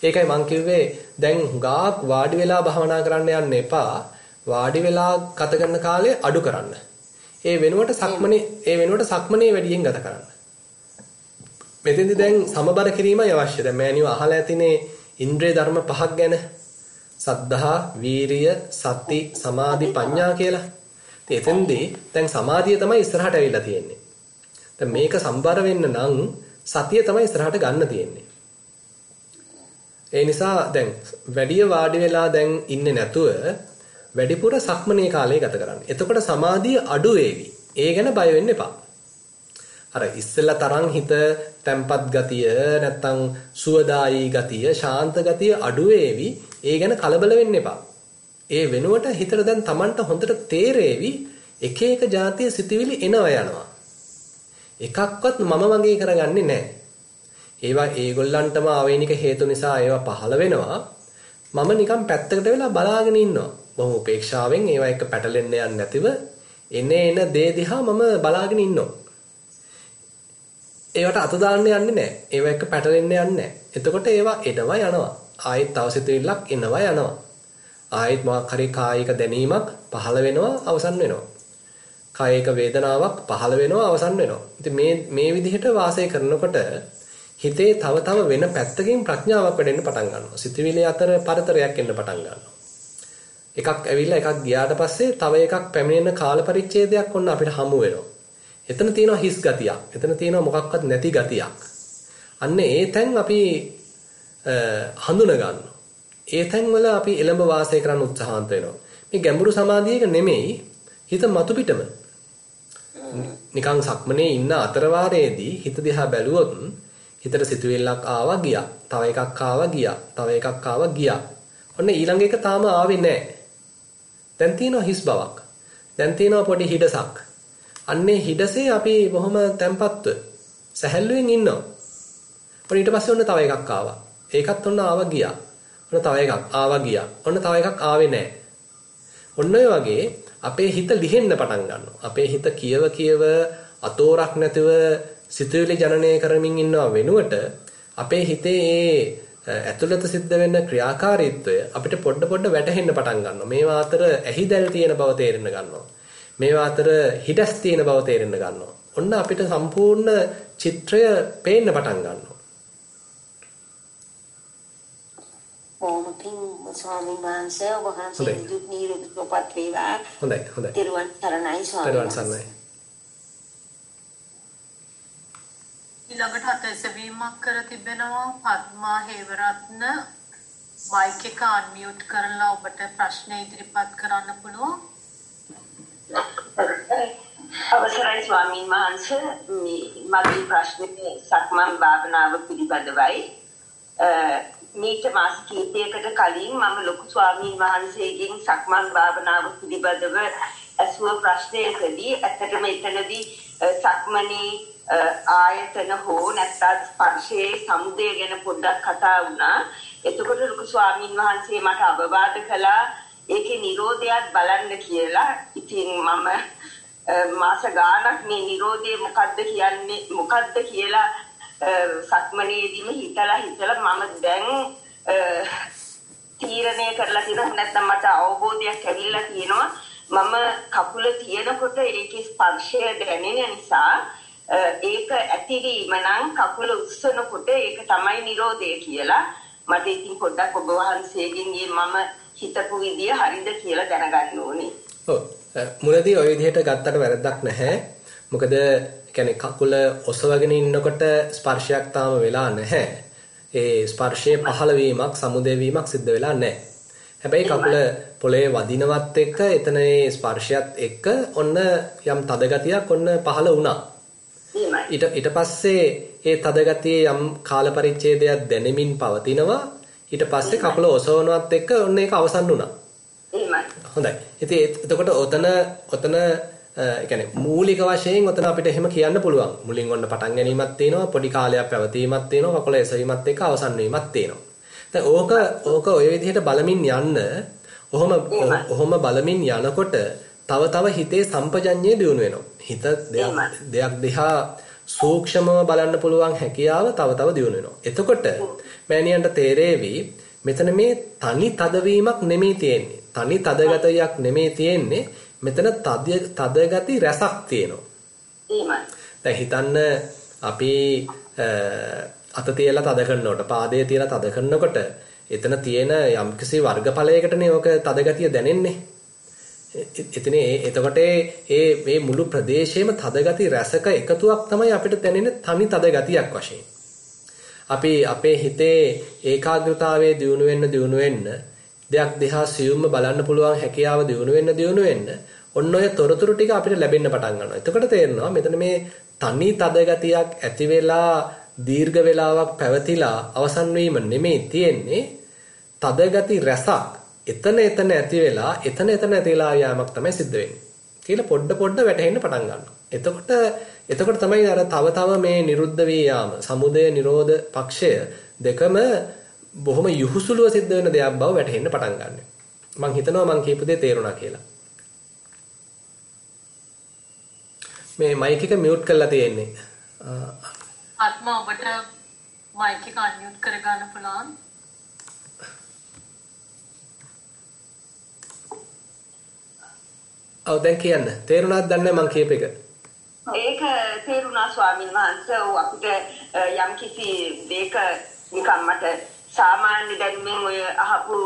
ඒකයි මම කිව්වේ දැන් හුඟක් වාඩි වෙලා භාවනා කරන්න යන්න එපා. වාඩි වෙලා ගත කරන කාලය අඩු කරන්න. ඒ වෙනුවට සක්මනේ වැඩියෙන් ගත කරන්න. මෙතෙන්දි දැන් සමබර කිරීමයි අවශ්‍ය. දැන් මෑණියෝ අහලා ඇතිනේ ඉන්ද්‍රිය ධර්ම පහක් ගැන. සද්ධා, වීරිය, සති, සමාධි, ප්‍රඥා කියලා. ඉතින් එතෙන්දී දැන් සමාධිය තමයි ඉස්සරහට ඇවිල්ලා තියෙන්නේ. දැන් මේක සම්බර වෙන්න නම් සතිය තමයි ඉස්සරහට ගන්න තියෙන්නේ. ඒ නිසා දැන් වැඩිය වාඩි වෙලා දැන් ඉන්නේ නැතුව වැඩිපුර සක්මනේ කාලය ගත කරන්න. එතකොට සමාධිය අඩු වේවි. ඒ ගැන බය වෙන්න එපා. අර ඉස්සෙල්ලා තරම් හිත තැම්පත් ගතිය නැත්තම් සුවදායි ගතිය ශාන්ත ගතිය අඩු වේවි. ඒ ගැන කලබල වෙන්න එපා. ඒ වෙනුවට හිතට දැන් Tamanට හොඳට තේරෙවි එක එක જાතිය සිතුවිලි එනවා යනවා. එකක්වත් මම වගේ කරගන්නේ නැහැ. ඒවා ඒගොල්ලන්ටම ආවේනික හේතු නිසා ඒවා පහළ වෙනවා. මම නිකන් පැත්තකට වෙලා බලාගෙන ඉන්නවා. බොහොම උපේක්ෂාවෙන් ඒවා එක පැටලෙන්න යන්නේ නැතිව එන දේ දිහා මම බලාගෙන ඉන්නවා. ඒවට අත දාන්න යන්නේ නැහැ. ඒවා එක පැටලෙන්න යන්නේ නැහැ. එතකොට ඒවා එනවා යනවා. ආයෙත් තව සිතුවිල්ලක් එනවා යනවා. ආයෙත් මොකක් හරි කායික දැනීමක් පහළ වෙනවා අවසන් වෙනවා. කායික වේදනාවක් පහළ වෙනවා අවසන් වෙනවා. ඉතින් මේ විදිහට වාසය කරනකොට හිතේ තව වෙන පැත්තකින් ප්‍රඥාවක් වැඩෙන්න පටන් ගන්නවා. සිතුවිලි අතර පරතරයක් එන්න පටන් ගන්නවා. එකක් ඇවිල්ලා එකක් ගියාට පස්සේ තව එකක් පැමිණෙන කාල පරිච්ඡේදයක් ඔන්න අපිට හමු වෙනවා. එතන තියෙනවා හිස් ගතියක්. එතන තියෙනවා මොකක්වත් නැති ගතියක්. අන්න ඒ තැන් අපි හඳුන ගන්නවා. ඒ තැන් වල අපි එළඹ වාසය කරන්න උත්සාහන්ත වෙනවා. මේ ගැඹුරු සමාධියක නෙමෙයි හිත මතු පිටම. නිකන් සක්මනේ ඉන්න අතරවාරයේදී හිත දිහා බැලුවොත් හිතට සිතුවිල්ලක් ආවා ගියා. තව එකක් ආවා ගියා. තව එකක් ආවා ගියා. ඔන්න ඊළඟ එක තාම ආවේ නැහැ. දැන් තියෙනවා හිස් බවක්. දැන් තියෙනවා පොඩි හිඩසක්. අන්නේ හිඩසේ අපි බොහොම තැම්පත්ව සැහැල්ලුවෙන් ඉන්නවා. ඔන්න ඊට පස්සේ ඔන්න තව එකක් ආවා. ඒකත් ඔන්න ආවා ගියා. ඔන්න තව එකක් ආවා ගියා. ඔන්න තව එකක් ආවේ නැහැ. ඔන්න ඔය වගේ අපේ හිත ලිහෙන්න පටන් ගන්නවා. අපේ හිත කියව අතෝරක් නැතිව සිතුවිලි ජනනය කරමින් ඉන්නව වෙනුවට අපේ හිතේ ඇතුළත සිද්ධ වෙන ක්‍රියාකාරීත්වය අපිට පොඩ වැටහෙන්න පටන් ගන්නවා. මේවා අතර ඇහිදැල් තියෙන බව තේරෙන්න ගන්නවා. මේවා අතර හිඩස් තියෙන බව තේරෙන්න ගන්නවා. ඔන්න අපිට සම්පූර්ණ චිත්‍රය පේන්න පටන් ගන්නවා. ඕමකින් ස්වාමීන් වහන්සේ ඔබ වහන්සේ දුක් නිරෝධකපත් වේවා. හොඳයි. තිරුවන් සරණයි ස්වාමීන් වහන්සේ. ඊළඟට අතැසවීමක් කර තිබෙනවා පద్මා හේවරත්න මයික් එක අන්මියුට් කරලා ඔබට ප්‍රශ්න ඉදිරිපත් කරන්න පුළුවන්. අවසරයි ස්වාමීන් වහන්සේ මගේ ප්‍රශ්නේ සක්මන් භාවනාව පිළිබඳවයි. මේක මාස කිහිපයකට කලින් මම ලොකු ස්වාමීන් වහන්සේගෙන් සක්මන් භාවනාව පිළිබඳව අසුව ප්‍රශ්නයකදී ඇත්තටම එතනදී සක්මනේ ආයතන හෝ නැත්නම් ස්පර්ශයේ සමුදය ගැන පොඩ්ඩක් කතා වුණා. එතකොට ලොකු ස්වාමීන් වහන්සේ මට අවවාද කළා ඒකේ නිරෝධයත් බලන්න කියලා. ඉතින් මම මාස ගාණක් මේ නිරෝධය මොකද්ද කියලා සක්මනේදීම හිතලා මම දැන් තීරණය කරලා තියෙනවා. නැත්නම් මට අවබෝධයක් ඇවිල්ලා තියෙනවා. මම කකුල තියනකොට ඒකේ ස්පර්ශය දැනෙන නිසා ඒක ඇතිවීම නම් කකුල උස්සනකොට ඒක තමයි නිරෝධය කියලා මට ඉතින් පොඩ්ඩක් ඔබ වහන්සේගෙන් මම හිතපු විදිය හරිද කියලා දැනගන්න ඕනේ. ඔව්. මුලදී ওই විදිහට ගත්තට වැරද්දක් නැහැ. මොකද කියන්නේ කකුල ඔසවගෙන ඉන්නකොට ස්පර්ශයක් තාම වෙලා නැහැ. ඒ ස්පර්ශයේ පහළ වීමක්, සමුදේ වීමක් සිද්ධ වෙලා නැහැ. හැබැයි කකුල පොළවේ වදිනවත් එක්ක එතන ඒ ස්පර්ශයත් එක්ක ඔන්න යම් තද ගතියක් ඔන්න පහළ වුණා. ඊට පස්සේ ඒ තද ගතියේ යම් කාල පරිච්ඡේදයක් දැනෙමින් පවතිනවා. ඊට පස්සේ කකුල ඔසවනවත් එක්ක ඔන්න ඒක අවසන් වුණා. හොඳයි. ඉතින් එතකොට ඔතන කියන්නේ මූලික වශයෙන් ඔතන අපිට එහෙම කියන්න පුළුවන්. මුලින් ඔන්න පටන් ගැනීමක් තියෙනවා, පොඩි කාලයක් පැවතීමක් තියෙනවා, කකුල එසවීමත් එක්ක අවසන් වීමක් තියෙනවා. දැන් ඕක ඔය විදිහට බලමින් යන්න, ඔහොම බලමින් යනකොට තව හිතේ සම්පජඤ්ඤය දියුණු වෙනවා. හිත දෙයක් දිහා සූක්ෂමව බලන්න පුළුවන් හැකියාව තව දියුණු වෙනවා. එතකොට මෑණියන්ට තේරෙවි මෙතන මේ තනි තදවීමක් නෙමෙයි තියෙන්නේ. තනි තදගතයක් නෙමෙයි තියෙන්නේ. මෙතන තද ගති රසක් තියෙනවා. එහෙමයි. දැන් හිතන්න අපි අත තියලා තද කරනකොට පාදයේ තියලා තද කරනකොට එතන තියෙන යම්කිසි වර්ගඵලයකටනේ ඔක තද ගතිය දැනෙන්නේ. එතන එතකොට මේ මුළු ප්‍රදේශයේම තද ගති රසක එකතුවක් තමයි අපිට දැනෙන්නේ තනි තද ගතියක් වශයෙන්. අපි අපේ හිතේ ඒකාග්‍රතාවයේ දියුණු වෙන්න දෙයක් දිහා සියුම්ම බලන්න පුළුවන් හැකියාව දියුණු වෙන්න ඔන්න ඔය තොරතුරු ටික අපිට ලැබෙන්න පටන් ගන්නවා. එතකොට තේරෙනවා මෙතන මේ තනි තද ගතියක් ඇති වෙලා දීර්ඝ වේලාවක් පැවතිලා අවසන් වීම නෙමෙයි තියෙන්නේ. තද ගති රසක් එතන ඇති වෙලා එතන ඇතිලා යාමක් තමයි සිද්ධ වෙන්නේ. කියලා පොඩ වැටහෙන්න පටන් ගන්නවා. එතකොට තමයි අර තව මේ නිරුද්ධ වී යාම සමුදය නිරෝධ පක්ෂය දෙකම බොහොම යහුසුලුව සිද්ධ වෙන දෙයක් බව වැටහෙන්න පටන් ගන්නවා. මම හිතනවා මම කියපු දේ තේරුණා කියලා. මේ මයික් එක මියුට් කරලා තියෙන්නේ. ආත්මා ඔබට මයික් එක අන්මියුට් කරගන්න පුළුවන්. ඔව් දැන් කියන්න. තේරුණාද දන්නේ මම කියප එක? ඒක තේරුණා ස්වාමීන් වහන්සේ. අපිට යම් කිසි දෙයක නිකන් මට සාමාන්‍ය දැනුමෙන් ඔය අහපු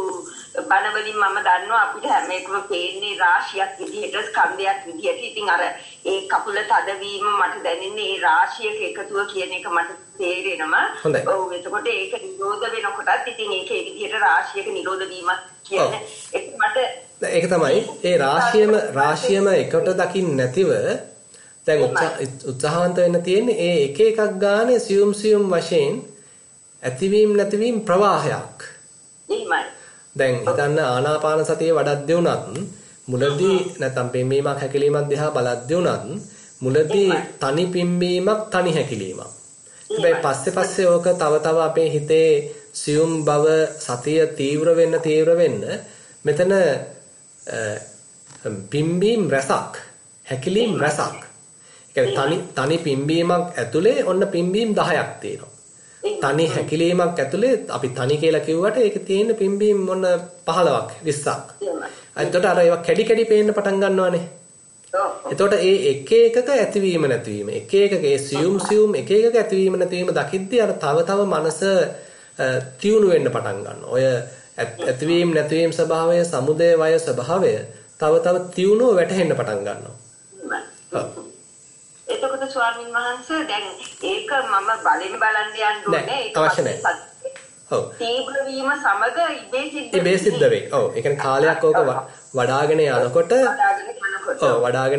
බණවලින් මම දන්නවා අපිට හැම එකම පේන්නේ රාශියක් විදිහට ස්කන්ධයක් විදිහට. ඉතින් අර ඒ කකුල තදවීම මට දැනෙන්නේ ඒ රාශියක එකතුව කියන එක මට තේරෙනවා. ඔව් එතකොට ඒක නිරෝධ වෙනකොටත් ඉතින් ඒක ඒ විදිහට රාශියක නිරෝධ වීමක් කියන්නේ ඒක තමයි ඒ රාශියම එකට දකින්න නැතිව දැන් උත්සාහවන්ත වෙන්න තියෙන්නේ ඒ එක එකක් ගානේ සියුම් වශයෙන් ඇතිවීම නැතිවීම ප්‍රවාහයක්. එහෙමයි. දැන් හිතන්න ආනාපාන සතිය වඩද්දී උනත් මුලදී නැත්නම් පිම්බීමක් හැකිලීමක් දිහා බලද්දී උනත් මුලදී තනි පිම්බීමක් තනි හැකිලීමක්. හැබැයි පස්සේ ඕක තව අපේ හිතේ සියුම් බව සතිය තීව්‍ර වෙන්න මෙතන පිම්බීම් රසක් හැකිලීම් රසක්. ඒ තනි පිම්බීමක් ඇතුලේ ඔන්න පිම්බීම් 10ක් තියෙනවා. තනි හැකිලීමක් ඇතුලේ අපි තනි කියලා කිව්වට ඒකේ තියෙන පිම්බීම් මොන 15ක් 20ක්. එතකොට අර ඒවා කැඩි පේන්න පටන් ගන්නවානේ. එතකොට ඒ එක එකක ඇතිවීම නැතිවීම එක එකක ඒ සියුම් එක එකක ඇතිවීම නැතිවීම දකිද්දී අර තව මනස තියුණු වෙන්න පටන් ගන්නවා. ඔය ඇතිවීම නැතිවීම ස්වභාවය සමුදය වය ස්වභාවය තව තියුණුව වැටහෙන්න පටන් ගන්නවා. එතකොට ස්වාමීන් වහන්සේ දැන් ඒක මම බලන්න යන්න ඕනේ. ඒක අවශ්‍ය නැහැ. ඔව්. තීව්‍ර වීම සමග ඉබේ සිද්ධ වෙයි. ඔව්. ඒ කියන්නේ කාලයක් ඕක වඩාගෙන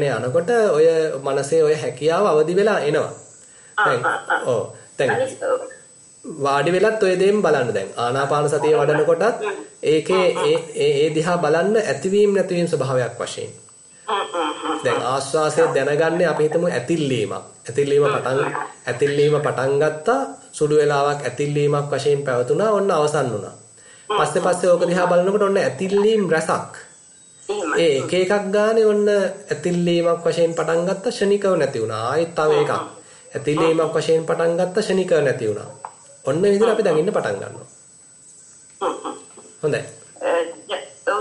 යනකොට ඔය මනසේ ඔය හැකියාව අවදි වෙලා එනවා. දැන් වාඩි වෙලත් ඔය දෙයින් බලන්න දැන් ආනාපාන සතිය වඩනකොටත් ඒකේ ඒ දිහා බලන්න ඇතිවීම නැතිවීම ස්වභාවයක් වශයෙන්. දැන් ආස්වාසය දැනගන්නේ අපි හිතමු ඇතිල්ලීම පටන් ගත්තා සුළු වෙලාවක් ඇතිල්ලීමක් වශයෙන් පැවතුණා ඔන්න අවසන් වුණා. පස්සේ ඕක දිහා බලනකොට ඔන්න ඇතිල්ලීම් රසක්. ඒ එක එකක් ගානේ ඔන්න ඇතිල්ලීමක් වශයෙන් පටන් ගත්තා ෂණිකව නැති වුණා. ආයෙත් තව එකක්. ඇතිල්ලීමක් වශයෙන් පටන් ගත්තා ෂණිකව නැති වුණා. ඔන්න විදිහට අපි දකින්න පටන් ගන්නවා. හොඳයි.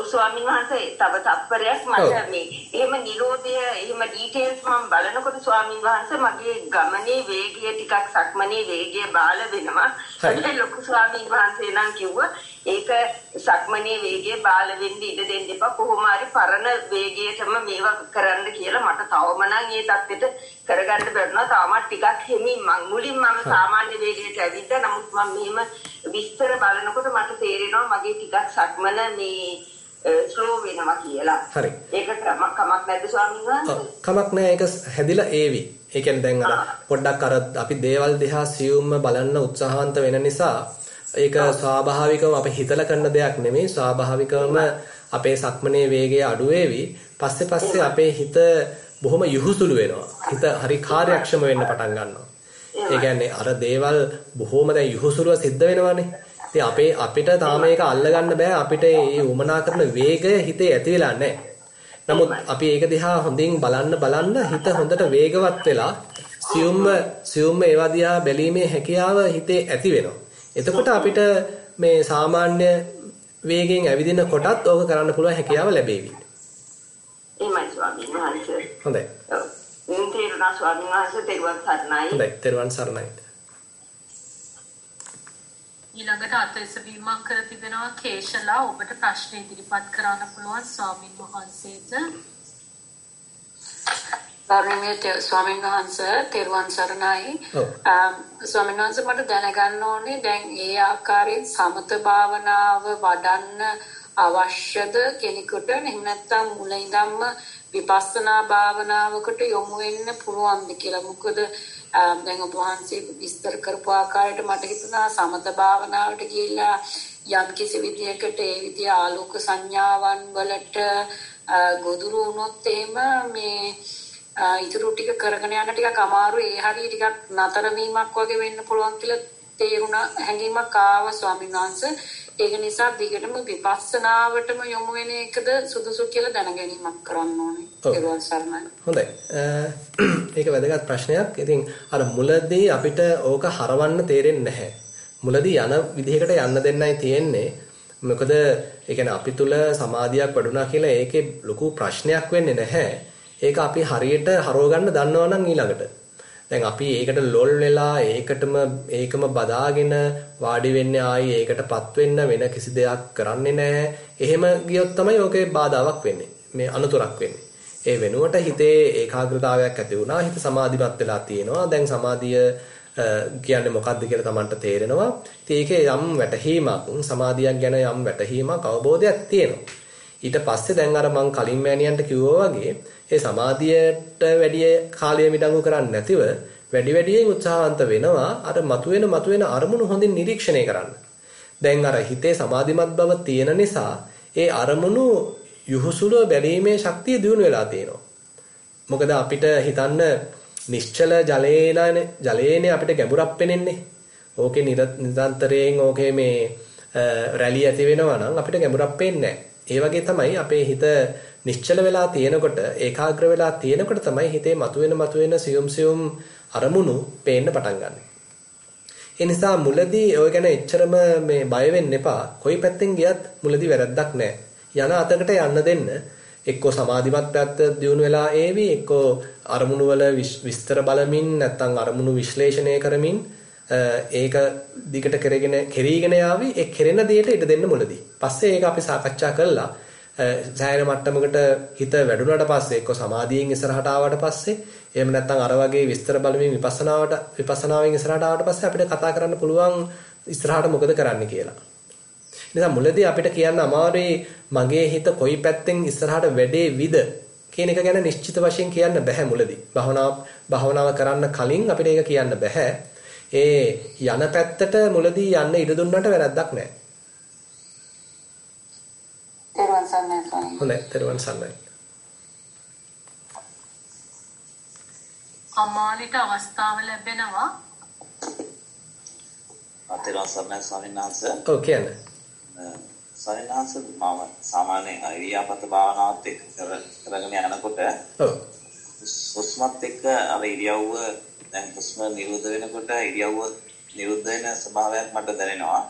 ස්වාමීන් වහන්සේ තව තත්පරයක් මට මේ එහෙම නිරෝධය එහෙම ඩීටේල්ස් මම බලනකොට ස්වාමීන් වහන්සේ මගේ ගමනේ වේගය ටිකක් සක්මනේ වේගය බාල වෙනවා. ඒක ලොකු ස්වාමීන් වහන්සේ නම් කිව්වා ඒක සක්මනේ වේගය බාල වෙන්න ඉඩ දෙන්න එපා. කොහොම හරි පරණ වේගයටම මේවා කරන්න කියලා මට තවම නම් ඒ தත්ත්වෙට කරගන්න බැරිනවා. තාමත් ටිකක් හිමින් මුලින් මම සාමාන්‍ය වේගයට ඇවිද්දා. නමුත් මම මෙහෙම විස්තර බලනකොට මට තේරෙනවා මගේ ටිකක් සක්මන මේ ස්ලෝ වෙනවා කියලා. හරි. ඒක කමක් නැද්ද ස්වාමීන් වහන්සේ? කමක් නැහැ. ඒක හැදිලා ඒවි. ඒ කියන්නේ දැන් අර පොඩ්ඩක් අර අපි දේවල් දිහා සියුම්ම බලන්න උත්සාහවන්ත වෙන නිසා ඒක ස්වාභාවිකවම අපි හිතලා කරන දෙයක් නෙමෙයි. ස්වාභාවිකවම අපේ සක්මනේ වේගය අඩු වේවි. පස්සේ අපේ හිත බොහොම යහුසුළු වෙනවා. හිත හරි කාර්යක්ෂම වෙන්න පටන් ගන්නවා. ඒ කියන්නේ අර දේවල් බොහොම දැන් යහුසුළුව සිද්ධ වෙනවානේ. අපිට තාම ඒක අල්ලගන්න බෑ. අපිට මේ උමනා කරන වේගය හිතේ ඇති වෙලා නැහැ. නමුත් අපි ඒක දිහා හොඳින් බලන්න හිත හොඳට වේගවත් වෙලා සියුම්ම ඒවා දිහා බැලීමේ හැකියාව හිතේ ඇති වෙනවා. එතකොට අපිට මේ සාමාන්‍ය වේගයෙන් ඇවිදින කොටත් ඕක කරන්න පුළුවන් හැකියාව ලැබෙවි. එහෙමයි ස්වාමීන් වහන්සේ. හොඳයි. වුණා ස්වාමීන් වහන්සේ තෙරුවන් සරණයි. හොඳයි තෙරුවන් සරණයි. ඊළඟට අත්විඳීමක් කර තිබෙනවා කේශලා ඔබට ප්‍රශ්න ඉදිරිපත් කරන්න පුළුවන් ස්වාමින් වහන්සේට. ගෞරවනීය ස්වාමීන් වහන්සේ තෙරුවන් සරණයි. ස්වාමීන් වහන්සේ මට දැනගන්න ඕනේ දැන් ඒ ආකාරයෙන් සමත භාවනාව වඩන්න අවශ්‍යද කෙනෙකුට එහෙම නැත්නම් මුල ඉඳන්ම විපස්සනා භාවනාවකට යොමු වෙන්න පුළුවන්ද කියලා. මොකද දැන් ඔබ වහන්සේ විස්තර කරපු ආකාරයට මට හිතුණා සමත භාවනාවට ගිහිල්ලා යම් කිසි විදියකට ඒ විදිය ආලෝක සංඥාවන් වලට ගොදුරු වුණොත් එහෙම මේ ඊටු ටික කරගෙන යන ටිකක් අමාරුයි. ඒ හරිය ටිකක් නතර වීමක් වගේ වෙන්න පුළුවන් කියලා තේරුණා හැඟීමක් ආවා ස්වාමීන් වහන්සේ. ඒක නිසා දිගටම විපස්සනාවටම යොමු වෙන එකද සුදුසු කියලා දැනගැනීමක් කරන්න ඕනේ. ඒකවල සරණයි. හොඳයි. ඒක වැදගත් ප්‍රශ්නයක්. ඉතින් අර මුලදී අපිට ඕක හරවන්න තේරෙන්නේ නැහැ. මුලදී යන විදිහකට යන්න දෙන්නයි තියෙන්නේ. මොකද ඒ කියන්නේ අපි තුල සමාධියක් වඩුණා කියලා ඒකේ ලොකු ප්‍රශ්නයක් වෙන්නේ නැහැ. ඒක අපි හරියට හරව ගන්න දන්නවා නම් ඊළඟට. දැන් අපි ඒකට ලොල් වෙලා ඒකම බදාගෙන වාඩි වෙන්නේ ආයි ඒකටපත් වෙන්න වෙන කිසි දෙයක් කරන්නේ නැහැ. එහෙම ගියොත් තමයි ඕකේ බාධාවක් වෙන්නේ. මේ අනුතරක් වෙන්නේ. ඒ වෙනුවට හිතේ ඒකාග්‍රතාවයක් ඇති වුණා. හිත සමාධිමත් වෙලා තියෙනවා. දැන් සමාධිය කියන්නේ මොකක්ද කියලා Tamanට තේරෙනවා. ඉතින් ඒකේ යම් වැටහීමක් සමාධියක් ගැන යම් වැටහීමක් අවබෝධයක් තියෙනවා. ඊට පස්සේ දැන් අර මං කලින් මෑණියන්ට කිව්වා වගේ ඒ සමාධියට වැඩි කාලය මිඩංගු කරන්නේ නැතිව වැඩියෙන් උත්සාහවන්ත වෙනවා අර මතුවෙන අරමුණු හොඳින් නිරීක්ෂණය කරන්න. දැන් අර හිතේ සමාධිමත් බව තියෙන නිසා ඒ අරමුණු යහුසුලව බැලීමේ ශක්තිය දියුණු වෙලා තියෙනවා. මොකද අපිට හිතන්න නිශ්චල ජලයේනේ අපිට ගැඹුරක් පෙනෙන්නේ. ඕකේ නිරන්තරයෙන් ඕකේ මේ රැලි ඇති වෙනවා නම් අපිට ගැඹුරක් පේන්නේ නැහැ. ඒ වගේ තමයි අපේ හිත නිශ්චල වෙලා තියෙනකොට ඒකාග්‍ර වෙලා තියෙනකොට තමයි හිතේ මතුවෙන සියුම් අරමුණු පේන්න පටන් ගන්න. ඒ නිසා මුලදී ඔය ගැන එච්චරම මේ බය වෙන්න එපා. කොයි පැත්තෙන් ගියත් මුලදී වැරද්දක් නැහැ. යන අතකට යන්න දෙන්න. එක්කෝ සමාධිමත් පැත්ත දියුණු වෙලා ඒවි එක්කෝ අරමුණු වල විස්තර බලමින් නැත්නම් අරමුණු විශ්ලේෂණය කරමින් ඒක දිගට කෙරීගෙන යාවි. ඒ කෙරෙන දෙයට ඉඩ දෙන්න මුලදී. පස්සේ ඒක අපි සාකච්ඡා කළා. සෑහෙන මට්ටමකට හිත වැඩුණාට පස්සේ එක්ක සමාධියෙන් ඉස්සරහට ආවට පස්සේ එහෙම නැත්නම් අර වගේ විස්තර බලමින් විපස්සනාවෙන් ඉස්සරහට ආවට පස්සේ අපිට කතා කරන්න පුළුවන් ඉස්සරහට මොකද කරන්න කියලා. නිසා මුලදී අපිට කියන්න අමාරුයි මගේ හිත කොයි පැත්තෙන් ඉස්සරහට වැඩේ විද කියන එක ගැන නිශ්චිත වශයෙන් කියන්න බෑ මුලදී. භාවනාව කරන්න කලින් අපිට ඒක කියන්න බෑ. ඒ යන පැත්තට මුලදී යන්න ඉඩ දුන්නාට වැරද්දක් නැහැ. තෙරුවන් සරණයි. හොඳයි තෙරුවන් සරණයි. අමානිට අවස්ථාව ලැබෙනවා. තෙරුවන් සරණයි ස්වාමීන් වහන්සේ. ඔව් කියන්න. ස්වාමීන් වහන්සේ මම සාමාන්‍ය ඉරියාපත භාවනාවත් එක්ක කරගෙන යනකොට හුස්මත් එක්ක අර ඉරියව්ව දැන් හුස්ම නිරුද්ධ වෙනකොට ඉරියව්ව නිරුද්ධ වෙන ස්වභාවයක් මට දැනෙනවා.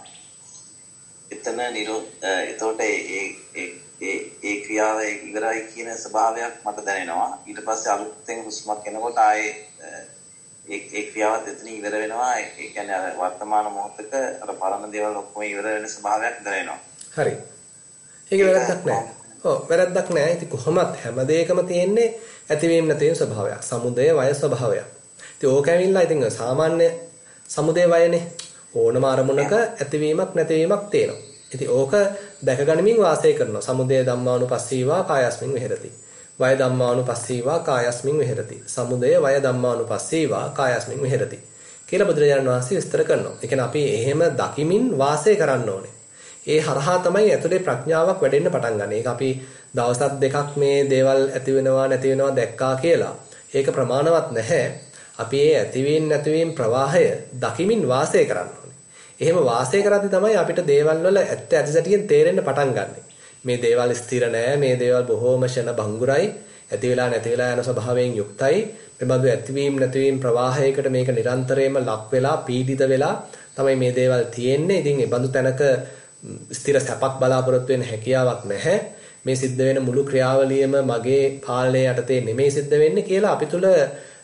එතන එතකොට ඒ ක්‍රියාව ඉවරයි කියන ස්වභාවයක් මට දැනෙනවා. ඊට පස්සේ අලුතෙන් හුස්මක් එනකොට ආයේ ඒ ක්‍රියාවත් එතන ඉවර වෙනවා. ඒ කියන්නේ අර වර්තමාන මොහොතක අර පරණ දේවල් ඔක්කොම ඉවර වෙන ස්වභාවයක් දැනෙනවා. හරි. ඒක වැරද්දක් නෑ. ඔව් වැරද්දක් නෑ. ඉතින් කොහොමත් හැම දෙයකම තියෙන්නේ ඇතිවීම නැතිවීම ස්වභාවයක්. සමුදය වය ස්වභාවයක්. ඉතින් ඕක ඇවිල්ලා ඉතින් සාමාන්‍ය සමුදය වයනේ ඕනම අරමුණක ඇතිවීමක් නැතිවීමක් තියෙනවා. ඉතින් ඕක දැකගනිමින් වාසය කරනවා. සමුදය ධම්මානුපස්සීවා කායස්මින් විහෙරති. වය ධම්මානුපස්සීවා කායස්මින් විහෙරති. සමුදය වය ධම්මානුපස්සීවා කායස්මින් විහෙරති. කියලා බුදුරජාණන් වහන්සේ විස්තර කරනවා. ඒ කියන්නේ අපි එහෙම දකිමින් වාසය කරන්න ඕනේ. ඒ හරහා තමයි ඇතුලේ ප්‍රඥාවක් වැඩෙන්න පටන් ගන්න. ඒක අපි දවස් දෙකක් මේ දේවල් ඇති වෙනවා නැති වෙනවා දැක්කා කියලා. ඒක ප්‍රමාණවත් නැහැ. අපි මේ ඇතිවීම නැතිවීම ප්‍රවාහය දකිමින් වාසය කරන්න ඕනේ. එහෙම වාසය කරද්දී තමයි අපිට දේවල් වල ඇත්ත ඇතිසැටියෙන් තේරෙන්න පටන් ගන්නෙ. මේ දේවල් ස්ථිර නෑ, මේ දේවල් බොහෝම ෂණ භංගුරයි, ඇති වෙලා නැති වෙලා යන ස්වභාවයෙන් යුක්තයි. මෙබඳු ඇතිවීම නැතිවීම ප්‍රවාහයකට මේක නිරන්තරයෙන්ම ලක් වෙලා පීඩිත වෙලා තමයි මේ දේවල් තියෙන්නේ. ඉතින් මේ බඳු තැනක ස්ථිර සැපක් බලාපොරොත්තු වෙන්න හැකියාවක් නැහැ. මේ සිද්ධ වෙන මුළු ක්‍රියාවලියම මගේ පාලනය යටතේ නෙමෙයි සිද්ධ වෙන්නේ කියලා අපි තුල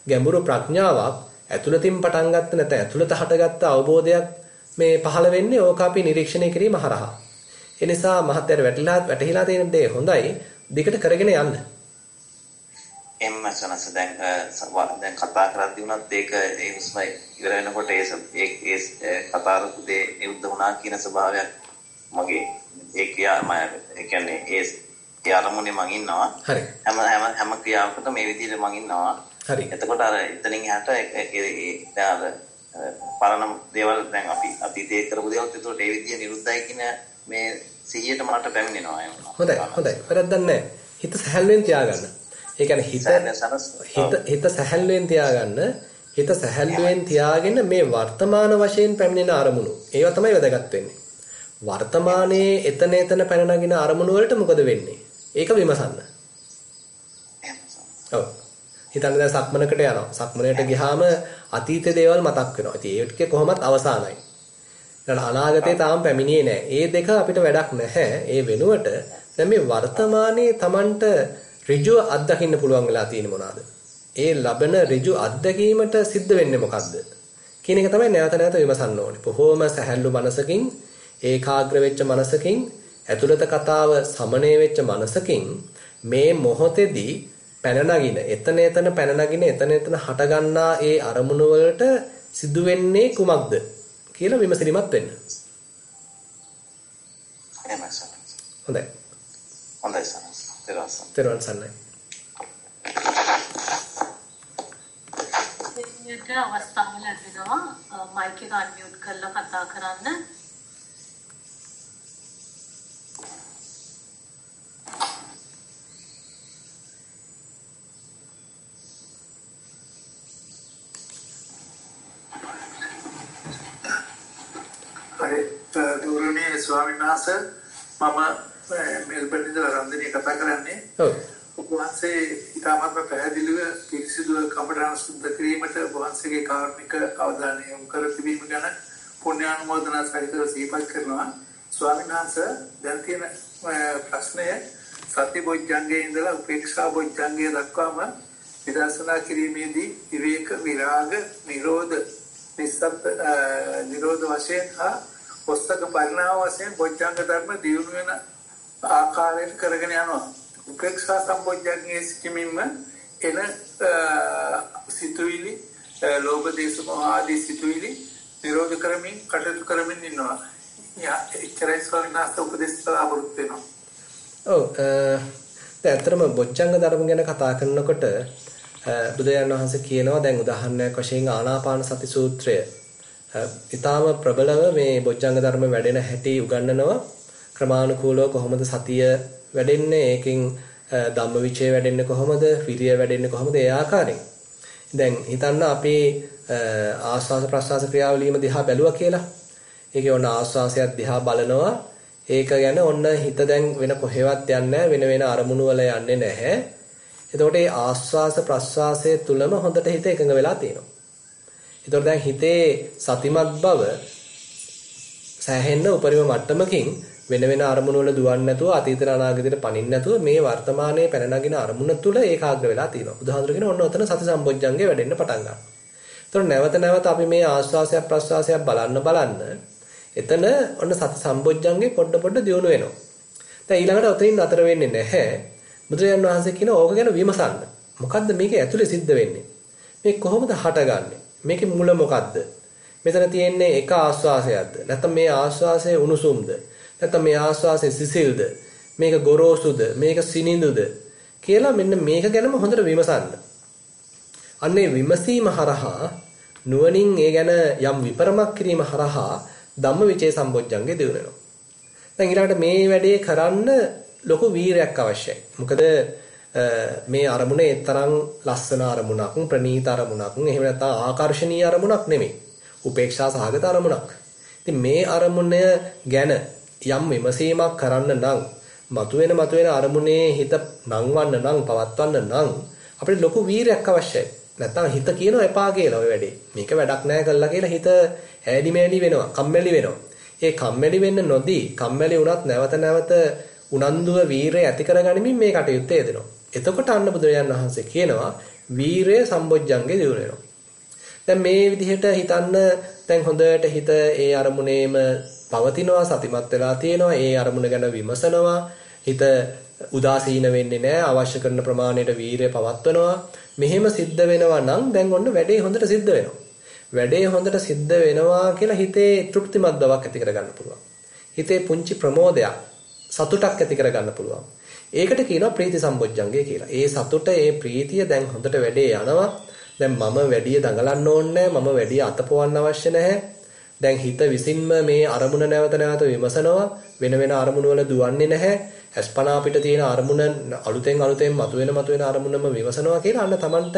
ගැඹුරු ප්‍රඥාවක් ඇතුළතින් පටන් ගත්ත නැත්නම් ඇතුළත හටගත්ත අවබෝධයක් මේ පහළ වෙන්නේ ඕක අපි නිරීක්ෂණය කිරීම හරහා. ඒ නිසා මහත්යට වැටහිලා තියෙන දේ හොඳයි දිගට කරගෙන යන්න. එම්ම සනස දැන් කතා කරද්දී උනත් ඒක ඒ හුස්ම ඉවර වෙනකොට ඒ කතාරුදේ නිරුද්ධ වුණා කියන ස්වභාවයක් මගේ ඒ කියන්නේ ඒ අරමුණේ මං ඉන්නවා. හරි. හැම ක්‍රියාවකටම මේ විදිහට මං ඉන්නවා. හරි. එතකොට අර එතනින් එහාට පරණ දේවල් දැන් අපි අතීතයේ කරපු දේවල් ඒතකොට ඒ විදිහ නිරුද්ධයි කියන මේ සිහියට මට පැමිණෙනවා. හොඳයි. වැරද්දක් නැහැ. හිත සැහැල්ලුවෙන් තියාගන්න. ඒ කියන්නේ හිත සැහැල්ලුවෙන් තියාගන්න. හිත සැහැල්ලුවෙන් තියාගෙන මේ වර්තමාන වශයෙන් පැමිණෙන අරමුණු. ඒවා තමයි වැදගත් වෙන්නේ. වර්තමානයේ එතන පැන නගින අරමුණු වලට මොකද වෙන්නේ? ඒක විමසන්න. ඔව්. හිතන්න දැන් සක්මනකට යනවා. සක්මනට ගියාම අතීතයේ දේවල් මතක් වෙනවා. ඉතින් ඒක කොහොමත් අවසానයි. ඊට අනාගතේ තාම පැමිණියේ නැහැ. ඒ දෙක අපිට වැඩක් නැහැ. ඒ වෙනුවට දැන් මේ වර්තමානයේ Tamanට ඍජුව අත්දකින්න පුළුවන් වෙලා තියෙන මොනවාද? ඒ ලබන ඍජු අත්දැකීමට සිද්ධ වෙන්නේ මොකද්ද? කියන එක තමයි නැවත නැවත විමසන්න ඕනේ. බොහෝම සැහැල්ලු මනසකින්, ඒකාග්‍ර වෙච්ච මනසකින්, ඇතුළත කතාව සමනය වෙච්ච මනසකින් මේ මොහොතේදී පැන නගින, එතන පැන නගින, එතන හටගන්නා ඒ අරමුණු වලට සිදු වෙන්නේ කුමක්ද කියලා විමසිලිමත් වෙන්න. හොඳයි. හොඳයි සර්. තෙරුවන් සරණයි. මේක අවස්ථාව ලැබෙනවා මයික් එක අන්මියුට් කරලා කතා කරන්න. ගෞරවනීය ස්වාමීන් වහන්සේ මම මෙල්බර්න් ඉඳලා රන්දිනිය කතා කරන්නේ. ඔව්. ඔබ වහන්සේ ඊටමත් පැහැදිලිව පිරිසිදුව කමඨාන් සුද්ධ කිරීමට ඔබ වහන්සේගේ කාර්මික අවධානය යොමු කර තිබීම ගැන පුණ්‍යානුමෝදනා සහිතව සිහිපත් කරනවා. ස්වාමීන් වහන්සේ දැන් තියෙන ප්‍රශ්නය සති බොජ්ජංගයේ ඉඳලා උපේක්ෂා බොජ්ජංගයේ දක්වාම විදර්ශනා කිරීමේදී විවේක විරාග නිරෝධ නිරෝධ වශයෙන් හා ඔස්සක පරිණාම වශයෙන් බොජ්ජංග ධර්ම දියුණු වෙන ආකාරයට කරගෙන යනවා. උපේක්ෂා සම්බොජ්ජංගයේ සිටීමෙන්ම එන සිතුවිලි ලෝභ දේශ මොහ ආදී සිතුවිලි නිරෝධ කරමින් කටයුතු කරමින් ඉන්නවා. එච්චරයි ස්වාමීන් වහන්සේ උපදෙස් බලාපොරොත්තු වෙනවා. ඔව් දැන් අතරම බොජ්ජංග ධර්ම ගැන කතා කරනකොට බුදුරජාණන් වහන්සේ කියනවා දැන් උදාහරණයක් වශයෙන් ආනාපාන සති සූත්‍රය ඊටාම ප්‍රබලව මේ බොජ්ජංග ධර්ම වැඩෙන හැටි උගන්වනවා. ක්‍රමානුකූලව කොහොමද සතිය වැඩෙන්නේ, ඒකෙන් ධම්මවිචය වැඩෙන්නේ කොහොමද, විරිය වැඩෙන්නේ කොහොමද, ඒ ආකාරයෙන්. දැන් හිතන්න අපි ආස්වාස ප්‍රස්වාස ක්‍රියාවලියම දිහා බැලුවා කියලා. ඒකේ ඔන්න ආස්වාසයක් දිහා බලනවා. ඒක ගැන ඔන්න හිත දැන් වෙන කොහෙවත් යන්නේ වෙන අරමුණු වල යන්නේ නැහැ. එතකොට මේ ආස්වාස ප්‍රස්වාසයේ තුලම හොඳට හිත එකඟ වෙලා තියෙනවා. එතකොට දැන් හිතේ සතිමත් බව සෑහෙන්න උපරිම මට්ටමකින් වෙන අරමුණු වල දුවන්නේ නැතුව අතීත අනාගතයට පනින්න නැතුව මේ වර්තමානයේ පැන නගින අරමුණ තුල ඒකාග්‍ර වෙලා තියෙනවා. බුදුහාඳුර කියන ඔන්න ඔතන සති සම්බොජ්ජංගේ වැඩෙන්න පටන් ගන්නවා. එතකොට නැවත අපි මේ ආස්වාසයක් ප්‍රස්වාසයක් බලන්න එතන ඔන්න සති සම්බොජ්ජංගේ පොඩ දියුණු වෙනවා. දැන් ඊළඟට ඔතනින් අතර වෙන්නේ නැහැ. බුදුරජාණන් වහන්සේ කියන ඕක ගැන විමසන්න. මොකද්ද මේකේ ඇතුලේ සිද්ධ වෙන්නේ? මේ කොහොමද හටගන්නේ? මේකේ මුල මොකද්ද? මෙතන තියෙන්නේ එක ආස්වාසයක්ද? නැත්නම් මේ ආස්වාසයේ උණුසුම්ද? නැත්නම් මේ ආස්වාසයේ සිසිල්ද? මේක ගොරෝසුද? මේක සිනිඳුද? කියලා මෙන්න මේක ගැනම හොඳට විමසන්න. අන්නේ විමසීම හරහා නුවණින් ඒ ගැන යම් විපරමක් කිරීම හරහා ධම්මවිචේ සම්බොජ්ජංගේ දිනු වෙනවා. දැන් ඊළඟට මේ වැඩේ කරන්න ලොකු වීරයක් අවශ්‍යයි. මොකද මේ අරමුණේ තරම් ලස්සන අරමුණක්, ප්‍රණීත අරමුණක්, එහෙම නැත්නම් ආකර්ශනීය අරමුණක් නෙමෙයි. උපේක්ෂා සහගත අරමුණක්. ඉතින් මේ අරමුණ ගැන යම් විමසීමක් කරන්න නම් මතුවෙන අරමුණේ හිත නංවන්න නම් පවත්වන්න නම් අපිට ලොකු වීරයක් අවශ්‍යයි. නැත්නම් හිත කියනවා එපා කියලා ඔය වැඩේ. මේක වැඩක් නැහැ කළා කියලා හිත ඈඩිමෑඩි වෙනවා, කම්මැලි වෙනවා. ඒ කම්මැලි වෙන්න නොදී, කම්මැලි වුණත් නැවත උනන්දුව වීරය ඇති කරගනිමින් මේ කටයුත්ත යෙදෙනවා. එතකොට අන්න බුදුරජාණන් වහන්සේ කියනවා වීරය සම්බොජ්ජංගේ දිනු වෙනවා. දැන් මේ විදිහට හිතන්න දැන් හොඳට හිත ඒ අරමුණේම පවතිනවා සතිමත් වෙලා තියෙනවා ඒ අරමුණ ගැන විමසනවා හිත උදාසීන වෙන්නේ නැහැ අවශ්‍ය කරන ප්‍රමාණයට වීරය පවත්වනවා මෙහෙම සිද්ධ වෙනවා නම් දැන් ඔන්න වැඩේ හොඳට සිද්ධ වෙනවා. වැඩේ හොඳට සිද්ධ වෙනවා කියලා හිතේ තෘප්තිමත් බවක් ඇති කරගන්න පුළුවන්. හිතේ පුංචි ප්‍රමෝදයක් සතුටක් ඇති කරගන්න පුළුවන්. ඒකට කියනවා ප්‍රීති සම්බොජ්ජංගය කියලා. ඒ සතුට ඒ ප්‍රීතිය දැන් හොඳට වැඩේ යනවා. දැන් මම වැඩි දඟලන්න ඕනේ නැහැ. මම වැඩි අතපොවන්න අවශ්‍ය නැහැ. දැන් හිත විසින්ම මේ අරමුණ නැවත නැවත විමසනවා. වෙන වෙන අරමුණු වල දුවන්නේ නැහැ. අස්පනා අපිට තියෙන අරමුණ අලුතෙන් මතුවෙන අරමුණම විමසනවා කියලා අන්න Tamanට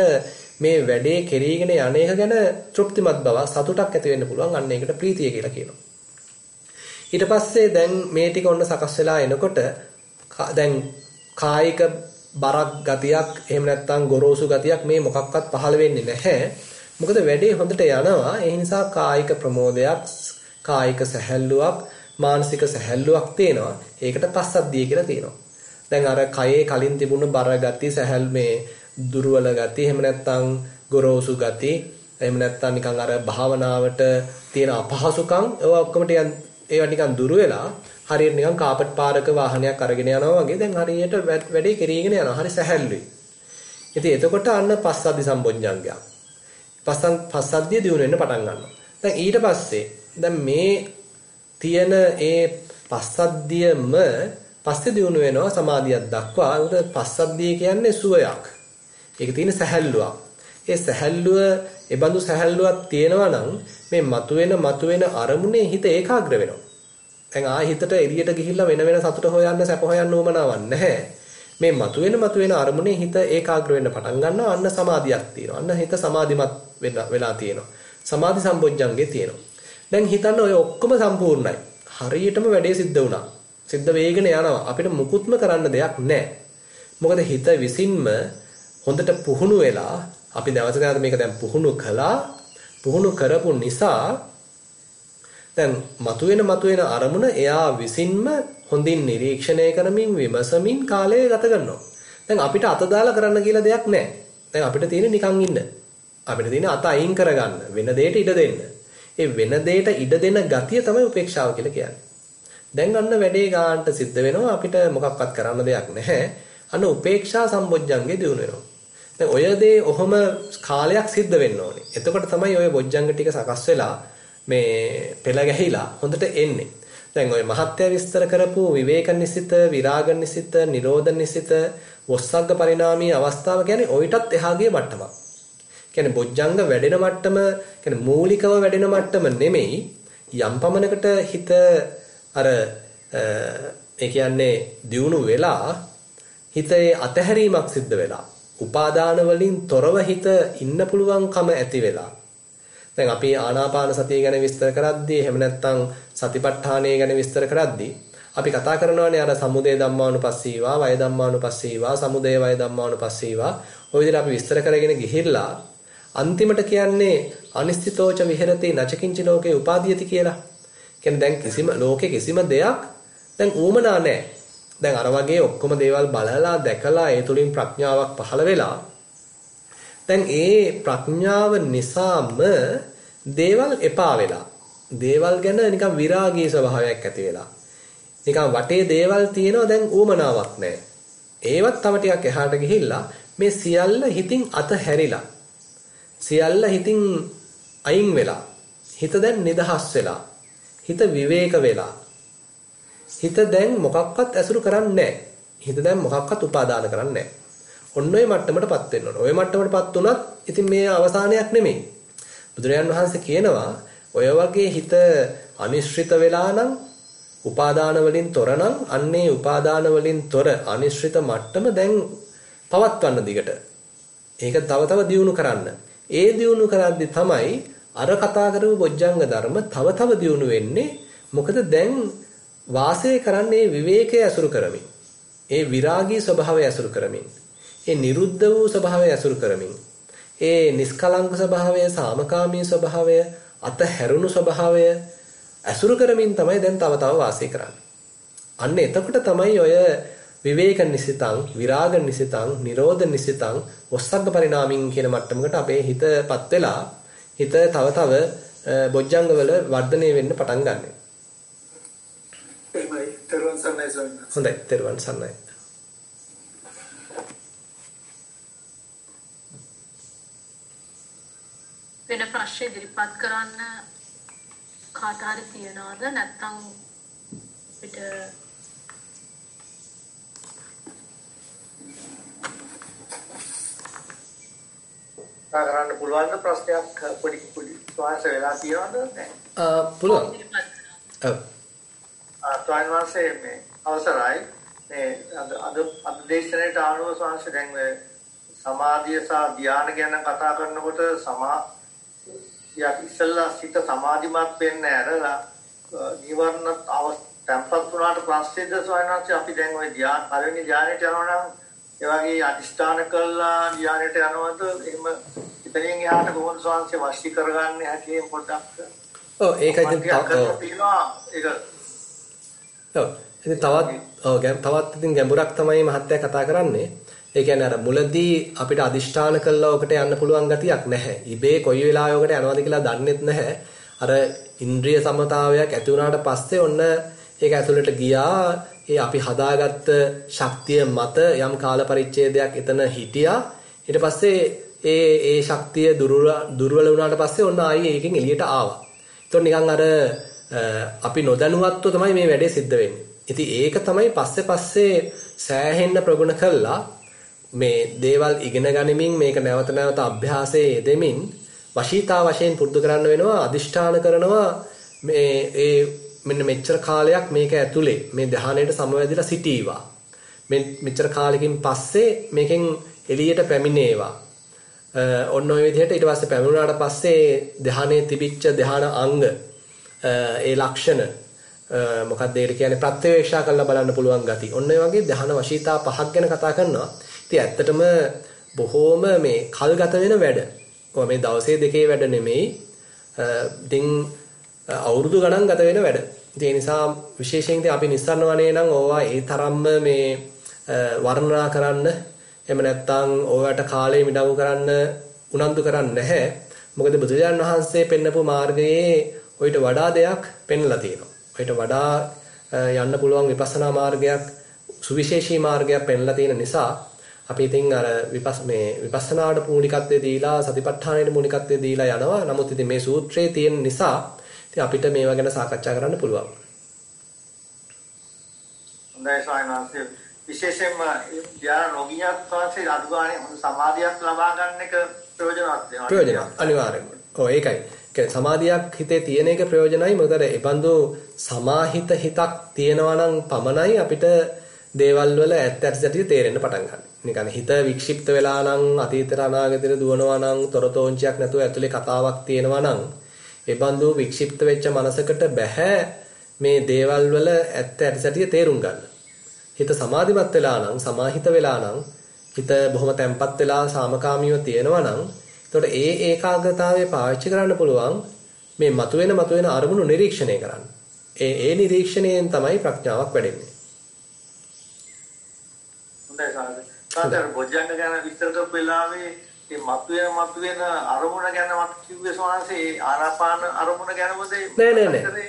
මේ වැඩේ කෙරීගෙන යන්නේක ගැන තෘප්තිමත් බව සතුටක් ඇති වෙන්න පුළුවන්. අන්න ඒකට ප්‍රීතිය කියලා කියනවා. ඊට පස්සේ දැන් මේ ටික ඔන්න සකස් වෙලා එනකොට දැන් කායික බරක් ගතියක් එහෙම නැත්නම් ගොරෝසු ගතියක් මේ මොකක්වත් පහළ වෙන්නේ නැහැ. මොකද වැඩේ හොඳට යනවා. ඒ නිසා කායික ප්‍රමෝදයක්, කායික සැහැල්ලුවක්, මානසික සැහැල්ලුවක් තියෙනවා. ඒකට පස්සද්ධිය කියලා තියෙනවා. දැන් අර කයේ කලින් තිබුණ බර ගති, සැහැල් මේ දුර්වල ගති, එහෙම නැත්නම් ගොරෝසු ගති, එහෙම නැත්නම් නිකන් අර භාවනාවට තියෙන අපහසුකම් ඒවා ඔක්කොම ඒවා නිකන් දුර වෙලා හරියට නිකන් කාපට් පාරක වාහනයක් අරගෙන යනවා වගේ දැන් හරියට වැඩේ කෙරීගෙන යනවා. හරි සැහැල්ලුයි. ඉතින් එතකොට අන්න පස්සද්ධි සම්බොජ්ජංගය. පස්සද්ධිය දියුණු වෙන්න පටන් ගන්නවා. දැන් ඊට පස්සේ දැන් මේ තියෙන ඒ පස්සද්ධියම පස්සේ දියුණු වෙනවා සමාධියක් දක්වා. උද පස්සද්ධිය කියන්නේ සුවයක්. ඒක තියෙන සැහැල්ලුවක්. ඒ සැහැල්ලුව, ඒ බඳු සැහැල්ලුවක් තියෙනවා නම් මේ මතුවෙන අරමුණේ හිත ඒකාග්‍ර වෙනවා. දැන් ආයෙ හිතට එළියට ගිහිල්ලා වෙන සතුට හොයන්න, සැප හොයන්න උවමනාවක් නැහැ. මේ මතුවෙන අරමුණේ හිත ඒකාග්‍ර වෙන්න පටන් ගන්නවා. අන්න සමාධියක් තියෙනවා. අන්න හිත සමාධිමත් වෙලා තියෙනවා. සමාධි සම්බොජ්ජංගේ තියෙනවා. දැන් හිතන්න ඔය ඔක්කොම සම්පූර්ණයි. හරියටම වැඩේ සිද්ධ වුණා. සිද්ධ වෙගෙන යනවා. අපිට මුකුත්ම කරන්න දෙයක් නැහැ. මොකද හිත විසින්ම හොඳට පුහුණු වෙලා අපි නැවත මේක දැන් පුහුණු කළා. පුහුණු කරපු නිසා දැන් මතුවෙන අරමුණ එයා විසින්ම හොඳින් නිරීක්ෂණය කරමින් විමසමින් කාලය ගත කරනවා. දැන් අපිට අත දාලා කරන්න කියලා දෙයක් නැහැ. දැන් අපිට තියෙන්නේ නිකන් ඉන්න. අපිට තියෙන්නේ අත අයින් කරගන්න. වෙන දෙයකට ඉඩ දෙන්න. ඒ වෙන දෙයට ඉඩ දෙන ගතිය තමයි උපේක්ෂාව කියලා කියන්නේ. දැන් අන්න වැඩේ ගන්නට සිද්ධ වෙනවා. අපිට මොකක්වත් කරන්න දෙයක් නැහැ. අන්න උපේක්ෂා සම්බොජ්ජංගේ දිනු වෙනවා. දැන් ඔය දේ ඔහොම කාලයක් සිද්ධ වෙන්න ඕනේ. එතකොට තමයි ඔය බොජ්ජංග ටික සකස් වෙලා මේ පෙළ ගැහිලා හොඳට එන්නේ. දැන් ඔය මහත්ය විස්තර කරපු විවේක නිසිත, විරාග නිසිත, නිරෝධ නිසිත, වොස්සග්ග පරිණාමී අවස්ථාව කියන්නේ ඔయితත් එහාගේ මට්ටමක්. කියන්නේ බොජ්ජංග වැඩෙන මට්ටම, කියන්නේ මූලිකව වැඩෙන මට්ටම නෙමෙයි. යම් පමණකට හිත අර ඒ කියන්නේ දියුණු වෙලා හිතේ අතහැරීමක් සිද්ධ වෙලා, උපාදාන වලින් තොරව හිත ඉන්න පුළුවන්කම ඇති වෙලා. දැන් අපි ආනාපාන සතිය ගැන විස්තර කරද්දී එහෙම නැත්නම් සතිපට්ඨානය ගැන විස්තර කරද්දී අපි කතා කරනවානේ අර සමුදය ධම්මානුපස්සීවා, වය ධම්මානුපස්සීවා, සමුදය වය ධම්මානුපස්සීවා. ඔය විදිහට අපි විස්තර කරගෙන ගිහිල්ලා අන්තිමට කියන්නේ අනිශ්චිතෝච විහෙරති නචකින්ච ලෝකේ උපාදීයති කියලා. කියන්නේ දැන් ලෝකේ කිසිම දෙයක් දැන් ඌමනා නැහැ. දැන් අර වගේ ඔක්කොම දේවල් බලලා දැකලා ඒ තුලින් ප්‍රඥාවක් පහළ වෙලා දැන් ඒ ප්‍රඥාව නිසාම දේවල් එපා වෙලා, දේවල් ගැන නිකන් විරාගී ස්වභාවයක් ඇති වෙලා, නිකන් වටේ දේවල් තියෙනවා දැන් ඌමනාවක් නැහැ. ඒවත් තව ටිකක් එහාට ගිහිල්ලා මේ සියල්ල හිතින් අතහැරිලා, සියල්ල හිතින් අයින් වෙලා, හිත දැන් නිදහස් වෙලා, හිත විවේක වෙලා, හිත දැන් මොකක්වත් ඇසුරු කරන්නේ නැහැ. හිත දැන් මොකක්වත් උපාදාන කරන්නේ නැහැ. ඔන්න ඔය මට්ටමටපත් වෙන්න ඕන. ඔය මට්ටමටපත් උනත් ඉතින් මේ අවසානයක් නෙමෙයි. බුදුරජාන් වහන්සේ කියනවා ඔය වගේ හිත අනිශ්චිත වෙලා නම්, උපාදාන වලින් තොර නම්, අන්නේ උපාදාන වලින් තොර අනිශ්චිත මට්ටම දැන් පවත්වන්න දිගට. ඒක තව දියුණු කරන්න. ඒ දියුණු කරද්දී තමයි අර කතා කරපු බොජ්ජංග ධර්ම තව දියුණු වෙන්නේ. මොකද දැන් වාසය කරන්නේ විවේකයේ අසුරු කරමින්, ඒ විරාගී ස්වභාවය අසුරු කරමින්, ඒ නිරුද්ධ වූ ස්වභාවය අසුරු කරමින්, ඒ නිස්කලංක ස්වභාවය, සාමකාමී ස්වභාවය, අතහැරුණු ස්වභාවය අසුරු කරමින් තමයි දැන් තව වාසය කරන්නේ. අන්න එතකොට තමයි ඔය විවේක නිසිතං, විරාග නිසිතං, නිරෝධ නිසිතං, ඔස්සග්ග පරිණාමින් කියන මට්ටමකට අපේ හිතපත් වෙලා හිත තව තව බොජ්ජංග වල වර්ධනය වෙන්න පටන් ගන්නවා. එහෙමයි. තෙරුවන් සරණයි ස්වාමීන් වහන්සේ. හොඳයි, තෙරුවන් සරණයි. වෙන ප්‍රශ්න ඉදිරිපත් කරන්න කාට හරි තියනවද නැත්නම් පිට කරන්න පුළුවන් ප්‍රශ්නයක් පොඩි ස්වාංශ වෙලා තියෙනවද නැහැ? පුළුවන්. ඔව්. ස්වාමීන් වහන්සේ මේ අවසරයි මේ අද දේශනාවට ආනුව ස්වාංශ දැන් මේ සමාධිය සහ ධ්‍යාන ගැන කතා කරනකොට ඉස්සෙල්ලා සිත සමාධිමත් වෙන්නේ නැරලා නිවර්ණ තැම්පත් වුණාට පස්සේද ස්වාමීන් වහන්සේ අපි දැන් ওই පළවෙනි ධ්‍යානෙට යනවා නම් ඒ වගේ අදිෂ්ඨාන කළා ධ්‍යානෙට යනවද එහෙම ඉතින් එහාට කොහොමද ස්වාංශය වශී කරගන්නේ හැටියෙන් පොඩ්ඩක් ඒකයි ඉතින් තවත් ඉතින් ගැඹුරක් තමයි මහත්තයා කතා කරන්නේ. ඒ කියන්නේ අර මුලදී අපිට අදිෂ්ඨාන කළා ඔකට යන්න පුළුවන් ගතියක් නැහැ. ඉබේ කොයි වෙලාවකට යනවද කියලා දන්නෙත් නැහැ. අර ඉන්ද්‍රිය සමතාවයක් ඇති වුණාට පස්සේ ඔන්න ඒක ඇතුළට ගියා. ඒ අපි හදාගත්ත ශක්තිය මත යම් කාල පරිච්ඡේදයක් එතන හිටියා. ඊට පස්සේ ඒ ශක්තිය දුර්වල වුණාට පස්සේ ඔන්න ආයේ ඒකෙන් එළියට ආවා. ඒතකොට නිකන් අර අපි නොදැනුවත්ව තමයි මේ වැඩේ සිද්ධ වෙන්නේ. ඉතින් ඒක තමයි පස්සේ සෑහෙන්න ප්‍රගුණ කළා මේ දේවල් ඉගෙන ගනිමින් මේක නැවත නැවත අභ්‍යාසයේ යෙදෙමින් වශීතා වශයෙන් පුරුදු කරන්න වෙනවා. අදිෂ්ඨාන කරනවා මේ මෙන්න මෙච්චර කාලයක් මේක ඇතුලේ මේ ධානයට සමවැදිලා සිටීවා. මෙච්චර කාලෙකින් පස්සේ මේකෙන් එළියට පැමිණේවා. ඔන්න ඔය විදිහට ඊට පස්සේ පැමිණුණාට පස්සේ ධානයේ තිබිච්ච ධාන අංග ඒ ලක්ෂණ මොකක්ද ඒකට කියන්නේ ප්‍රත්‍යවේක්ෂා කරලා බලන්න පුළුවන් ගති. ඔන්න ඔය වගේ ධාන වශීතා පහක් ගැන කතා කරනවා. ඉතින් ඇත්තටම බොහෝම මේ කල්ගත වෙන වැඩ. ඔය මේ දවසේ දෙකේ වැඩ නෙමෙයි. ඉතින් අවුරුදු ගණන් ගත වෙන වැඩ. ඒ නිසා විශේෂයෙන් ඉතින් අපි නිස්සාරණ වනේ නම් ඕවා ඒ තරම්ම මේ වර්ණනා කරන්න එහෙම නැත්නම් ඕවට කාලය මිඩංගු කරන්න උනන්දු කරන්නේ නැහැ. මොකද බුදුරජාණන් වහන්සේ පෙන්නපු මාර්ගයේ ඔయిత වඩා දෙයක් පෙන්ලා තියෙනවා. ඔయిత වඩා යන්න පුළුවන් විපස්සනා මාර්ගයක් සුවිශේෂී මාර්ගයක් පෙන්ලා තියෙන නිසා අපි ඉතින් අර විපස්සනාට මූලිකත්වය දීලා සතිපට්ඨානයට මූලිකත්වය දීලා යනවා. නමුත් ඉතින් මේ සූත්‍රයේ තියෙන නිසා ඉතින් අපිට මේවා ගැන සාකච්ඡා කරන්න පුළුවන්. හොඳයි සායනාංශ විශේෂයෙන්ම ධ්‍යාන නොගියත් වාසේ අදුගානේ හොඳ සමාධියක් ලබා ගන්න එක ප්‍රයෝජනවත් වෙනවා. ප්‍රයෝජනවත් අනිවාර්යෙන්ම. ඔව් ඒකයි. සමාධියක් හිතේ තියෙන එක ප්‍රයෝජනයි. මොකද ඒ බඳු සමාහිත හිතක් තියෙනවා නම් පමණයි අපිට දේවල් වල ඇත්ත ඇති තේරෙන්න පටන් ගන්න. නිකන් හිත වික්ෂිප්ත වෙලා නම් අතීතයට අනාගතයට දුවනවා නම් තොරතෝංචියක් නැතුව ඇතුලේ කතාවක් තියෙනවා නම් ඒ බඳු වික්ෂිප්ත වෙච්ච මනසකට බෑ මේ දේවල් වල ඇත්ත ඇති තේරුම් ගන්න. හිත සමාධිමත් වෙලා නම් සමාහිත වෙලා නම් හිත බොහොම තැම්පත් වෙලා සාමකාමීව තියෙනවා නම් එතකොට ඒ ඒකාග්‍රතාවය පාවිච්චි කරන්න පුළුවන් මේ මතුවෙන අරමුණු නිරීක්ෂණය කරන්න. ඒ නිරීක්ෂණයෙන් තමයි ප්‍රඥාවක් වැඩෙන්නේ. හොඳයි සාරද. සාතර බොජ්ජංග ගැන විස්තර කරපු වෙලාවේ මේ මතුවෙන අරමුණ ගැන මට කිව්වේ සෝනසේ ආනාපාන අරමුණ ගැනමද නෑ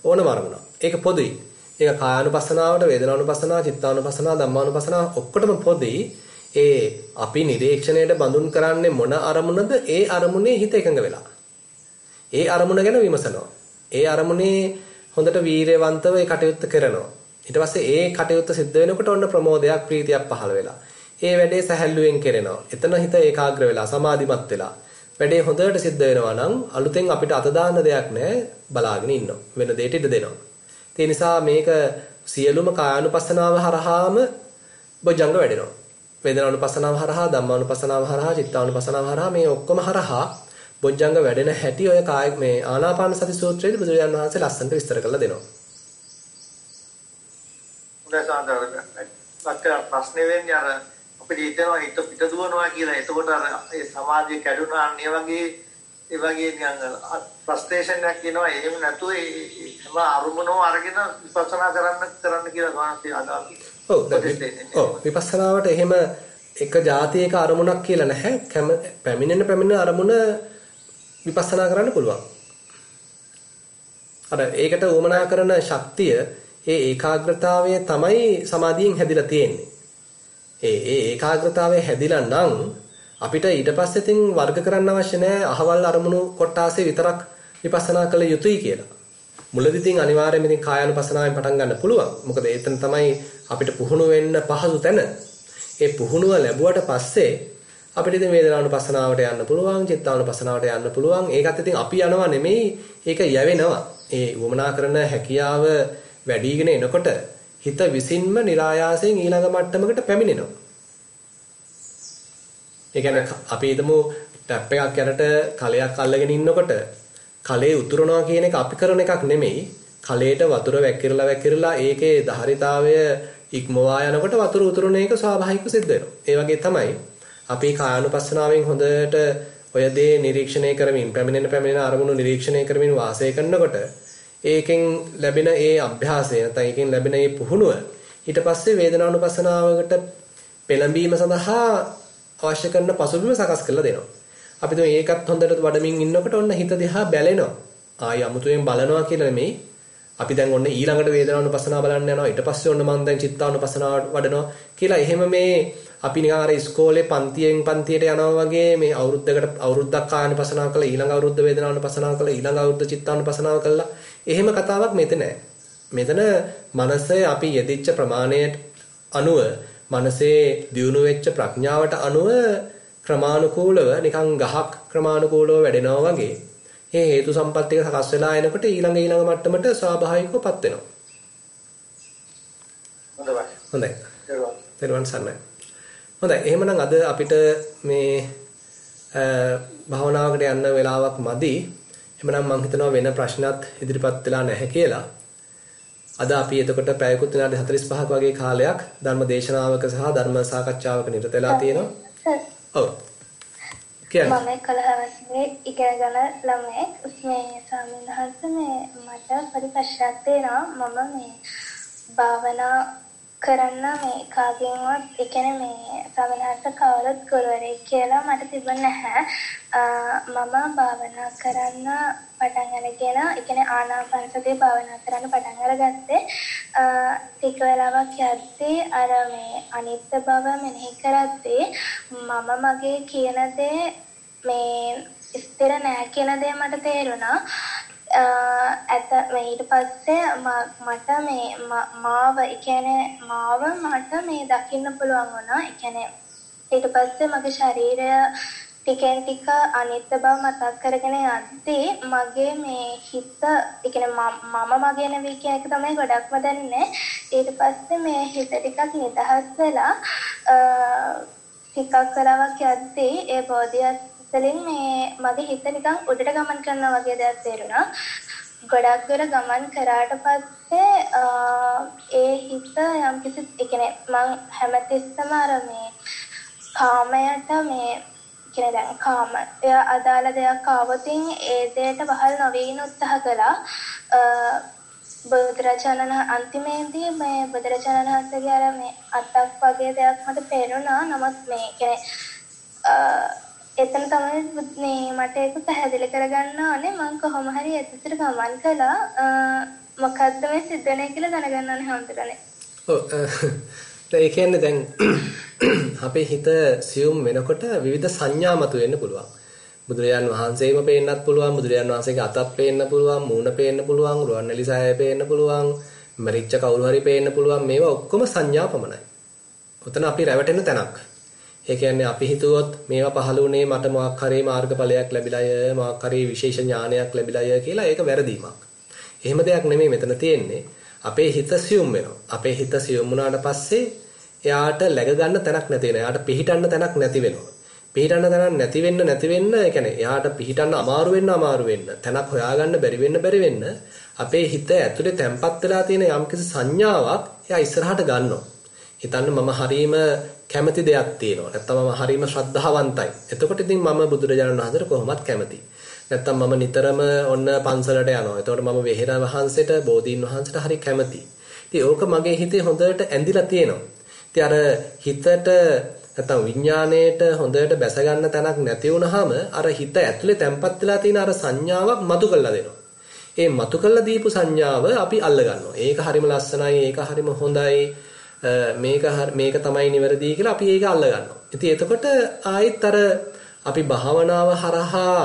ඕනම අරමුණක්. ඒක පොදුයි. ඒක කායානුපස්සනාවට, වේදනානුපස්සනාව, චිත්තානුපස්සනාව, ධම්මානුපස්සනාව ඔක්කොටම පොදුයි. ඒ අපි නිරීක්ෂණයට බඳුන් කරන්නේ මොන අරමුණද? ඒ අරමුණේ හිත එකඟ වෙලා. ඒ අරමුණ ගැන විමසනවා. ඒ අරමුණේ හොඳට වීරයවන්තව ඒ කටයුත්ත කරනවා. ඊට පස්සේ ඒ කටයුත්ත සිද්ධ වෙනකොට ඔන්න ප්‍රමෝදයක්, ප්‍රීතියක් පහළ වෙලා. ඒ වැඩේ සැහැල්ලුවෙන් කරනවා. එතන හිත ඒකාග්‍ර වෙලා, සමාධිමත් වෙලා. වැඩේ හොඳට සිද්ධ වෙනවා නම් අලුතෙන් අපිට අත දාන්න දෙයක් නැහැ. බලාගෙන ඉන්නවා. වෙන දෙයකට ඉඩ දෙනවා. ඒ නිසා මේක සියලුම කායානුපස්සනාව හරහාම බොජ්ජංග වැඩෙනවා. වේදනානුපස්සනාව හරහා, ධම්මානුපස්සනාව හරහා, චිත්තානුපස්සනාව හරහා මේ ඔක්කොම හරහා බොජ්ජංග වැඩෙන හැටි ඔය කාය මේ ආනාපාන සති සූත්‍රයේදී බුදුරජාණන් වහන්සේ ලස්සනට විස්තර කරලා දෙනවා. ප්‍රශ්නේ වෙන්නේ අර අපිට හිතනවා හිත පිට දුවනවා කියලා. එතකොට අර ඒ සමාධිය කැඩුනා අන්න ඒ වගේ නිකන් ෆ්‍රස්ට්‍රේෂන් එකක් එනවා. එහෙම නැතුව හැම අරමුණම අරගෙන විපස්සනා කරන්න කියලා ගානක් අදාළයි. ඔව් විපස්සනාවට එහෙම එක જાතියක අරමුණක් කියලා නැහැ. පැමිණෙන අරමුණ විපස්සනා කරන්න පුළුවන්. අර ඒකට උවමනා කරන ශක්තිය ඒ ඒකාග්‍රතාවය තමයි සමාධියෙන් හැදිලා තියෙන්නේ. ඒ ඒකාග්‍රතාවය හැදිලා නම් අපිට ඊට පස්සේ තින් වර්ග කරන්න අවශ්‍ය නැහැ අහවල් අරමුණු කොටාසේ විතරක් විපස්සනා කළ යුතුයි කියලා. මුලදී තින් අනිවාර්යයෙන්ම ඉතින් කායානුපස්සනාවෙන් පටන් ගන්න පුළුවන්. මොකද එතන තමයි අපිට පුහුණු වෙන්න පහසු තැන. ඒ පුහුණුව ලැබුවට පස්සේ අපිට ඉතින් වේදනානුපස්සනාවට යන්න පුළුවන්, චිත්තානුපස්සනාවට යන්න පුළුවන්. ඒකත් ඉතින් අපි යනවා නෙමෙයි, ඒක යවෙනවා. ඒ වමනා කරන හැකියාව වැඩිගෙන එනකොට හිත විසින්ම નિરાයාසයෙන් ඊළඟ මට්ටමකට පැමිණෙනවා. ඒ කියන්නේ අපි හිතමු ටැප් එකක් යනට කලයක් අල්ලගෙන ඉන්නකොට කලේ උතුරනවා කියන එක අපි කරන එකක් නෙමෙයි. කලයට වතුර වැක්කිරලා ඒකේ ධාරිතාවය ඉක්මවා යනකොට වතුර උතුරන එක ස්වාභාවිකව සිද්ධ වෙනවා. ඒ වගේ තමයි අපි කායानुපස්සනාවෙන් හොඳට ඔය දේ නිරීක්ෂණය කරමින් පැමිණෙන අරමුණු නිරීක්ෂණය කරමින් වාසය කරනකොට ඒකෙන් ලැබෙන ඒ අභ්‍යාසය නැත්නම් ඒකෙන් ලැබෙන ඒ පුහුණුව ඊට පස්සේ වේදනානුපස්සනාවකට පෙළඹීම සඳහා අවශ්‍ය කරන පසුබිම සකස් කරලා දෙනවා. අපි දැන් ඒකත් හොඳට වඩමින් ඉන්නකොට ඔන්න හිත දිහා බැලෙනවා. ආයි අමුතුවෙන් බලනවා කියලා නෙමෙයි. අපි දැන් ඔන්න ඊළඟට වේදනානුපස්සනාව බලන්න යනවා. ඊට පස්සේ ඔන්න මම දැන් චිත්තානුපස්සනාව වඩනවා කියලා එහෙම මේ අපි නිකන් අර ඉස්කෝලේ පන්තියෙන් පන්තියට යනවා වගේ මේ අවුරුද්දක් කායानुපස්සනාව කළා ඊළඟ අවුරුද්ද වේදනානුපස්සනාව කළා ඊළඟ අවුරුද්ද චිත්තානුපස්සනාව කළා. එහෙම කතාවක් මෙතන නෑ. මෙතන මනසේ අපි යෙදිච්ච ප්‍රමාණයට අනුව මනසේ දියුණු වෙච්ච ප්‍රඥාවට අනුව ක්‍රමානුකූලව නිකන් ගහක් ක්‍රමානුකූලව වැඩෙනවා වගේ මේ හේතු සම්පත් ටික සකස් වෙලා එනකොට ඊළඟ මට්ටමට ස්වාභාවිකවපත් වෙනවා. හොඳයි. තෙරුවන් සරණයි. හොඳයි. එහෙමනම් අද අපිට මේ භාවනාවකට යන්න වෙලාවක් මදි. එහෙමනම් මම හිතනවා වෙන ප්‍රශ්නත් ඉදිරිපත් වෙලා නැහැ කියලා. අද අපි එතකොට පැයකුත් විනාඩි 45ක වගේ කාලයක් ධර්ම දේශනාවක සහ ධර්ම සාකච්ඡාවක නිරත වෙලා තියෙනවා. ඔව්. කියන්නේ මම 11 වසරේ ඉගෙන ගන්න ළමයෙක් මේ ස්වාමීන් වහන්සේ මට පරි ප්‍රශ්නයක් තියෙනවා. මම මේ භාවනා කරන්න මේ කාගෙන්වත් ඒ කියන්නේ මේ සමනහස කවුරුත් ගුරුවරයෙක් කියලා මට තිබුණ නැහැ. මම භාවනා කරන්න පටන් අරගෙන ඒ කියන්නේ ආනාපානසතිය භාවනා කරන්න පටන් අරගත්තේ ටික වෙලාවක් යද්දී අර මේ අනිත්‍ය බව මෙනෙහි කරද්දී මම මගේ කියන දේ මේ ස්ථිර නෑ කියන දේ මට තේරුණා. ඊට පස්සේ මට මේ මාව මට මේ දකින්න පුළුවන් වුණා. ඒ කියන්නේ ඊට පස්සේ මගේ ශරීරය ටිකෙන් ටික අනිත්‍ය බව මතක් කරගෙන යද්දී මගේ මේ හිත ඒ කියන්නේ මම මගේ නෙවෙයි කියන එක තමයි ගොඩක්ම දැනෙන්නේ. ඊට පස්සේ මේ හිත ටිකක් නිදහස් වෙලා ටිකක් වෙලාවක් යද්දී ඒ බෝධියත් වලින් මේ මගේ හිත නිකන් උඩට ගමන් කරනවා වගේ දෙයක් තේරුණා. ගොඩක් දුර ගමන් කරාට පස්සේ ඒ හිත යම්කිසි ඒ කියන්නේ මම හැමතිස්සම අර මේ කාමයට මේ කියන්නේ දැන් කාමය අදාළ දෙයක් ආවොතින් ඒ දෙයට වහල් නොවීන උත්සාහ කළා. බුදුරජාණන් අන්තිමේදී මේ බුදුරජාණන් වහන්සේගේ අර මේ අතක් වගේ දෙයක් මට පේරුණා. නමුත් මේ කියන්නේ එතන තමයි මේ මට ඒක පැහැදිලි කරගන්න ඕනේ. මම කොහොම හරි එතනට ගමන් කළා. මොකද්ද මේ සිද්ධ වෙන්නේ කියලා දැනගන්න ඕනේ හැමදෙරනේ. ඔව්. ඒ කියන්නේ දැන් අපේ හිත සියුම් වෙනකොට විවිධ සංඥා මතුවෙන්න පුළුවන්. බුදුරජාන් වහන්සේම පේන්නත් පුළුවන්, බුදුරජාන් වහන්සේගේ අතක් පේන්න පුළුවන්, මූණ පේන්න පුළුවන්, රුවන්වැලි සෑය පේන්න පුළුවන්, මරිච්ච කවුරු හරි පේන්න පුළුවන්. මේවා ඔක්කොම සංඥා පමණයි. උතන අපි රැවටෙන තැනක්. ඒ කියන්නේ අපි හිතුවොත් මේවා පහළ වුණේ මට මොකක් හරි මාර්ගඵලයක් ලැබිලාය, මොකක් හරි විශේෂ ඥානයක් ලැබිලාය කියලා ඒක වැරදීමක්. එහෙම දෙයක් නෙමෙයි මෙතන තියෙන්නේ. අපේ හිත සියුම් වෙනවා. අපේ හිත සියුම් වුණාට පස්සේ එයාට läග ගන්න තැනක් නැති වෙනවා. එයාට පිහිටන්න තැනක් නැති වෙනවා. පිහිටන්න තැනක් නැති වෙන්න ඒ කියන්නේ එයාට පිහිටන්න අමාරු වෙන්න තැනක් හොයාගන්න බැරි වෙන්න අපේ හිත ඇතුලේ තැම්පත් වෙලා තියෙන යම්කිසි සංඥාවක් එයා ඉස්සරහට ගන්නවා. හිතන්න මම හරීම කැමති දෙයක් තියෙනවා. නැත්තම් මම හරීම ශ්‍රද්ධාවන්තයි. එතකොට ඉතින් මම බුදුරජාණන් වහන්සේට කොහොමත් කැමතියි. නැත්තම් මම නිතරම ඔන්න පන්සලට යනවා. එතකොට මම වෙහෙර වහන්සේට බෝධීන් වහන්සේට හරි කැමතියි. ඉතින් ඕක මගේ හිතේ හොඳට ඇඳිලා තියෙනවා. ඉතින් අර හිතට නැත්නම් විඥාණයට හොඳට බැස ගන්න තැනක් නැති වුනහම අර හිත ඇතුලේ තැම්පත් වෙලා තියෙන අර සංඥාවක් මතු කරලා දෙනවා. ඒ මතු කරලා දීපු සංඥාව අපි අල්ල ගන්නවා. ඒක හරිම ලස්සනයි, ඒක හරිම හොඳයි. මේක තමයි නිවැරදි කියලා අපි ඒක අල්ල ගන්නවා. ඉතින් එතකොට ආයෙත් අර අපි භාවනාව හරහා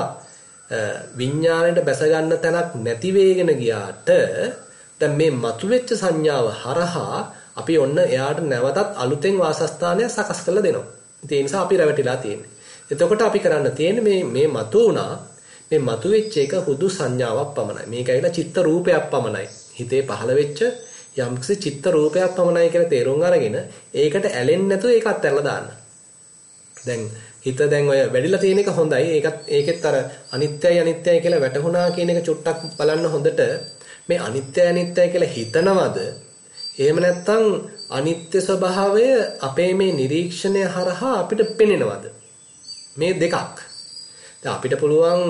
විඥාණයට බැස ගන්න තැනක් නැති වෙගෙන ගියාට දැන් මේ මතුවෙච්ච සංඥාව හරහා අපි ඔන්න එයාට නැවතත් අලුතෙන් වාසස්ථානයක් සකස් කරලා දෙනවා. ඉතින් ඒ නිසා අපි රැවටිලා තියෙන්නේ. එතකොට අපි කරන්න තියෙන්නේ මේ මතු වුණා මේ මතුවෙච්ච එක හුදු සංඥාවක් පමණයි. මේක ඇවිල්ලා චිත්ත රූපයක් පමණයි. හිතේ පහළ වෙච්ච යම්කිසි චිත්ත රූපයක් පමණයි කියලා තේරුම් අරගෙන ඒකට ඇලෙන්නේ නැතුව ඒක අත්හැරලා දාන්න. දැන් හිත දැන් ඔය වැඩිලා තියෙන එක හොඳයි. ඒකෙත් අර අනිත්‍යයි කියලා වැටහුණා කියන එක චුට්ටක් බලන්න හොඳට මේ අනිත්‍යයි කියලා හිතනවද? එහෙම නැත්නම් අනිත්‍ය ස්වභාවය අපේ මේ නිරීක්ෂණය හරහා අපිට පෙනෙනවද? මේ දෙකක්. දැන් අපිට පුළුවන්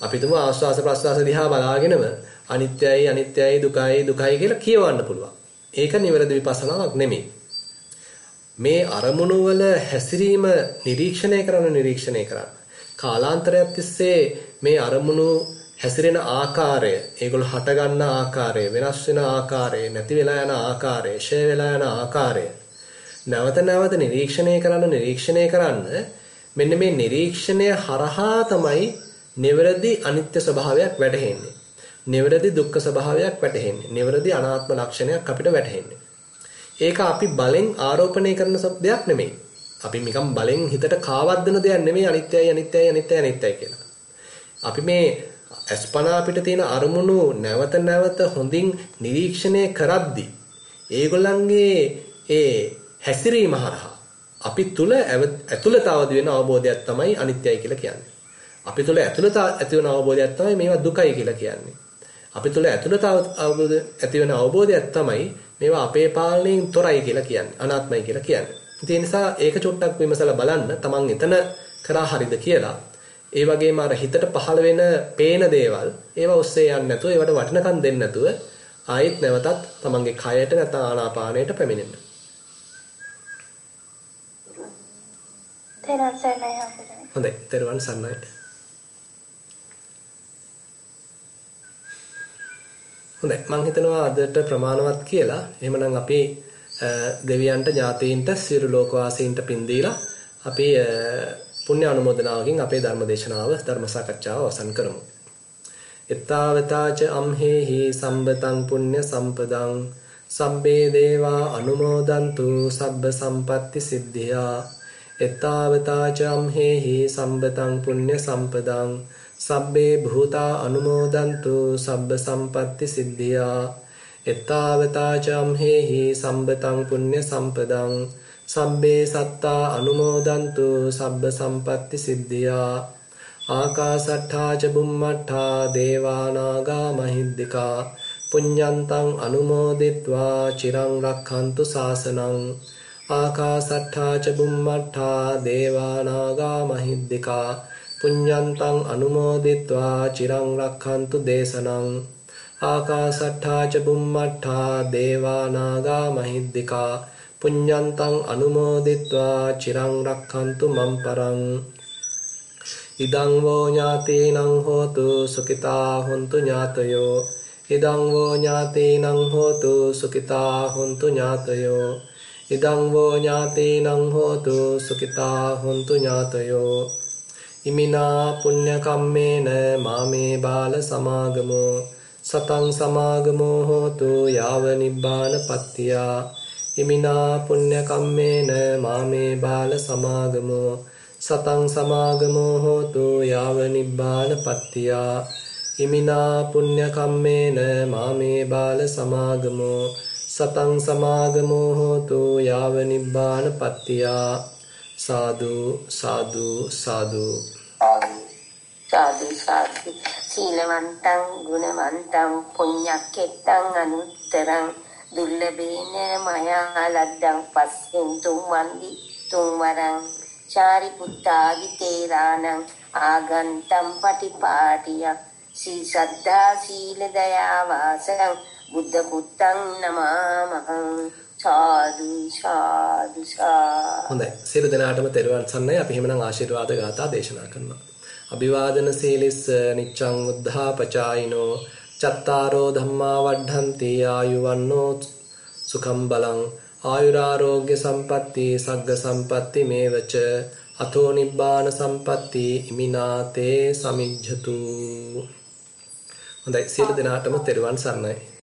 අපි තුමු ආස්වාස ප්‍රස්වාස දිහා බලාගෙනම අනිත්‍යයි දුකයි කියලා කියවන්න පුළුවන්. ඒක නිවැරදි විපස්සනාවක් නෙමෙයි. මේ අරමුණු වල හැසිරීම නිරීක්ෂණය කරන්න. කාලාන්තරයක් තිස්සේ මේ අරමුණු හැසිරෙන ආකාරය, ඒගොල්ලෝ හට ගන්න ආකාරය, වෙනස් වෙන ආකාරය, නැති වෙලා යන ආකාරය, ෂය වෙලා යන ආකාරය නැවත නිරීක්ෂණය කරන්න මෙන්න මේ නිරීක්ෂණය හරහා තමයි නිවැරදි අනිත්‍ය ස්වභාවයක් වැටහෙන්නේ. නිවැරදි දුක්ඛ ස්වභාවයක් වැටහෙන්නේ. නිවැරදි අනාත්ම ලක්ෂණයක් අපිට වැටහෙන්නේ. ඒක අපි බලෙන් ආරෝපණය කරන දෙයක් නෙමෙයි. අපි නිකම් බලෙන් හිතට කාවද්දන දෙයක් නෙමෙයි අනිත්‍යයි කියලා. අපි මේ අස්පනා අපිට තියෙන අරමුණු නැවත හොඳින් නිරීක්ෂණය කරද්දී ඒගොල්ලන්ගේ ඒ හැසිරීම හරහා අපි තුල ඇතුළතවදී වෙන අවබෝධයක් තමයි අනිත්‍යයි කියලා කියන්නේ. අපි තුල ඇතුළත ඇති වෙන අවබෝධයක් තමයි මේවා දුකයි කියලා කියන්නේ. අපි තුල ඇතුළත ඇති වෙන අවබෝධයක් තමයි මේවා අපේ පාලනයෙන් තොරයි කියලා කියන්නේ. අනාත්මයි කියලා කියන්නේ. ඒ නිසා ඒක චොට්ටක් විමසලා බලන්න තමන් එතන කරා හරිද කියලා. ඒ වගේම අර හිතට පහළ වෙන පේන දේවල් ඒවා ඔස්සේ යන්නේ නැතුව ඒවට වටිනකම් දෙන්නේ නැතුව ආයෙත් නැවතත් තමන්ගේ කයට නැත්නම් ආනාපානයට පැමිණෙන්න. හොඳයි. තෙරුවන් සරණයි. හොඳයි. මම හිතනවා අදට ප්‍රමාණවත් කියලා. එහෙමනම් අපි දෙවියන්ට ඥාතීන්ට සියලු ලෝකවාසීන්ට පින් දීලා අපි පුණ්‍ය අනුමෝදනාවකින් අපේ ධර්ම සාකච්ඡාව අවසන් කරමු. එත්තාවතාච අම්හෙහි සම්බතං පුඤ්ඤ සම්පදං සම්බේ දේවා අනුමෝදන්තු සබ්බ සම්පatti සිද්ධියා. එත්තාවතාච අම්හෙහි සම්බතං පුඤ්ඤ සම්පදං සබ්බේ භූතා අනුමෝදන්තු සබ්බ සම්පatti සිද්ධියා. එත්තාවතාච අම්හෙහි සම්බතං පුඤ්ඤ සම්පදං සබ්බේ සත්තා අනුමෝදන්තු සබ්බ සම්පatti සිද්ධියා. ආකාසට්ඨා ච බුම්මට්ඨා දේවා නාග මහිද්దికා පුඤ්ඤන්තං අනුමෝදිත්වා චිරං රක්ඛන්තු ශාසනං. ආකාසට්ඨා ච බුම්මට්ඨා දේවා නාග මහිද්దికා පුඤ්ඤන්තං අනුමෝදිත්වා චිරං රක්ඛන්තු දේශනං. ආකාසට්ඨා ච බුම්මට්ඨා දේවා නාග මහිද්దికා පුඤ්ඤන්තං අනුමෝදිත්වා චිරං රක්ඛන්තු මම් පරං. ඉදං වෝ ඥාතීනං හෝතු සුඛිතා හොන්තු ඥාතයෝ. ඉදං වෝ ඥාතීනං හෝතු සුඛිතා හොන්තු ඥාතයෝ. ඉදං වෝ ඥාතීනං හෝතු සුඛිතා හොන්තු ඥාතයෝ. ඉමිනා පුඤ්ඤ කම්මේන මාමේ බාල සමාගමෝ සතං සමාගමෝ හෝතු යාව නිබ්බාන පත්තියා. ඉමිනා පුඤ්ඤ කම්මේන මාමේ බාල සමාගමෝ සතං සමාගමෝ හෝතු යාව නිබ්බාන පත්තියා. ඉමිනා පුඤ්ඤ කම්මේන මාමේ බාල සමාගමෝ සතං සමාගමෝ හෝතු යාව නිබ්බාන පත්තියා. සාදු සාදු සාදු. සාදු සාදු. සීලවන්තං ගුණවන්තං පුඤ්ඤක්කෙත්තං අනුත්තරං දුර්ලභේන මයා ලද්දං පස්සෙන් තුම්වන්දි තුම්වරං චාරිපුත්තාදි තේරාණං ආගන්තම් පටිපාටිය සී සද්ධා සීල දයා වාසං බුද්ධ පුත්තං නමාමහං සාදු සාදු සාදු. හොඳයි. සියලු දෙනාටම තෙරුවන් සරණයි. අපි එහෙමනම් ආශිර්වාද ගාථා දේශනා කරනවා. අභිවාදන සීලිස්ස නිච්ඡං උද්ධාපචායිනෝ චත්තාරෝ ධම්මා වඩ්ඩන්ති ආයුවන්නෝ සුඛම් බලං ආයුරාෝග්‍ය සම්පatti සග්ග සම්පatti මේවච අතෝ නිබ්බාන සම්පatti ඉමිනාතේ සමිජ්ජතු. හොඳයි. සියලු දෙනාටම තෙරුවන් සරණයි.